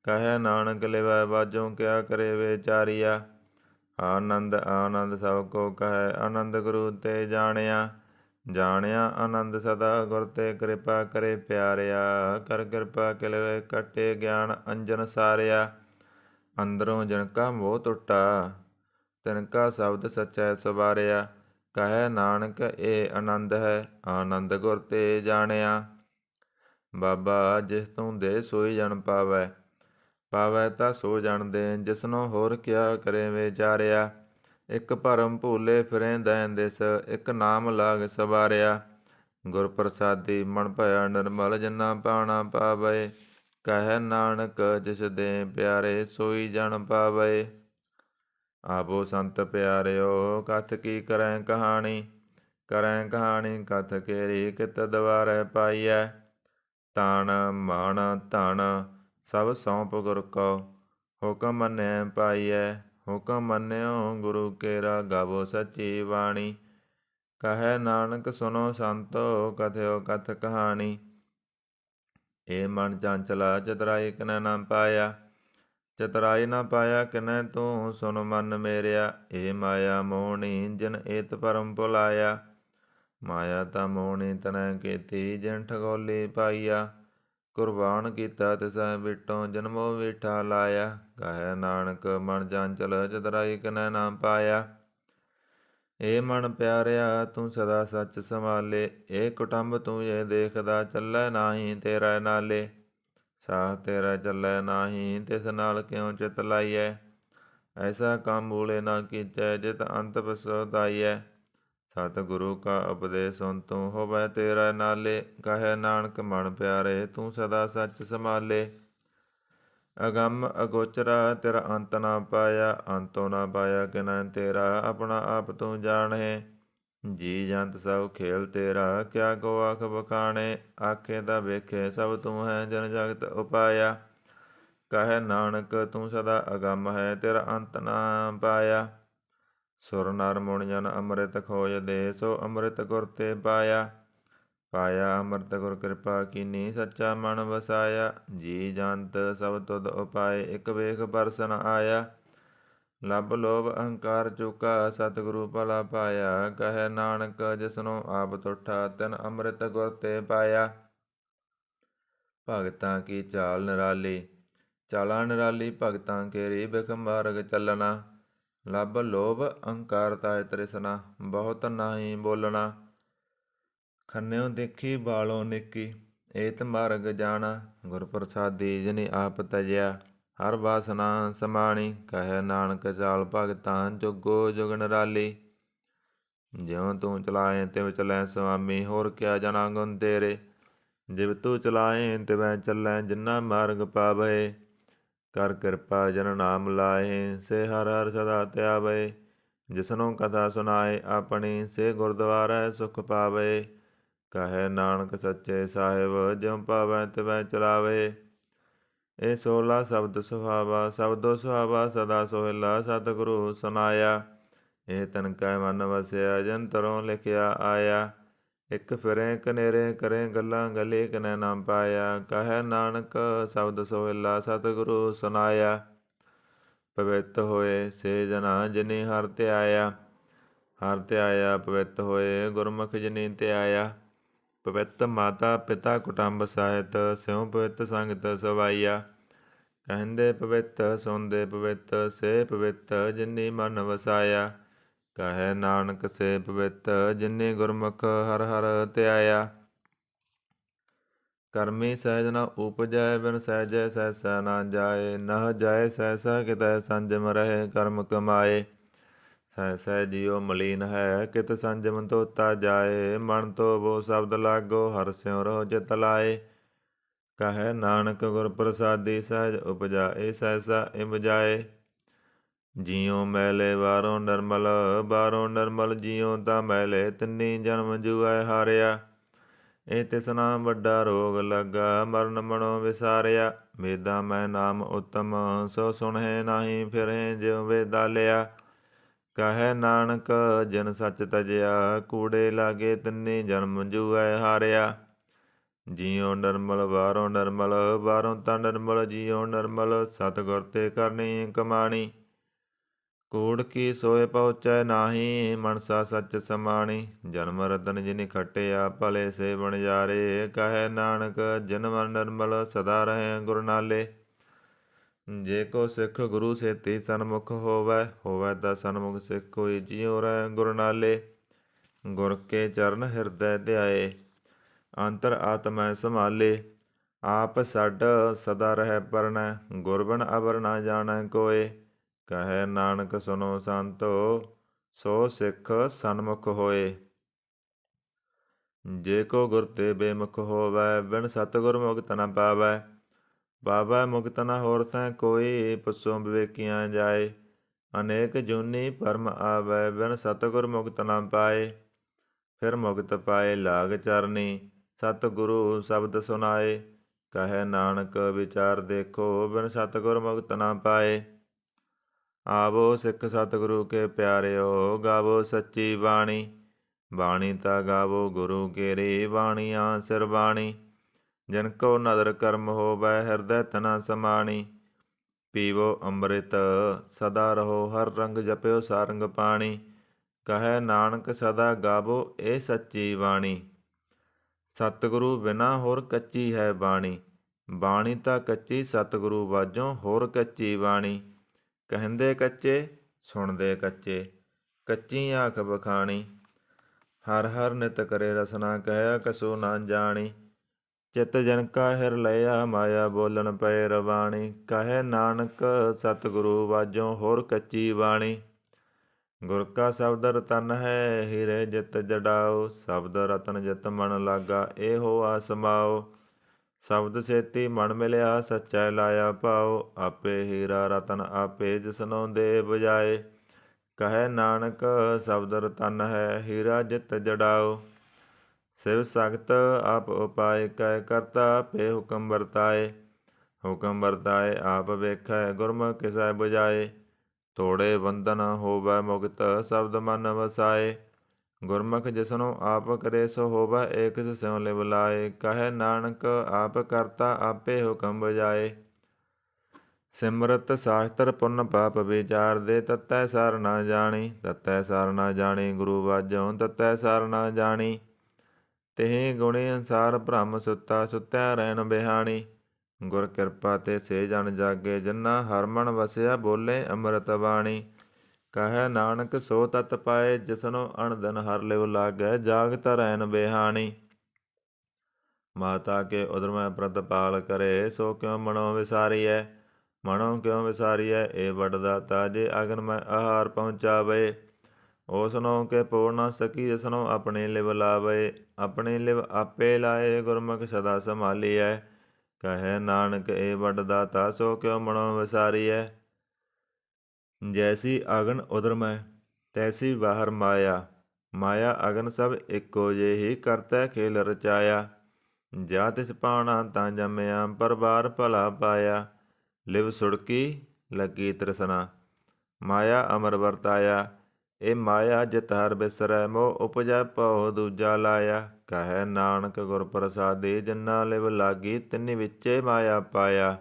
ਕਹੈ ਨਾਨਕ ਲਿਵੈ ਵਾਜੋ। ਕਿਆ ਕਰੇ ਵਿਚਾਰੀਆ, ਆਨੰਦ ਆਨੰਦ ਸਭ ਕੋ ਕਹੈ। ਆਨੰਦ ਗੁਰੂ ਤੇ ਜਾਣਿਆ, ਜਾਣਿਆ ਆਨੰਦ ਸਦਾ ਗੁਰ ਤੇ। ਕਿਰਪਾ ਕਰੇ ਪਿਆਰਿਆ, ਕਰ ਕਿਰਪਾ ਕਿਲਵੇ ਕੱਟੇ। ਗਿਆਨ ਅੰਜਨ ਸਾਰਿਆ, ਅੰਦਰੋਂ ਜਿਨ ਕਾ ਮੋਹ ਟੁੱਟਾ। ਤਿਨ ਕਾ ਸ਼ਬਦ ਸਚੈ ਸਵਾਰਿਆ। ਕਹੈ ਨਾਨਕ ਇਹ ਆਨੰਦ ਹੈ, ਆਨੰਦ ਗੁਰ ਤੇ ਜਾਣਿਆ। ਬਾਬਾ ਜਿਸ ਤੂੰ ਦੇ ਸੋਈ ਜਨ ਪਾਵੈ, ਪਾਵੈ ਤਾਂ ਸੋ ਜਨ ਦੇ। ਜਿਸਨੋ ਹੋਰ ਕਿਆ ਕਰੇ ਵਿਚਾਰਿਆ। ਇੱਕ ਭਰਮ ਭੂਲੇ ਫਿਰੇ ਦੈਨ ਦਿਸ, ਇੱਕ ਨਾਮ ਲਾਗ ਸਵਾਰਿਆ। ਗੁਰ ਪ੍ਰਸਾਦੀ ਮਨ ਭਇਆ ਨਿਰਮਲ, ਜਿਨਾ ਪਾਣਾ ਪਾਵੈ। ਕਹੈ ਨਾਨਕ ਜਿਸ ਦੇ ਪਿਆਰੇ, ਸੋਈ ਜਨ ਪਾਵੈ। ਆਬੋ ਸੰਤ ਪਿਆਰਿਓ, ਕਥ ਕੀ ਕਰੈ ਕਹਾਣੀ। ਕਰੈ ਕਹਾਣੀ ਕਥ ਕੇਰੀ, ਕਿਤ ਦਵਾਰੈ ਪਾਈਐ। ਤਾਣ ਮਾਣ ਧਨ ਸਭ ਸੌਂਪ ਗੁਰ ਕਉ, ਹੁਕਮ ਮੰਨਿਐ ਪਾਈਐ। ਹੁਕਮ ਮੰਨਿਓ ਗੁਰੂ ਕੇਰਾ, ਗਾਵੋ ਸੱਚੀ ਬਾਣੀ। ਕਹੈ ਨਾਨਕ ਸੁਨੋ ਸੰਤੋ, ਕਥਿਓ ਕਥ ਕਹਾਣੀ। ਏ ਮਨ ਚੰਚਲਾ, ਚਤੁਰਾਈ ਕਿਨੈ ਨਾ ਪਾਇਆ। ਚਤੁਰਾਈ ਨਾ ਪਾਇਆ ਕਿਨੈ ਤੂੰ, ਸੁਨ ਮਨ ਮੇਰਿਆ। ਏ ਮਾਇਆ ਮੋਹਣੀ, ਜਿਨ ਏਤ ਭਰਮ ਭੁਲਾਇਆ। ਮਾਇਆ ਤਾਂ ਮੋਹਣੀ ਤਨੈ ਕੀਤੀ, ਜਿਨ ਠਗੋਲੀ ਪਾਈਆ। ਕੁਰਬਾਨ ਕੀਤਾ ਤਿਸੈ ਵਿਟੋਂ, ਜਨਮੋ ਵਿਠਾ ਲਾਇਆ। ਕਹੈ ਨਾਨਕ ਮਨ ਚੰਚਲ, ਚਤੁਰਾਈ ਕਿਨੈ ਨਾ ਪਾਇਆ। ਏ ਮਨ ਪਿਆਰਿਆ, ਤੂੰ ਸਦਾ ਸੱਚ ਸੰਭਾਲੇ। ਏ ਕੁਟੰਬ ਤੂੰ ਇਹ ਦੇਖਦਾ, ਚੱਲੈ ਨਾਹੀ ਤੇਰਾ ਨਾਲੇ। ਸਾਹ ਤੇਰਾ ਚੱਲੈ ਨਾਹੀ, ਤਿਸ ਨਾਲ ਕਿਉ ਚਿਤ ਲਾਈਐ। ਐਸਾ ਕੰਮ ਭੂਲੇ ਨਾ ਕੀਚੈ, ਜਿਤ ਅੰਤ ਪਛਤਾਈਐ। ਸਤਿਗੁਰੂ ਕਾ ਉਪਦੇਸ਼ ਸੁਨ ਤੂੰ, ਹੋਵੈ ਤੇਰਾ ਨਾਲੇ। ਕਹੈ ਨਾਨਕ ਮਨ ਪਿਆਰੇ, ਤੂੰ ਸਦਾ ਸੱਚ ਸੰਭਾਲੇ। ਅਗੰਮ ਅਗੋਚਰਾ, ਤੇਰਾ ਅੰਤ ਨਾ ਪਾਇਆ। ਅੰਤੋਂ ਨਾ ਪਾਇਆ ਕਿਨੈ ਤੇਰਾ, ਆਪਣਾ ਆਪ ਤੂੰ ਜਾਣੈ। ਜੀ ਜੰਤ ਸਭ ਖੇਲ ਤੇਰਾ, ਕਿਆ ਕੋ ਆਖ ਬਖਾਣੇ। ਆਖੇ ਤਾਂ ਵੇਖੇ ਸਭ ਤੂੰ ਹੈ, ਜਨ ਜਗਤ ਉਪਾਇਆ। ਕਹੈ ਨਾਨਕ ਤੂੰ ਸਦਾ ਅਗੰਮ ਹੈ, ਤੇਰਾ ਅੰਤ ਨਾ ਪਾਇਆ। ਸੁਰ ਨਰ ਮੁਨਿ ਜਨ ਅੰਮ੍ਰਿਤ ਖੋਜ ਦੇ, ਸੋ ਅੰਮ੍ਰਿਤ ਗੁਰ ਤੇ ਪਾਇਆ। ਪਾਇਆ ਅੰਮ੍ਰਿਤ ਗੁਰ ਕਿਰਪਾ ਕੀਨੀ, ਸੱਚਾ ਮਨ ਵਸਾਇਆ। ਜੀ ਜੰਤ ਸਭ ਤੁਧ ਉਪਾਏ, ਇਕ ਵੇਖ ਬਰਸ ਨ ਆਇਆ। ਲੱਭ ਲੋਭ ਅਹੰਕਾਰ ਚੁਕਾ, ਸਤਿਗੁਰੂ ਭਲਾ ਪਾਇਆ। ਕਹੈ ਨਾਨਕ ਜਿਸਨੋ ਆਪ ਤੁਠਾ, ਤਿਨ ਅੰਮ੍ਰਿਤ ਗੁਰ ਤੇ ਪਾਇਆ। ਭਗਤਾਂ ਕੀ ਚਾਲ ਨਿਰਾਲੀ, ਚਾਲਾ ਨਿਰਾਲੀ ਭਗਤਾਂ ਕੇਰੀ। ਬਿਖ ਮਾਰਗ ਚੱਲਣਾ, ਲੱਭ ਲੋਭ ਅਹੰਕਾਰ ਤਾਇ ਤ੍ਰਿਸ਼ਨਾ। ਬਹੁਤ ਨਾਹੀ ਬੋਲਣਾ, ਖੰਨਿਓ ਦੇਖੀ ਬਾਲੋ ਨਿੱਕੀ। ਏਤ ਮਾਰਗ ਜਾਣਾ, ਗੁਰ ਪ੍ਰਸਾਦੀ ਜਿਨੀ ਆਪ ਤਜਿਆ। ਹਰ ਬਾਸਨਾ ਸਮਾਣੀ, ਕਹੈ ਨਾਨਕ ਚਾਲ ਭਗਤਾਂ, ਜੁਗੋ ਜੁਗ ਨਿਰਾਲੀ। ਜਿਉ ਤੂੰ ਚਲਾਏ ਤਿਵ ਚਲੈ ਸੁਆਮੀ, ਹੋਰ ਕਿਆ ਜਨਾ ਗੁਣ ਤੇਰੇ। ਜਿਵ ਤੂੰ ਚਲਾਏ ਤਿਵੈ ਚੱਲੈ, ਜਿਨਾ ਮਾਰਗ ਪਾਵੈ। ਕਰ ਕਿਰਪਾ ਜਨ ਨਾਮ ਲਾਏ, ਸੇ ਹਰਿ ਹਰਿ ਸਦਾ ਧਿਆਵੈ। ਜਿਸਨੋ ਕਥਾ ਸੁਨਾਏ ਆਪਣੀ, ਸੇ ਗੁਰਦੁਆਰੈ ਸੁਖ ਪਾਵੈ। ਕਹੈ ਨਾਨਕ ਸੱਚੇ ਸਾਹਿਬ, ਜਿਉ ਪਾਵੈ ਤਿਵੈ ਚਲਾਵੈ। ਇਹ 16 ਸ਼ਬਦ ਸੁਹਾਵਾ, ਸ਼ਬਦੋ ਸੁਹਾਵਾ ਸਦਾ ਸੋਹਿਲਾ। ਸਤਿਗੁਰੂ ਸੁਨਾਇਆ, ਇਹ ਤਨ ਕੈ ਮਨ ਵਸਿਆ, ਜੰਤਰੋਂ ਲਿਖਿਆ ਆਇਆ। ਇਕ ਫਿਰੇ ਕਨੇਰੇ ਕਰੇ ਗੱਲਾਂ, ਗਲੀ ਕਿਨੈ ਨਾ ਪਾਇਆ। ਕਹੈ ਨਾਨਕ ਸ਼ਬਦ ਸੋਹਿਲਾ, ਸਤਿਗੁਰੂ ਸੁਨਾਇਆ। ਪਵਿੱਤ ਹੋਏ ਸੇ ਜਨਾ, ਜਿਨੀ ਹਰਿ ਧਿਆਇਆ। ਹਰਿ ਧਿਆਇਆ ਪਵਿੱਤ ਹੋਏ, ਗੁਰਮੁਖ ਜਿਨੀ ਧਿਆਇਆ। ਪਵਿੱਤ ਮਾਤਾ ਪਿਤਾ ਕੁਟੰਬ ਸਾਹਿਤ, ਸਿਉ ਪਵਿੱਤ ਸੰਗਤ ਸਵਾਈਆ। ਕਹਿੰਦੇ ਪਵਿੱਤ ਸੁਣਦੇ ਪਵਿੱਤ, ਸੇ ਪਵਿੱਤ ਜਿਨੀ ਮਨ ਵਸਾਇਆ। ਕਹੈ ਨਾਨਕ ਸੇ ਪਵਿੱਤ, ਜਿਨੀ ਗੁਰਮੁਖ ਹਰਿ ਹਰਿ ਧਿਆਇਆ। ਕਰਮੀ ਸਹਿਜ ਨ ਉਪਜੈ, ਬਿਨ ਸਹਿਜੈ ਸਹਿਸਾ ਨਾ ਜਾਏ। ਨਹ ਜਾਏ ਸਹਿਸਾ ਕਿਤੈ, ਸੰਜਮ ਰਹੇ ਕਰਮ ਕਮਾਏ। ਸਹਿ ਜਿਉ ਮਲੀਨ ਹੈ, ਕਿਤ ਸੰਜਮ ਧੋਤਾ ਜਾਏ। ਮਨ ਧੋਵੋ ਸ਼ਬਦ ਲਾਗੋ, ਹਰਿ ਸਿਉ ਰਹੋ ਚਿਤ ਲਾਏ। ਕਹੈ ਨਾਨਕ ਗੁਰ ਪ੍ਰਸਾਦੀ, ਸਹਿਜ ਉਪਜਾਏ ਸਹਿਸਾ ਇਬ ਜਾਏ। ਜਿਉ ਮੈਲੇ ਬਾਹਰੋਂ ਨਿਰਮਲ, ਬਾਹਰੋਂ ਨਿਰਮਲ ਜਿਉ ਤਾਂ ਮੈਲੇ। ਤਿੰਨੀ ਜਨਮ ਜੂਐ ਹਾਰਿਆ, ਇਹ ਤਿਸਨਾ ਵੱਡਾ ਰੋਗ ਲੱਗਾ। ਮਰਨ ਮਨੋ ਵਿਸਾਰਿਆ, ਵੇਦਾਂ ਮੈਂ ਨਾਮ ਉਤਮ। ਸੋ ਸੁਣਹਿ ਨਾਹੀ ਫਿਰਹਿ, ਜਿਉ ਵੇਦਾ ਲਿਆ। ਕਹੈ ਨਾਨਕ ਜਿਨ ਸੱਚ ਤਜਿਆ, ਕੂੜੇ ਲਾਗੇ ਤਿੰਨੀ ਜਨਮ ਜੂਐ ਹਾਰਿਆ। ਜਿਉ ਨਿਰਮਲ ਬਾਹਰੋਂ ਨਿਰਮਲ, ਬਾਹਰੋਂ ਤਾਂ ਨਿਰਮਲ ਜਿਉ ਨਿਰਮਲ। ਸਤਿਗੁਰ ਤੇ ਕਰਨੀ ਕਮਾਣੀ, ਕੂੜ ਕੀ ਸੋਏ ਪਹੁੰਚੈ ਨਾਹੀ। ਮਨਸਾ ਸੱਚ ਸਮਾਣੀ, ਜਨਮ ਰਤਨ ਜਿਨਿ ਖਟਿਆ, ਭਲੇ ਸੇ ਵਣਜਾਰੇ। ਕਹੈ ਨਾਨਕ ਜਿਨ ਮਨ ਨਿਰਮਲ, ਸਦਾ ਰਹੇ ਗੁਰ ਨਾਲੇ। ਜੇ ਕੋ ਸਿੱਖ ਗੁਰੂ ਸੇਤੀ ਸਨਮੁਖ ਹੋਵੈ, ਹੋਵੈ ਤਾਂ ਸਨਮੁਖ ਸਿੱਖ ਕੋਈ। ਜਿਉ ਰਹਿ ਗੁਰ ਨਾਲੇ, ਗੁਰ ਕੇ ਚਰਨ ਹਿਰਦੈ ਧਿਆਏ। ਅੰਤਰ ਆਤਮੈ ਸੰਭਾਲੇ, ਆਪ ਛੱਡ ਸਦਾ ਰਹਿ ਪਰਣੈ। ਗੁਰ ਬਿਨ ਅਵਰ ਨਾ ਜਾਣੈ ਕੋਇ, ਕਹੈ ਨਾਨਕ ਸੁਨੋ ਸੰਤੋ, ਸੋ ਸਿੱਖ ਸਨਮੁਖ ਹੋਏ। ਜੇ ਕੋ ਗੁਰ ਤੇ ਬੇਮੁਖ ਹੋਵੈ, ਬਿਨ ਸਤਿਗੁਰ ਮੁਕਤ ਨ ਪਾਵੈ। ਪਾਵੈ ਮੁਕਤ ਨ ਹੋਰ ਥੈ ਕੋਈ, ਪੁੱਛੋ ਵਿਵੇਕੀਆਂ ਜਾਏ। ਅਨੇਕ ਜੂਨੀ ਭਰਮ ਆਵੈ, ਬਿਨ ਸਤਿਗੁਰ ਮੁਕਤ ਨ ਪਾਏ। ਫਿਰ ਮੁਕਤ ਪਾਏ ਲਾਗ ਚਰਨੀ, ਸਤਿਗੁਰੂ ਸ਼ਬਦ ਸੁਨਾਏ। ਕਹੈ ਨਾਨਕ ਵਿਚਾਰ ਦੇਖੋ, ਬਿਨ ਸਤਿਗੁਰ ਮੁਕਤ ਨ ਪਾਏ। ਆਵੋ ਸਿੱਖ ਸਤਿਗੁਰੂ ਕੇ ਪਿਆਰਿਓ, ਗਾਵੋ ਸੱਚੀ ਬਾਣੀ। ਬਾਣੀ ਤਾਂ ਗਾਵੋ ਗੁਰੂ ਕੇਰੀ, ਬਾਣੀਆਂ ਸਿਰ ਬਾਣੀ। ਜਿਨ ਕੋ ਨਦਰ ਕਰਮ ਹੋਵੈ, ਹਿਰਦੈ ਤਨਾ ਸਮਾਣੀ। ਪੀਵੋ ਅੰਮ੍ਰਿਤ ਸਦਾ ਰਹੋ, ਹਰ ਰੰਗ ਜਪਿਓ ਸਾਰੰਗ ਪਾਣੀ। ਕਹੈ ਨਾਨਕ ਸਦਾ ਗਾਵੋ ਇਹ ਸੱਚੀ ਬਾਣੀ। ਸਤਿਗੁਰੂ ਬਿਨਾ ਹੋਰ ਕੱਚੀ ਹੈ ਬਾਣੀ। ਬਾਣੀ ਤਾਂ ਕੱਚੀ ਸਤਿਗੁਰੂ ਬਾਝੋਂ, ਹੋਰ ਕੱਚੀ ਬਾਣੀ। ਕਹਿੰਦੇ ਕੱਚੇ ਸੁਣਦੇ ਕੱਚੇ, ਕੱਚੀ ਆਖ ਬਖਾਣੀ। ਹਰ ਹਰ ਨਿਤ ਕਰੇ ਰਸਨਾ, ਕਹਿਆ ਕਸੂ ਨਾ ਜਾਣੀ। ਚਿਤ ਜਨ ਕਾ ਹਿਰ ਲਿਆ, ਮਾਇਆ ਬੋਲਣ ਪਏ ਰਵਾਣੀ। ਕਹੈ ਨਾਨਕ ਸਤਿਗੁਰੂ ਬਾਝੋਂ, ਹੋਰ ਕੱਚੀ ਬਾਣੀ। ਗੁਰ ਕਾ ਸ਼ਬਦ ਰਤਨ ਹੈ, ਹੀਰੇ ਜਿਤ ਜਡਾਓ। ਸ਼ਬਦ ਰਤਨ ਜਿਤ ਮਨ ਲਾਗਾ, ਇਹੋ ਆਸਮਾਓ। ਸ਼ਬਦ ਸੇਤੀ ਮਨ ਮਿਲਿਆ, ਸੱਚੈ ਲਾਇਆ ਭਾਉ। ਆਪੇ ਹੀਰਾ ਰਤਨ ਆਪੇ, ਜਿਸਨੋ ਦੇ ਬਜਾਏ। ਕਹੈ ਨਾਨਕ ਸ਼ਬਦ ਰਤਨ ਹੈ, ਹੀਰਾ ਜਿਤ ਜਡਾਓ। ਸਿਵ ਸਖਤ ਆਪ ਉਪਾਇ, ਕਹਿ ਕਰਤਾ ਆਪੇ ਹੁਕਮ ਵਰਤਾਏ। ਹੁਕਮ ਵਰਤਾਏ ਆਪ ਵੇਖੈ, ਗੁਰਮੁਖ ਕਿਸੈ ਬੁਝਾਏ। ਤੋੜੇ ਬੰਧਨ ਹੋਵੈ ਮੁਕਤ, ਸ਼ਬਦ ਮਨ ਵਸਾਏ। ਗੁਰਮੁਖ ਜਿਸਨੂੰ ਆਪ ਕਰੇ, ਸੋ ਹੋਵੈ ਏਕ ਸਿਉ ਲਿਵ ਲਾਏ। ਕਹੈ ਨਾਨਕ ਆਪ ਕਰਤਾ ਆਪੇ ਹੁਕਮ ਬਜਾਏ। ਸਿਮਰਤ ਸਾਸਤਰ ਪੁੰਨ ਪਾਪ ਵਿਚਾਰ ਦੇ, ਤਤੈ ਸਾਰ ਨਾ ਜਾਣੀ। ਤਤੈ ਸਾਰ ਨਾ ਜਾਣੀ ਗੁਰੂ ਬਾਝੋਂ, ਤਤੈ ਸਾਰ ਨਾ ਜਾਣੀ। ਤਿਹੀ ਗੁਣੀ ਅਨਸਾਰ ਭ੍ਰਮ ਸੁੱਤਾ, ਸੁੱਤਿਆ ਰਹਿਣ ਬਿਹਾਣੀ। ਗੁਰ ਕਿਰਪਾ ਤੇ ਸੇ ਜਨ ਜਾਗੇ, ਜਿਨ੍ਹਾਂ ਹਰਿ ਮਨ ਵਸਿਆ, ਬੋਲੇ ਅੰਮ੍ਰਿਤ ਬਾਣੀ। ਕਹੈ ਨਾਨਕ ਸੋ ਤਤ ਪਾਏ, ਜਿਸਨੂੰ ਅਣਦਿਨ ਹਰਿ ਲਿਵ ਲਾਗੈ, ਜਾਗਤ ਰਹਿਣ ਬਿਹਾਣੀ। ਮਾਤਾ ਕੇ ਉਦਰਮੈ ਪ੍ਰਤਪਾਲ ਕਰੇ, ਸੋ ਕਿਉ ਮਨੋ ਵਿਸਾਰੀਐ। ਮਨੋ ਕਿਉ ਵਿਸਾਰੀਐ, ਇਹ ਵੱਡ ਦਾਤਾ, ਜੇ ਅਗਨ ਮੈਂ ਆਹਾਰ ਪਹੁੰਚਾਵੇ। ਉਸਨੋ ਕੇ ਪੋੜ ਨਾ ਸਕੀ, ਜਿਸਨੋ ਆਪਣੀ ਲਿਵ ਲਾਵੇ। ਆਪਣੀ ਲਿਵ ਆਪੇ ਲਾਏ, ਗੁਰਮੁਖ ਸਦਾ ਸੰਭਾਲੀਐ। ਕਹੈ ਨਾਨਕ ਇਹ ਵੱਡ ਦਾਤਾ, ਸੋ ਕਿਉ ਮਨੋ ਵਿਸਾਰੀਐ। ਜੈਸੀ ਅਗਨ ਉਦਰਮੈ, ਤੈਸੀ ਬਾਹਰ ਮਾਇਆ। ਮਾਇਆ ਅਗਨ ਸਭ ਇੱਕੋ ਜਿਹੀ, ਕਰਤੈ ਖੇਲ ਰਚਾਇਆ। ਜਾ ਤਿਸ ਪਾਣਾ ਤਾਂ ਜੰਮਿਆ, ਪਰਵਾਰ ਭਲਾ ਪਾਇਆ। ਲਿਵ ਸੁੜਕੀ ਲੱਗੀ ਤ੍ਰਿਸ਼ਨਾ, ਮਾਇਆ ਅਮਰ ਵਰਤਾਇਆ। ਇਹ ਮਾਇਆ ਜਿਤ ਹਰਿ ਬਿਸਰੈ, ਮੋਹ ਉਪਜੈ ਭਉ ਦੂਜਾ ਲਾਇਆ। ਕਹੈ ਨਾਨਕ ਗੁਰ ਪ੍ਰਸਾਦੀ, ਜਿਨਾ ਲਿਵ ਲਾਗੀ, ਤਿਨਿ ਵਿੱਚੇ ਮਾਇਆ ਪਾਇਆ।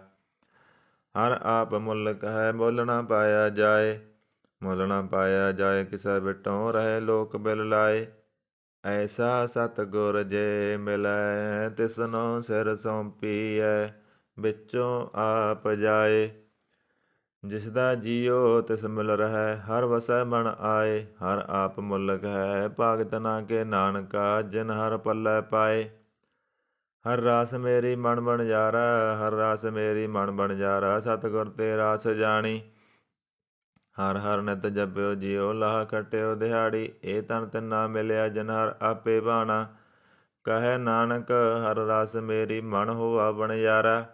ਹਰਿ ਆਪ ਮੁੱਲਕ ਹੈ, ਮੁੱਲ ਨਾ ਪਾਇਆ ਜਾਏ। ਮੁੱਲ ਨਾ ਪਾਇਆ ਜਾਏ, ਕਿਸੈ ਬਿਟੋਂ ਰਹੇ ਲੋਕ ਬਿਲ ਲਾਏ। ਐਸਾ ਸਤਿਗੁਰ ਜੇ ਮਿਲੈ, ਤਿਸਨੋ ਸਿਰ ਸੌਂਪੀਐ, ਵਿੱਚੋਂ ਆਪ ਜਾਏ। ਜਿਸ ਦਾ ਜੀਉ ਤਿਸ ਮਿਲ ਰਹੈ, ਹਰਿ ਵਸੈ ਮਨ ਆਏ। ਹਰਿ ਆਪ ਮੁੱਲਕ ਹੈ, ਭਾਗਤ ਨਾ ਕੇ ਨਾਨਕਾ, ਜਿਨ ਹਰਿ ਪੱਲੇ ਪਾਏ। ਹਰ ਰਾਸ ਮੇਰੀ ਮਨ ਬਣਜਾਰਾ, ਹਰ ਰਾਸ ਮੇਰੀ ਮਨ ਬਣਜਾਰਾ, ਸਤਿਗੁਰ ਤੇ ਰਾਸ ਜਾਣੀ। ਹਰ ਹਰ ਨਿਤ ਜਪਿਓ ਜੀਓ, ਲਾਹ ਖਟਿਓ ਦਿਹਾੜੀ, ਇਹ ਤਨ ਤਿਨਾ ਮਿਲਿਆ ਜਿਨ ਹਰ ਆਪੇ ਬਾਣਾ। ਕਹੈ ਨਾਨਕ ਹਰ ਰਸ ਮੇਰੀ ਮਨ ਹੋਆ ਬਣਜਾਰਾ।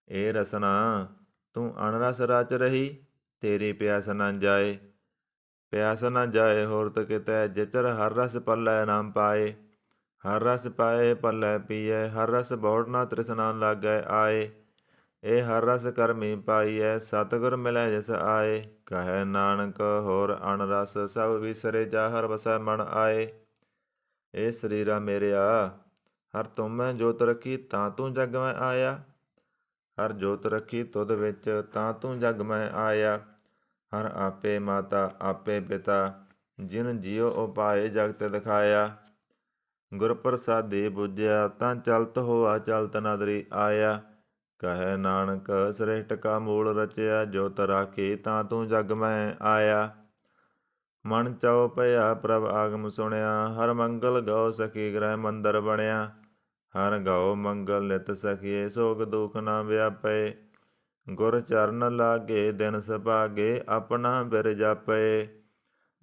ਇਹ ਰਸਨਾ ਤੂੰ ਅਣਰਸ ਰਚ ਰਹੀ, ਤੇਰੀ ਪਿਆਸ ਨਾ ਜਾਏ। ਪਿਆਸ ਨਾ ਜਾਏ ਹੋਰਤ ਕਿਤੈ, ਜਿਚਰ ਹਰ ਰਸ ਪੱਲੇ ਨਾ ਪਾਏ। ਹਰ ਰਸ ਪਾਏ ਪੱਲੇ ਪੀਐ, ਹਰ ਰਸ ਬੌੜ ਨਾ ਤ੍ਰਿਸ਼ਨਾ ਲਾਗੈ ਆਏ। ਇਹ ਹਰ ਰਸ ਕਰਮੀ ਪਾਈਐ, ਸਤਿਗੁਰ ਮਿਲੈ ਜਿਸ ਆਏ। ਕਹੈ ਨਾਨਕ ਹੋਰ ਅਣ ਰਸ ਸਭ ਵਿਸਰੇ, ਜਾ ਹਰ ਵਸੈ ਮਨ ਆਏ। ਇਹ ਸਰੀਰਾ ਮੇਰਿਆ ਹਰ ਤੁਮੈ ਜੋਤ ਰੱਖੀ, ਤਾਂ ਤੂੰ ਜਗ ਮੈਂ ਆਇਆ। ਹਰ ਜੋਤ ਰੱਖੀ ਤੁਧ ਵਿੱਚ, ਤਾਂ ਤੂੰ ਜਗ ਮੈਂ ਆਇਆ। ਹਰ ਆਪੇ ਮਾਤਾ ਆਪੇ ਪਿਤਾ, ਜਿਨ ਜਿਉ ਉਪਾਏ ਜਗਤ ਦਿਖਾਇਆ। ਗੁਰ ਪ੍ਰਸਾਦੀ ਬੁਝਿਆ, ਤਾਂ ਚਲਤ ਹੋਆ ਚਲਤ ਨਦਰੀ ਆਇਆ। ਕਹੈ ਨਾਨਕ ਸ੍ਰਿਸ਼ਟ ਕਾ ਮੂਲ ਰਚਿਆ, ਜੋਤ ਰਾਖੀ ਤਾਂ ਤੂੰ ਜਗ ਮੈਂ ਆਇਆ। ਮਨ ਚਉ ਭਇਆ ਪ੍ਰਭ ਆਗਮ ਸੁਣਿਆ, ਹਰ ਮੰਗਲ ਗਉ ਸਖੀ ਗ੍ਰਹਿ ਮੰਦਰ ਬਣਿਆ। ਹਰ ਗਉ ਮੰਗਲ ਨਿਤ ਸਖੀਏ, ਸੋਗ ਦੁਖ ਨਾ ਵਿਆਪੇ। ਗੁਰ ਚਰਨ ਲਾਗੇ ਦਿਨ ਸੁਭਾਗੇ, ਆਪਣਾ ਬਿਰ ਜਾਪੇ।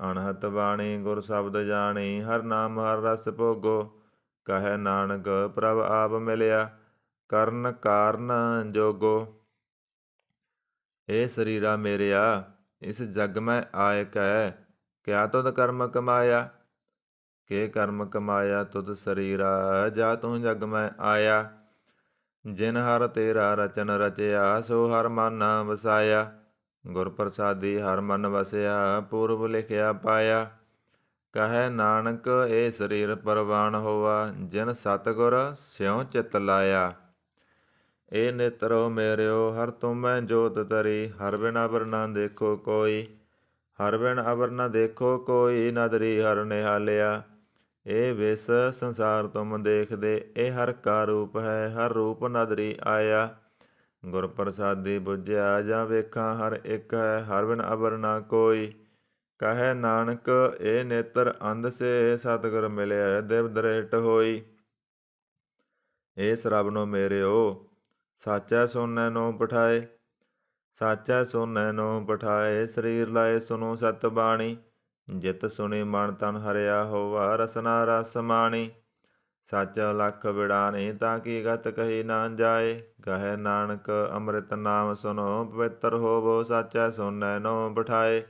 ਅਣਹਤ ਬਾਣੀ ਗੁਰ ਸ਼ਬਦ ਜਾਣੀ, ਹਰ ਨਾਮ ਹਰ ਰਸ ਭੋਗੋ। ਕਹੈ ਨਾਨਕ ਪ੍ਰਭ ਆਪ ਮਿਲਿਆ, ਕਰਨ ਕਾਰਨ ਜੋਗੋ। ਇਹ ਸਰੀਰਾ ਮੇਰਿਆ ਇਸ ਜਗ ਮੈਂ ਆਇ ਕੈ, ਕਿਆ ਤੁਧ ਕਰਮ ਕਮਾਇਆ। ਕੇ ਕਰਮ ਕਮਾਇਆ ਤੁਧ ਸਰੀਰਾ, ਜਾ ਤੂੰ ਜਗ ਮੈਂ ਆਇਆ। ਜਿਨ ਹਰ ਤੇਰਾ ਰਚਨ ਰਚਿਆ, ਸੋ ਹਰ ਮਨ ਵਸਾਇਆ। ਗੁਰ ਪ੍ਰਸਾਦੀ ਹਰ ਮਨ ਵਸਿਆ, ਪੂਰਬ ਲਿਖਿਆ ਪਾਇਆ। ਕਹੈ ਨਾਨਕ ਇਹ ਸਰੀਰ ਪਰਵਾਨ ਹੋਆ, ਜਿਨ ਸਤਿਗੁਰ ਸਿਉ ਚਿਤ ਲਾਇਆ। ਇਹ ਨੇਤਰੋ ਮੇਰਿਓ ਹਰ ਤੁਮੈ ਜੋਤ ਤਰੀ, ਹਰ ਬਿਨ ਅਵਰ ਨਾ ਦੇਖੋ ਕੋਈ। ਹਰ ਬਿਨ ਅਵਰ ਨਾ ਦੇਖੋ ਕੋਈ, ਨਦਰੀ ਹਰ ਨਿਹਾਲਿਆ। ਇਹ ਵਿਸ ਸੰਸਾਰ ਤੁਮ ਦੇਖਦੇ, ਇਹ ਹਰ ਕਾ ਰੂਪ ਹੈ, ਹਰ ਰੂਪ ਨਦਰੀ ਆਇਆ। ਗੁਰ ਪ੍ਰਸਾਦੀ ਬੁਝਿਆ, ਜਾਂ ਵੇਖਾਂ ਹਰ ਇੱਕ ਹੈ, ਹਰ ਬਿਨ ਅਵਰ ਨਾ ਕੋਈ। ਕਹੈ ਨਾਨਕ ਇਹ ਨੇਤਰ ਅੰਧ ਸੇ, ਸਤਿਗੁਰ ਮਿਲਿਆ ਦਿਵ ਦ੍ਰਿਸ਼ਟ ਹੋਈ। ਇਹ ਸਰਬਨੋ ਮੇਰਿਓ ਸਾਚੈ ਸੋਨੈ ਨੋ ਪਠਾਏ। ਸਾਚੈ ਸੋਨੈ ਨੋ ਪਠਾਏ, ਸਰੀਰ ਲਾਏ ਸੁਨੋ ਸਤ ਬਾਣੀ। ਜਿਤ ਸੁਣੀ ਮਨ ਤਨ ਹਰਿਆ ਹੋਵਾ, ਰਸਨਾ ਰਸ ਮਾਣੀ। ਸੱਚ ਲਖ ਬਿੜਾਨੀ, ਤਾਂ ਕੀ ਗਤ ਕਹੀ ਨਾ ਜਾਏ। ਕਹੈ ਨਾਨਕ ਅੰਮ੍ਰਿਤ ਨਾਮ ਸੁਨੋ, ਪਵਿੱਤਰ ਹੋਵੋ ਸਾਚੈ ਸੋਨੈ ਨੋ ਬਿਠਾਏ।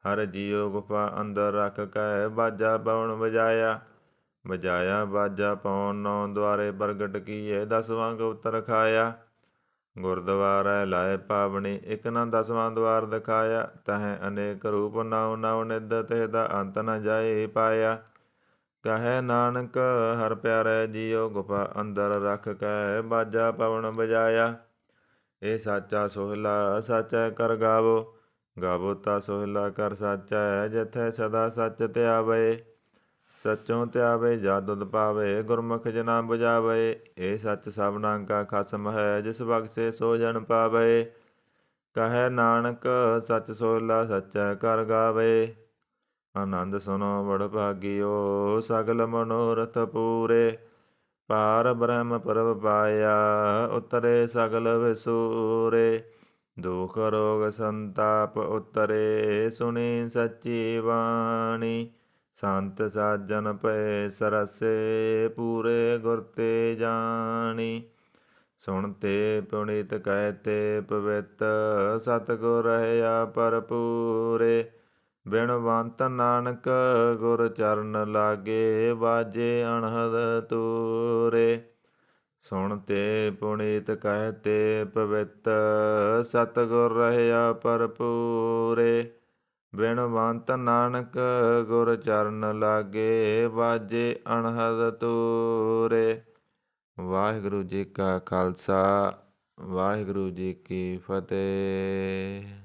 ਹਰ ਜੀਉ ਗੁਫਾ ਅੰਦਰ ਰਖ ਕੈ, ਬਾਜਾ ਪਉਣ ਵਜਾਇਆ। ਵਜਾਇਆ ਬਾਜਾ ਪਉਣ ਨੌ ਦੁਆਰੇ ਪ੍ਰਗਟ ਕੀਏ, 10ਵਾਂ ਕਬੂਤਰ ਖਾਇਆ। ਗੁਰਦੁਆਰੈ ਲਾਏ ਪਾਵਣੀ, ਇਕ ਨਾ 10ਵਾਂ ਦੁਆਰ ਦਿਖਾਇਆ। ਤਹੈ ਅਨੇਕ ਰੂਪ ਨਉ ਨਉ ਨਿਧ, ਤਿਹ ਦਾ ਅੰਤ ਨ ਜਾਏ ਪਾਇਆ। ਕਹੈ ਨਾਨਕ ਹਰ ਪਿਆਰੇ ਜੀਉ, ਗੁਫਾ ਅੰਦਰ ਰਖ ਕੈ, ਬਾਜਾ ਪਵਣ ਵਜਾਇਆ। ਇਹ ਸਾਚਾ ਸੋਹਿਲਾ ਸਾਚੈ ਕਰ ਗਾਵੋ, ਗਾਵੋ ਤਾ ਸੋਹਿਲਾ ਕਰ ਸਾਚੈ, ਜਿਥੈ ਸਦਾ ਸੱਚ ਧਿਆਵੇ। ਸਚੋਂ ਧਿਆਵੇ ਜਾ ਤੁਧ ਪਾਵੇ, ਗੁਰਮੁਖ ਜਨਾ ਬੁਝਾਵੇ। ਇਹ ਸੱਚ ਸਭਨਾ ਕਾ ਖਸਮ ਹੈ, ਜਿਸ ਬਖਸ਼ੇ ਸੋ ਜਨ ਪਾਵੇ। ਕਹੈ ਨਾਨਕ ਸਚ ਸੋਹਿਲਾ ਸਚੈ ਕਰ ਗਾਵੇ। ਆਨੰਦ ਸੁਨੋ ਬੜ ਭਾਗਿਓ, ਸਗਲ ਮਨੋਰਥ ਪੂਰੇ। ਪਾਰ ਬ੍ਰਹਮ ਪਰਬ ਪਾਇਆ, ਉਤਰੇ ਸਗਲ ਵਿਸੂਰੇ। ਦੁਖ ਰੋਗ ਸੰਤਾਪ ਉਤਰੇ, ਸੁਣੀ ਸੱਚੀ ਬਾਣੀ। ਸੰਤ ਸਾਜਨ ਪਏ ਸਰਸੇ, ਪੂਰੇ ਗੁਰ ਤੇ ਜਾਣੀ। ਸੁਣਤੇ ਪੁਨੀਤ ਕਹਿਤੇ ਪਵਿੱਤ, ਸਤਿਗੁਰ ਰਹਿਆ ਭਰਪੂਰੇ। ਬਿਨਵੰਤ ਨਾਨਕ ਗੁਰ ਚਰਨ ਲਾਗੇ, ਬਾਜੇ ਅਣਹਦ ਤੂਰੇ। ਸੁਣਤੇ ਪੁਨੀਤ ਕਹਿਤੇ ਪਵਿੱਤ, ਸਤਿਗੁਰ ਰਹਿਆ ਭਰਪੂਰੇ। ਬਿਨਵੰਤ ਨਾਨਕ ਗੁਰ ਚਰਨ ਲਾਗੇ, ਬਾਜੇ ਅਣਹਦ ਤੂਰੇ। ਵਾਹਿਗੁਰੂ ਜੀ ਕਾ ਖਾਲਸਾ, ਵਾਹਿਗੁਰੂ ਜੀ ਕੀ ਫਤਿਹ।